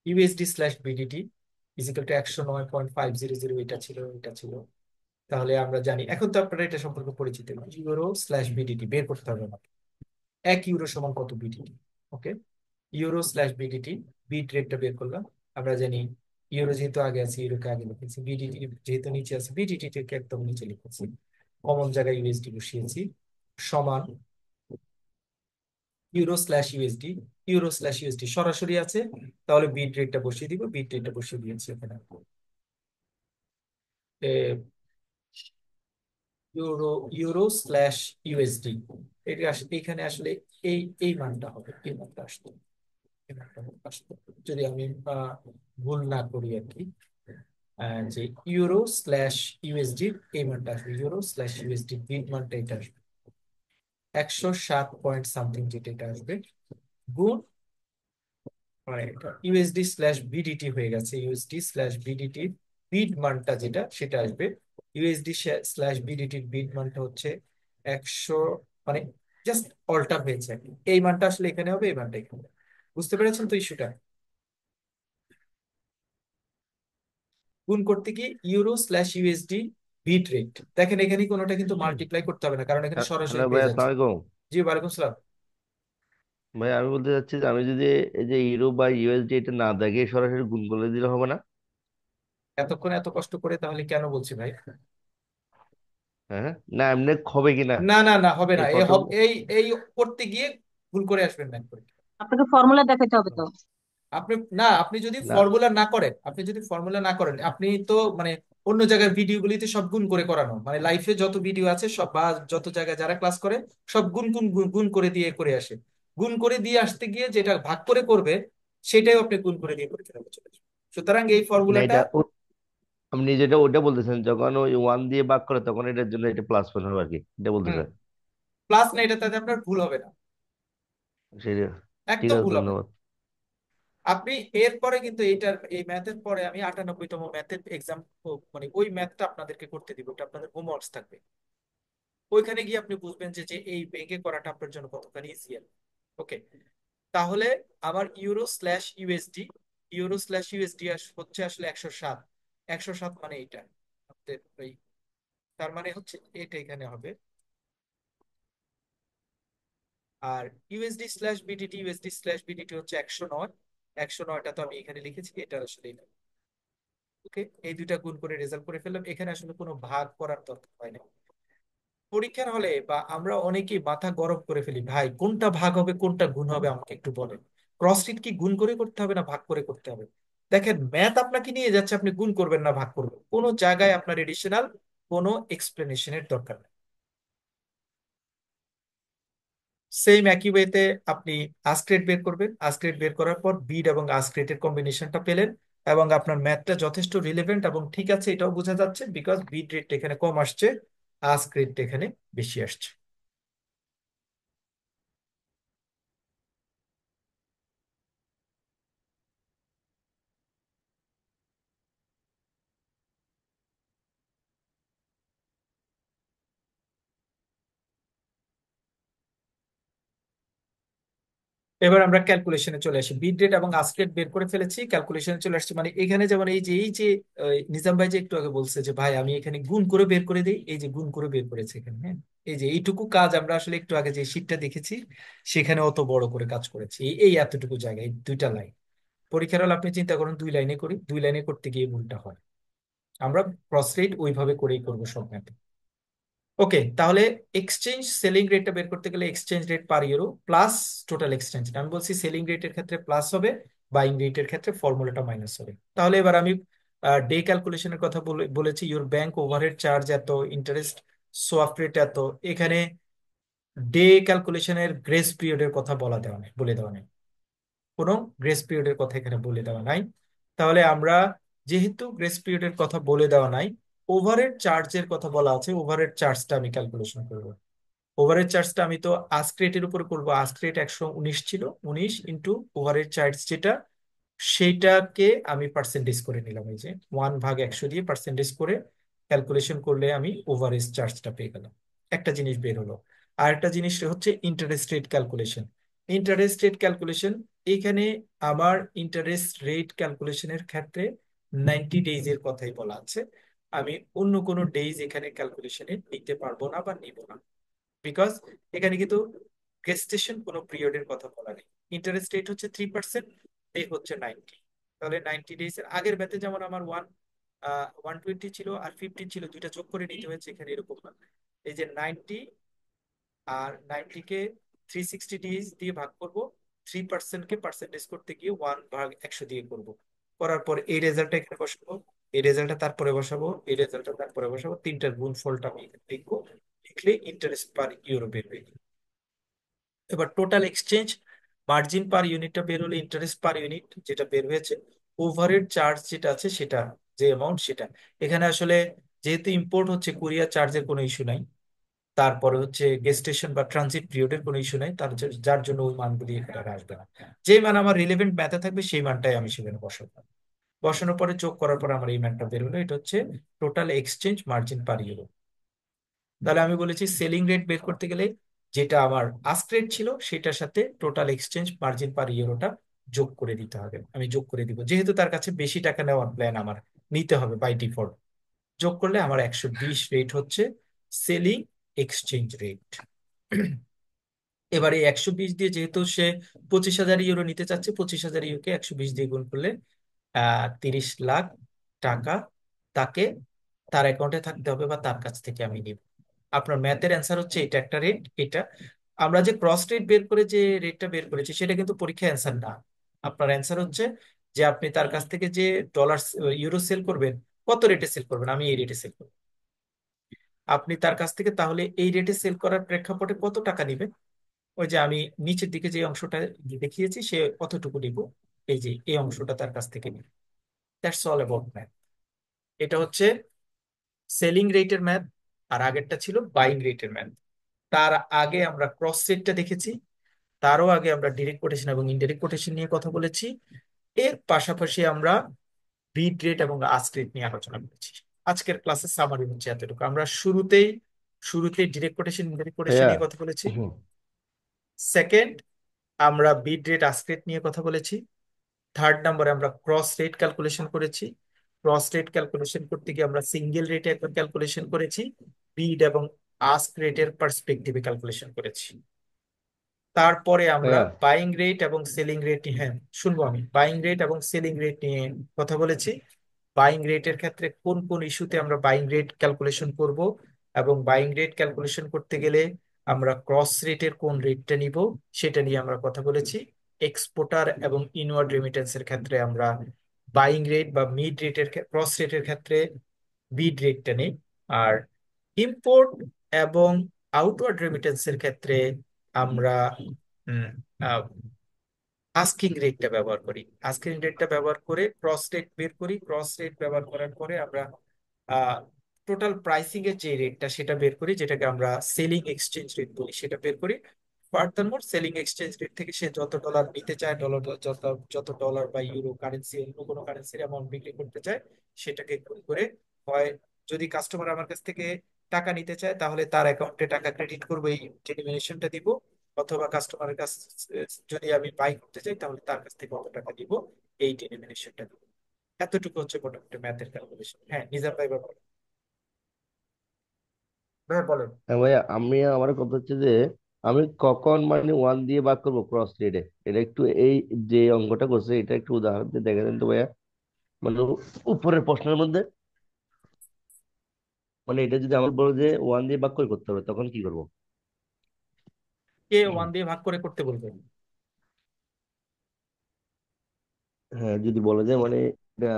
USD slash BDT is equal to 109.500, এটা ছিল। তাহলে আমরা জানি, এখন তো আপনারা এটা সম্পর্কে পরিচিত, ইউরো স্ল্যাশ বিডিটি বের করতে হবে আমাকে। 1 ইউরো সমান কত বিডিটি? ওকে, ইউরো স্ল্যাশ বিডিটি, বিট রেটটা বের করলাম। আমরা জানি ইউরো যেহেতু আগে আছে, ইউরোকে আগে লিখেছি, বিডিটি যেহেতু নিচে আছে, বিডিটি কে একদম নিচে লিখেছি, কমন জায়গায় ইউএসডি বসিয়েছি, সমান euro slash USD. Euro slash USD সরাসরি আছে, তাহলে বিট রেটটা বসিয়ে দিব, বিট রেটটা বসিয়ে দিয়েছি এখানে। ইউরো ইউরো স্ল্যাশ ইউএসডি, এটা এখানে আসলে এই এই মানটা হবে, এই মানটা আসতো, এই মানটা আসতো, যদি আমি ভুল না করি আর কি। যে ইউরো স্ল্যাশ ইউএসডি, এই মানটা আসবে, ইউরো স্ল্যাশ ইউএসডি বিট মানটা এটা আসবে 107 পয়েন্ট সামথিং, যেটা এটা আসবে, গুণ মানে এটা ইউএসডি স্ল্যাশ বিডিটি হয়ে গেছে, ইউএসডি স্ল্যাশ বিডিটি বিট মানটা যেটা সেটা আসবে, ইউএসডি স্ল্যাশ বিডিটি বিট মানটা হচ্ছে 100, মানে জাস্ট অল্টার হয়েছে আর কি। এই মানটা আসলে এখানে হবে, এই মানটা এখানে হবে। বুঝতে পেরেছেন তো ইস্যুটা? গুণ করতে কি euro slash USD bid rate, দেখেন এখানে কোনোটা কিন্তু মাল্টিপ্লাই করতে হবে না, কারণ এখানে সরাসরি হ্যালো ভাই, পেয়ে যাচ্ছে। আসসালামু আলাইকুম। জি, ওয়ালাইকুম সালাম। ভাই আমি বলতে চাচ্ছি যে আমি যদি এই যে ইউরো বা ইউএসডি এটা না দেখে সরাসরি গুণ করে দিলে হবে না? এতক্ষণ এত কষ্ট করে তাহলে কেন বলছি ভাই? হ্যাঁ, না এমনি হবে কিনা না না না, হবে না, এই এই প্রথম। এই এই করতে গিয়ে ভুল করে আসবেন না করে। আপনাকে ফর্মুলা দেখাতে হবে তো। আপনি না, আপনি যদি না, ফর্মুলা না করেন, আপনি তো মানে অন্য জায়গায় ভিডিওগুলিতে সব গুণ করে করানো, মানে লাইফে যত ভিডিও আছে সব, বা যত জায়গায় যারা ক্লাস করে সব গুণ গুণ গুণ গুণ করে দিয়ে করে আসে। গুণ করে দিয়ে আসতে গিয়ে যেটা ভাগ করে করবে, সেটাই আপনি গুণ করে দিয়ে করে ফেলতে চলে আসবে। সুতরাং এই না ফর্মুলাটা, এটা আপনি যেটা ওটা বলতেছেন যখন ওই ওয়ান দিয়ে ভাগ করে তখন এটার জন্য এটা প্লাস পয়েন্ট হবে আর কি, এটা হুম, বলতেছেন? প্লাস না, এটা তাতে আপনার ভুল হবে না, সেটা ঠিক একদম আছে, ভুল হবে না। ধন্যবাদ। আপনি এরপরে কিন্তু এইটার, এই ম্যাথের পরে আমি 98তম ম্যাথের এক্সাম, মানে ওই ম্যাথটা আপনাদেরকে করতে দিব, ওটা আপনাদের হোমওয়ার্কস থাকবে। ওইখানে গিয়ে আপনি বুঝবেন যে যে এই ব্যাংকে করাটা আপনার জন্য কতখানি ইজিয়ার। ওকে, তাহলে আমার ইউরো স্ল্যাশ ইউএসডি হচ্ছে আসলে 107। 107 মানে এইটা আপনাদের ওই, তার মানে হচ্ছে এটা এখানে হবে। আর ইউএসডি স্ল্যাশ বিডিটি হচ্ছে 109। 109টা তো আমি এখানে লিখেছি, এটা আসলে এটা। ওকে, এই দুইটা গুণ করে রেজাল্ট করে ফেললাম, এখানে আসলে কোনো ভাগ করার দরকার হয় না। পরীক্ষার হলে বা আমরা অনেকেই মাথা গরম করে ফেলি, ভাই কোনটা ভাগ হবে কোনটা গুণ হবে আমাকে একটু বলেন। ক্রসফিট কি গুণ করে করতে হবে না ভাগ করে করতে হবে? দেখেন ম্যাথ আপনাকে নিয়ে যাচ্ছে, আপনি গুণ করবেন না ভাগ করবেন, কোনো জায়গায় আপনার এডিশনাল কোনো এক্সপ্লেনেশনের দরকার নেই। সেম একই ওয়েতে আপনি আস্ক্রেট বের করবেন, আস্ক্রেট বের করার পর বিড এবং আস্ক্রেটের কম্বিনেশনটা পেলেন, এবং আপনার ম্যাথটা যথেষ্ট রিলেভেন্ট এবং ঠিক আছে এটাও বোঝা যাচ্ছে, বিকজ বিড রেটটা এখানে কম আসছে, আস্ক্রেটটা এখানে বেশি আসছে। এবার আমরা ক্যালকুলেশনে চলে আসি, বিট রেট এবং আস্ক রেট বের করে ফেলেছি, ক্যালকুলেশনে চলে আসছি। মানে এখানে যেমন এই যে নিজাম ভাই যে একটু আগে বলছে যে ভাই আমি এখানে গুণ করে বের করে দিই, এই যে গুণ করে বের করেছে এখানে, হ্যাঁ, এই যে এইটুকু কাজ আমরা আসলে একটু আগে যে শীটটা দেখেছি সেখানে অত বড় করে কাজ করেছি, এই এতটুকু জায়গায়, এই দুইটা লাইন। পরীক্ষার হলে আপনি চিন্তা করুন 2 লাইনে করি, 2 লাইনে করতে গিয়ে ভুলটা হয়। আমরা ক্রস রেট ওইভাবে করেই করবো সব ম্যাথে। ওকে, তাহলে এক্সচেঞ্জ সেলিং রেটটা বের করতে গেলে এক্সচেঞ্জ রেট পার ইউরো প্লাস টোটাল এক্সচেঞ্জ, আমি বলছি সেলিং রেটের ক্ষেত্রে প্লাস হবে, বাইং রেটের ক্ষেত্রে ফর্মুলাটা মাইনাস হবে। তাহলে এবার আমি ডে ক্যালকুলেশনের কথা বলেছি, ইউর ব্যাংক ওভারহেড চার্জ এত, ইন্টারেস্ট সোয়াপ রেট এত, এখানে ডে ক্যালকুলেশনের গ্রেস পিরিয়ডের কথা বলে দেওয়া নেই, কোনো গ্রেস পিরিয়ডের কথা এখানে বলে দেওয়া নাই। তাহলে আমরা, যেহেতু গ্রেস পিরিয়ডের কথা বলে দেওয়া নাই, ওভারহেড চার্জের কথা বলা আছে, ওভারহেড চার্জটা আমি ক্যালকুলেশন করবো। ওভারহেড চার্জটা আমি তো আস্ক রেটের উপর করবো। আস্ক রেট 119 ছিল, 19 ইন্টু ওভারহেড চার্জ যেটা, সেইটাকে আমি পার্সেন্টেজ করে নিলাম। এই যে 1/100 দিয়ে পার্সেন্টেজ করে ক্যালকুলেশন করলে আমি ওভারহেড চার্জটা পেয়ে গেলাম। একটা জিনিস বের হলো। আর একটা জিনিস হচ্ছে interest rate calculation. Interest rate calculation, এইখানে আমার ইন্টারেস্ট রেট ক্যালকুলেশনের ক্ষেত্রে 90 ডেজ এর কথাই বলা আছে। আমি অন্য কোনো ডেজ এখানে ক্যালকুলেশনে নিতে পারবো না বা নিব না, বিকজ এখানে কিন্তু গেস্টেশন কোনো পিরিয়ডের কথা বলা নেই। ইন্টারেস্ট রেট হচ্ছে 3%, এ হচ্ছে 90। তাহলে 90 ডেজ এর আগের ব্যাচে যেমন আমার 120 ছিল আর 15 ছিল, দুইটা যোগ করে নিতে হয়েছে, এখানে এরকম না। এই যে 90 আর 90 কে 360 ডেজ দিয়ে ভাগ করব, 3%কে পার্সেন্টেজ করতে গিয়ে 1/100 দিয়ে করব। করার পর এই রেজাল্টটা এখানে বসাবো, এই রেজাল্টটা তারপরে বসাবো, এই রেজাল্টটা তারপরে বসাবো, তিনটার গুণফলটা আমি এখানে লিখবো। লিখলে ইন্টারেস্ট পার ইউরো বের হয়ে গেল। এবার টোটাল এক্সচেঞ্জ মার্জিন পার ইউনিটটা বের হলে ইন্টারেস্ট পার ইউনিট যেটা বের হয়েছে, ওভারহেড চার্জ যেটা আছে সেটা, যে অ্যামাউন্ট সেটা। এখানে আসলে যেহেতু ইম্পোর্ট হচ্ছে, কুরিয়ার চার্জের কোনো ইস্যু নাই, তারপরে হচ্ছে গেস্টেশন বা ট্রানজিট পিরিয়ডের কোনো ইস্যু নাই, যার জন্য ওই মানগুলি এখানে আর আসবে না। যে মান আমার রিলেভেন্ট ম্যাথে থাকবে সেই মানটাই আমি সেখানে বসাবো। বসানোর পরে যোগ করার পর আমার এই ম্যানটা বের হলো, এটা হচ্ছে টোটাল এক্সচেঞ্জ মার্জিন পার ইউরো। তাহলে আমি বলেছি সেলিং রেট বের করতে গেলে যেটা আমার আস্ক রেট ছিল সেটার সাথে টোটাল এক্সচেঞ্জ মার্জিন পার ইউরোটা যোগ করে দিতে হবে। আমি যোগ করে দিব, যেহেতু তার কাছে বেশি টাকা নেওয়ার প্ল্যান আমার নিতে হবে বাই ডিফল্ট। যোগ করলে আমার 120 রেট হচ্ছে সেলিং এক্সচেঞ্জ রেট। এবারে 120 দিয়ে, যেহেতু সে 25,000 ইউরো নিতে চাচ্ছে, 25,000 ইউরোকে 120 দিয়ে গুণ করলে 30 লাখ টাকা তাকে, তার অ্যাকাউন্টে থাকতে হবে বা তার কাছ থেকে আমি নিব। আপনার ম্যাথের অ্যান্সার হচ্ছে এটা একটা রেট। এটা আমরা যে ক্রস রেট বের করে যে রেটটা বের করেছি সেটা কিন্তু পরীক্ষা অ্যান্সার না। আপনার অ্যান্সার হচ্ছে যে আপনি তার কাছ থেকে যে ডলার ইউরো সেল করবেন, কত রেটে সেল করবেন, আমি এই রেটে সেল করব। আপনি তার কাছ থেকে তাহলে এই রেটে সেল করার প্রেক্ষাপটে কত টাকা নিবেন, ওই যে আমি নিচের দিকে যে অংশটা দেখিয়েছি সে কতটুকু নিব, এই যে এই অংশটা তার কাছ থেকে নিব। That's all about math. এটা হচ্ছে সেলিং রেটের ম্যাথ, আর আগেরটা ছিল বাইং রেটের ম্যাথ। তার আগে আমরা ক্রস রেটটা দেখেছি, তারও আগে আমরা ডিরেক্ট কোটেশন এবং ইনডাইরেক্ট কোটেশন নিয়ে কথা বলেছি। এর পাশাপাশি আমরা বিট রেট এবং আস্ক রেট নিয়ে আলোচনা করেছি। আজকের ক্লাসের সামারি হচ্ছে এতটুকু। আমরা শুরুতেই ডিরেক্ট কোটেশন ইনডাইরেক্ট কোটেশন ভাইয়া। নিয়ে কথা বলেছি। হুম। সেকেন্ড, আমরা বিট রেট আস্ক রেট নিয়ে কথা বলেছি। থার্ড নম্বরে আমরা ক্রস রেট ক্যালকুলেশন করেছি। ক্রস রেট ক্যালকুলেশন করতে গিয়ে আমরা সিঙ্গেল রেটে একবার ক্যালকুলেশন করেছি, বিড এবং আস্ক রেটের পার্সপেক্টিভে ক্যালকুলেশন করেছি। তারপরে আমরা ভাইয়া। বাইং রেট এবং সেলিং রেট, হ্যাঁ শুনবো, আমি বাইং রেট এবং সেলিং রেট নিয়ে কথা বলেছি। বাইং রেটের ক্ষেত্রে কোন কোন ইস্যুতে আমরা বাইং রেট ক্যালকুলেশন করব, এবং বাইং রেট ক্যালকুলেশন করতে গেলে আমরা ক্রস রেটের কোন রেটটা নিব সেটা নিয়ে আমরা কথা বলেছি। এক্সপোর্টার এবং ইনওয়ার্ড রেমিটেন্সের ক্ষেত্রে আমরা বাইং রেট বা মিড রেটের, ক্রস রেটের ক্ষেত্রে বিড রেটটা নেই। আর ইম্পোর্ট এবং আউটওয়ার্ড রেমিটেন্সের ক্ষেত্রে আমরা আস্কিং রেটটা ব্যবহার করি। আস্কিং রেটটা ব্যবহার করে ক্রস রেট বের করি। ক্রস রেট ব্যবহার করার পরে আমরা টোটাল প্রাইসিং এর যে রেটটা সেটা বের করি, যেটাকে আমরা সেলিং এক্সচেঞ্জ রেট বলি, সেটা বের করি। ফার্দারমোর সেলিং এক্সচেঞ্জ রেট থেকে সে যত ডলার নিতে চায়, ডলার যত যত ডলার বা ইউরো কারেন্সি, অন্য কোনো কারেন্সির অ্যামাউন্ট বিক্রি করতে চায়, সেটাকে গুণ করে, হয় যদি কাস্টমার আমার কাছ থেকে টাকা নিতে চায় তাহলে তার অ্যাকাউন্টে টাকা ক্রেডিট করবো, এই ডেনোমিনেশনটা দিব। অথবা কাস্টমারের কাছ, যদি আমি বাই করতে চাই তাহলে তার কাছ থেকে কত টাকা দিব, এই ডেনোমিনেশনটা দিব। এতটুকু হচ্ছে মোটামুটি ম্যাথের ক্যালকুলেশন। হ্যাঁ নিজাম ভাই, বলেন। ভাই বলেন। হ্যাঁ ভাইয়া, আমি আমার কথা হচ্ছে যে আমি কখন মানে ওয়ান দিয়ে ভাগ করবো ক্রস রেটে, এটা একটু এই যে অঙ্কটা করছে এটা একটু উদাহরণ দিয়ে দেখে দেন তো ভাইয়া। মানে উপরের প্রশ্নের মধ্যে, মানে এটা যদি আমার বলো যে ওয়ান দিয়ে ভাগ করে করতে হবে তখন কি করবো? কে 1 দিয়ে ভাগ করে করতে বলবেন? হ্যাঁ যদি বলা যায় মানে এটা,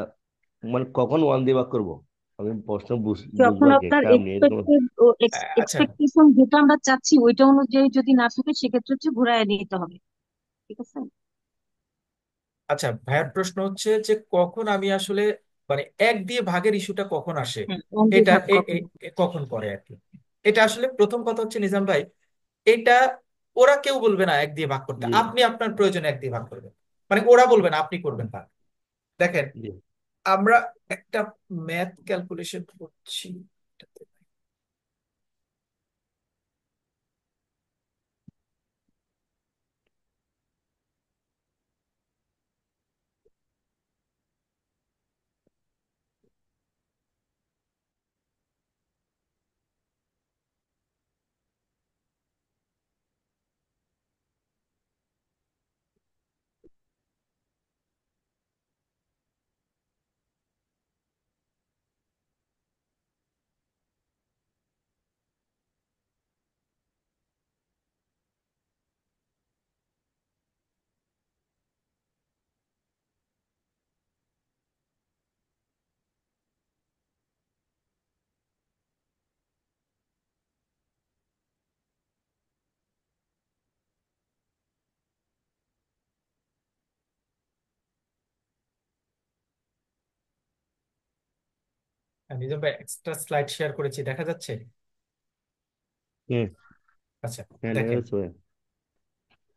মানে কখন ওয়ান দিয়ে ভাগ করবো, আমি প্রশ্ন বুঝবো যখন আর কি আপনার কাম নিয়ে এরকম। এক্সপেক্টেড ও আচ্ছা এক্সপেকটেশন যেটা আমরা চাচ্ছি ওইটা অনুযায়ী যদি না থাকে সেক্ষেত্রে হচ্ছে ঘুরায় নিতে হবে। ঠিক আছে। আচ্ছা, ভাইয়ার প্রশ্ন হচ্ছে যে কখন আমি আসলে মানে এক দিয়ে ভাগের ইস্যুটা কখন আসে, হ্যাঁ, ওয়ান দিয়ে এটা ভাগ কখন? কখন করে আর কি। এটা আসলে প্রথম কথা হচ্ছে নিজাম ভাই, এটা ওরা কেউ বলবে না এক দিয়ে ভাগ করতে, জি আপনি আপনার প্রয়োজনে এক দিয়ে ভাগ করবেন, মানে ওরা বলবে না, আপনি করবেন ভাগ। দেখেন, জি আমরা একটা ম্যাথ ক্যালকুলেশন করছি। নিজাম ভাই এক্সট্রা স্লাইড শেয়ার করেছি, দেখা যাচ্ছে? হুম। আচ্ছা, হ্যাঁ দেখা দেখেন, যাচ্ছে ভাইয়া।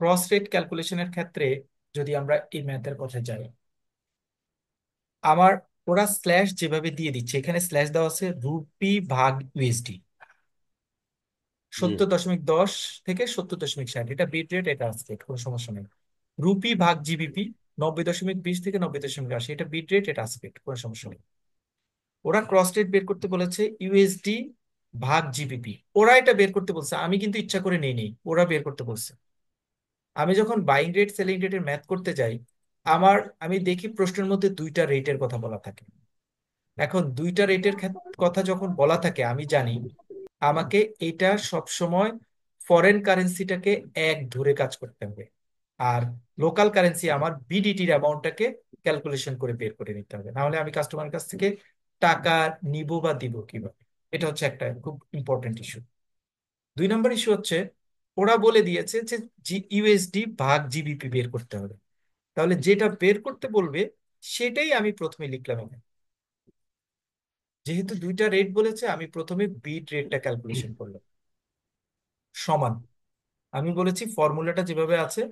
ক্রস রেট ক্যালকুলেশনের ক্ষেত্রে যদি আমরা এই ম্যাথের কথা যাই, আমার ওরা স্ল্যাশ যেভাবে দিয়ে দিচ্ছে, এখানে স্ল্যাশ দেওয়া আছে রুপি ভাগ ইউএসডি, জি 70.10 থেকে 70.60, এটা বিট রেট, এটা আস্কেট, কোনো সমস্যা নেই। রুপি ভাগ জিবিপি 90.20 থেকে 90.80, এটা বিট রেট, এটা আস্কেট, কোনো সমস্যা নেই। ওরা ক্রস রেট বের করতে বলেছে ইউএসডি ভাগ জিবিপি, ওরা এটা বের করতে বলছে, আমি কিন্তু ইচ্ছা করে নেই নেই, ওরা বের করতে বলছে। আমি যখন বাইং রেট সেলিং রেটের ম্যাথ করতে যাই, আমি দেখি প্রশ্নের মধ্যে দুইটা রেটের কথা বলা থাকে। এখন দুইটা রেটের কথা যখন বলা থাকে, আমি জানি আমাকে এটা সব সময় ফরেন কারেন্সিটাকে এক ধরে কাজ করতে হবে, আর লোকাল কারেন্সি আমার বিডিটির অ্যামাউন্টটাকে ক্যালকুলেশন করে বের করে নিতে হবে, নাহলে আমি কাস্টমারের কাছ থেকে টাকা নিব বা দিব কিভাবে। এটা হচ্ছে একটা খুব ইম্পর্টেন্ট ইস্যু। 2 নম্বর ইস্যু হচ্ছে, ওরা বলে দিয়েছে যে ইউএসডি ভাগ জিবিপি বের করতে হবে, তাহলে যেটা বের করতে বলবে সেটাই আমি প্রথমে লিখলাম এখানে। যেহেতু দুইটা রেট বলেছে, আমি প্রথমে বিট রেটটা ক্যালকুলেশন করলাম, সমান। আমি বলেছি ফর্মুলাটা যেভাবে আছে,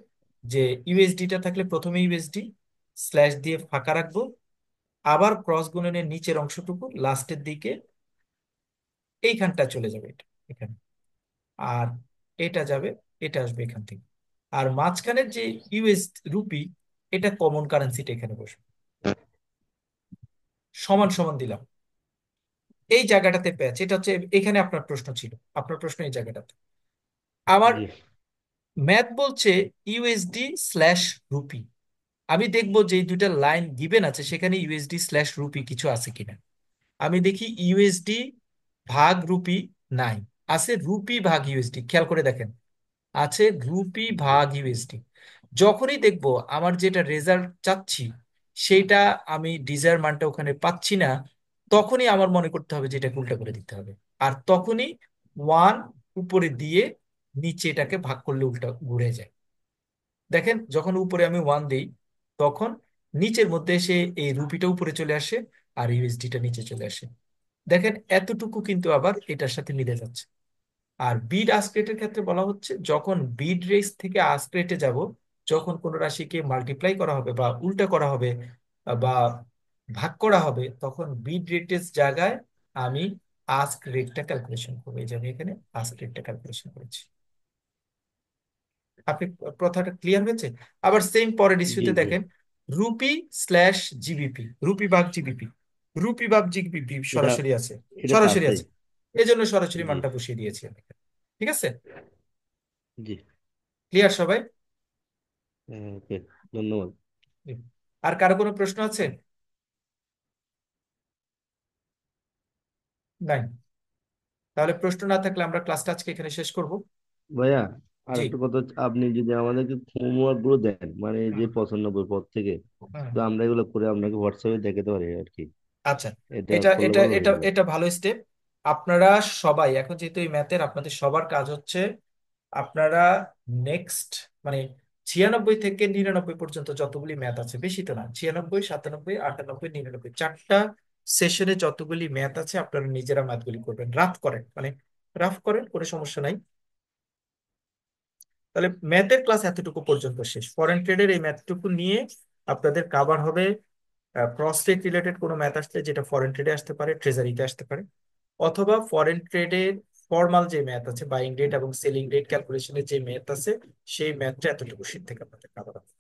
যে ইউএসডিটা থাকলে প্রথমে ইউএসডি স্ল্যাশ দিয়ে ফাঁকা রাখবো, আবার ক্রস গুণনের নিচের অংশটুকু লাস্টের দিকে এইখানটা চলে যাবে, এটা এখানে, আর এটা যাবে, এটা আসবে এখান থেকে, আর মাঝখানের যে ইউএস রুপি, এটা কমন কারেন্সিটা এখানে বসবে, সমান সমান দিলাম। এই জায়গাটাতে প্যাচ, এটা হচ্ছে, এখানে আপনার প্রশ্ন ছিল, আপনার প্রশ্ন এই জায়গাটাতে। আমার জি ম্যাথ বলছে ইউএসডি স্ল্যাশ রুপি, আমি দেখবো যে এই দুইটা লাইন গিভেন আছে, সেখানে ইউএসডি স্ল্যাশ রুপি কিছু আছে কিনা। আমি দেখি ইউএসডি ভাগ রুপি নাই, আছে রুপি ভাগ ইউএসডি, খেয়াল করে দেখেন, আছে রুপি জি ভাগ ইউএসডি। যখনই দেখবো আমার যেটা রেজাল্ট চাচ্ছি সেইটা আমি ডিজায়ার মানটা ওখানে পাচ্ছি না, তখনই আমার মনে করতে হবে যে এটাকে উল্টা করে দিতে হবে, আর তখনই ওয়ান উপরে দিয়ে নিচে এটাকে ভাগ করলে উল্টা ঘুরে যায়। দেখেন, যখন উপরে আমি ওয়ান দিই, তখন নিচের মধ্যে এসে এই রুপিটা উপরে চলে আসে, আর ইউএসডিটা নিচে চলে আসে। দেখেন এতটুকু কিন্তু আবার এটার সাথে মিলে যাচ্ছে। আর বিড আস্ক রেটের ক্ষেত্রে বলা হচ্ছে, যখন বিড রেস থেকে আস্ক রেটে যাব, যখন কোনো রাশিকে মাল্টিপ্লাই করা হবে বা উল্টা করা হবে বা ভাগ করা হবে, তখন বিড রেটের জায়গায় আমি আস্ক রেটটা ক্যালকুলেশন করবো। এই যে আমি এখানে আস্ক রেটটা ক্যালকুলেশন করেছি। আপনি কথাটা ক্লিয়ার হয়েছে? আবার সেম পরের জি ইস্যুতে জি দেখেন, রুপি স্ল্যাশ জিবিপি, রুপি ভাগ জিবিপি, রুপি ভাগ জিবিপি এটা সরাসরি আছে, এটা তো সরাসরি আছেই। আছে, এই জন্য সরাসরি জি মানটা বসিয়ে দিয়েছি আমি এখানে। ঠিক আছে? জি ক্লিয়ার সবাই? হ্যাঁ ওকে ধন্যবাদ। আর কারো কোনো প্রশ্ন আছে? নাই? তাহলে প্রশ্ন না থাকলে আমরা ক্লাসটা আজকে এখানে শেষ করব। ভাইয়া আর জি। একটা কথা হচ্ছে, আপনি যদি আমাদেরকে হোমওয়ার্ক গুলো দেন মানে এই যে হুম, 95 পদ থেকে, হুম। তো আমরা এগুলো করে আপনাকে হোয়াটসঅ্যাপে দেখাতে পারি আর কি। আচ্ছা, এটা এটা করলে এটা ভালো এটা হইলো। এটা ভালো স্টেপ। আপনারা সবাই এখন যেহেতু এই ম্যাথের, আপনাদের সবার কাজ হচ্ছে, আপনারা নেক্সট মানে 96 থেকে 99 পর্যন্ত যতগুলি ম্যাথ আছে, বেশি তো না, 96, 97, 98, 99, 4টা সেশনে যতগুলি ম্যাথ আছে আপনারা নিজেরা ম্যাথগুলি করবেন, রাফ করেন, মানে রাফ করেন, কোনো সমস্যা নাই। তাহলে ম্যাথের ক্লাস এতটুকু পর্যন্ত শেষ। ফরেন ট্রেডের এই ম্যাথটুকু নিয়ে আপনাদের কাভার হবে ক্রস রেট রিলেটেড কোনো ম্যাথ আসলে, যেটা ফরেন ট্রেডে আসতে পারে, ট্রেজারিতে আসতে পারে, অথবা ফরেন ট্রেডের ফর্মাল যে ম্যাথ আছে, বাইং রেট এবং সেলিং রেট ক্যালকুলেশনের যে ম্যাথ আছে, সেই ম্যাথটা এতটুকু শীট থেকে আপনাদের কাভার হবে।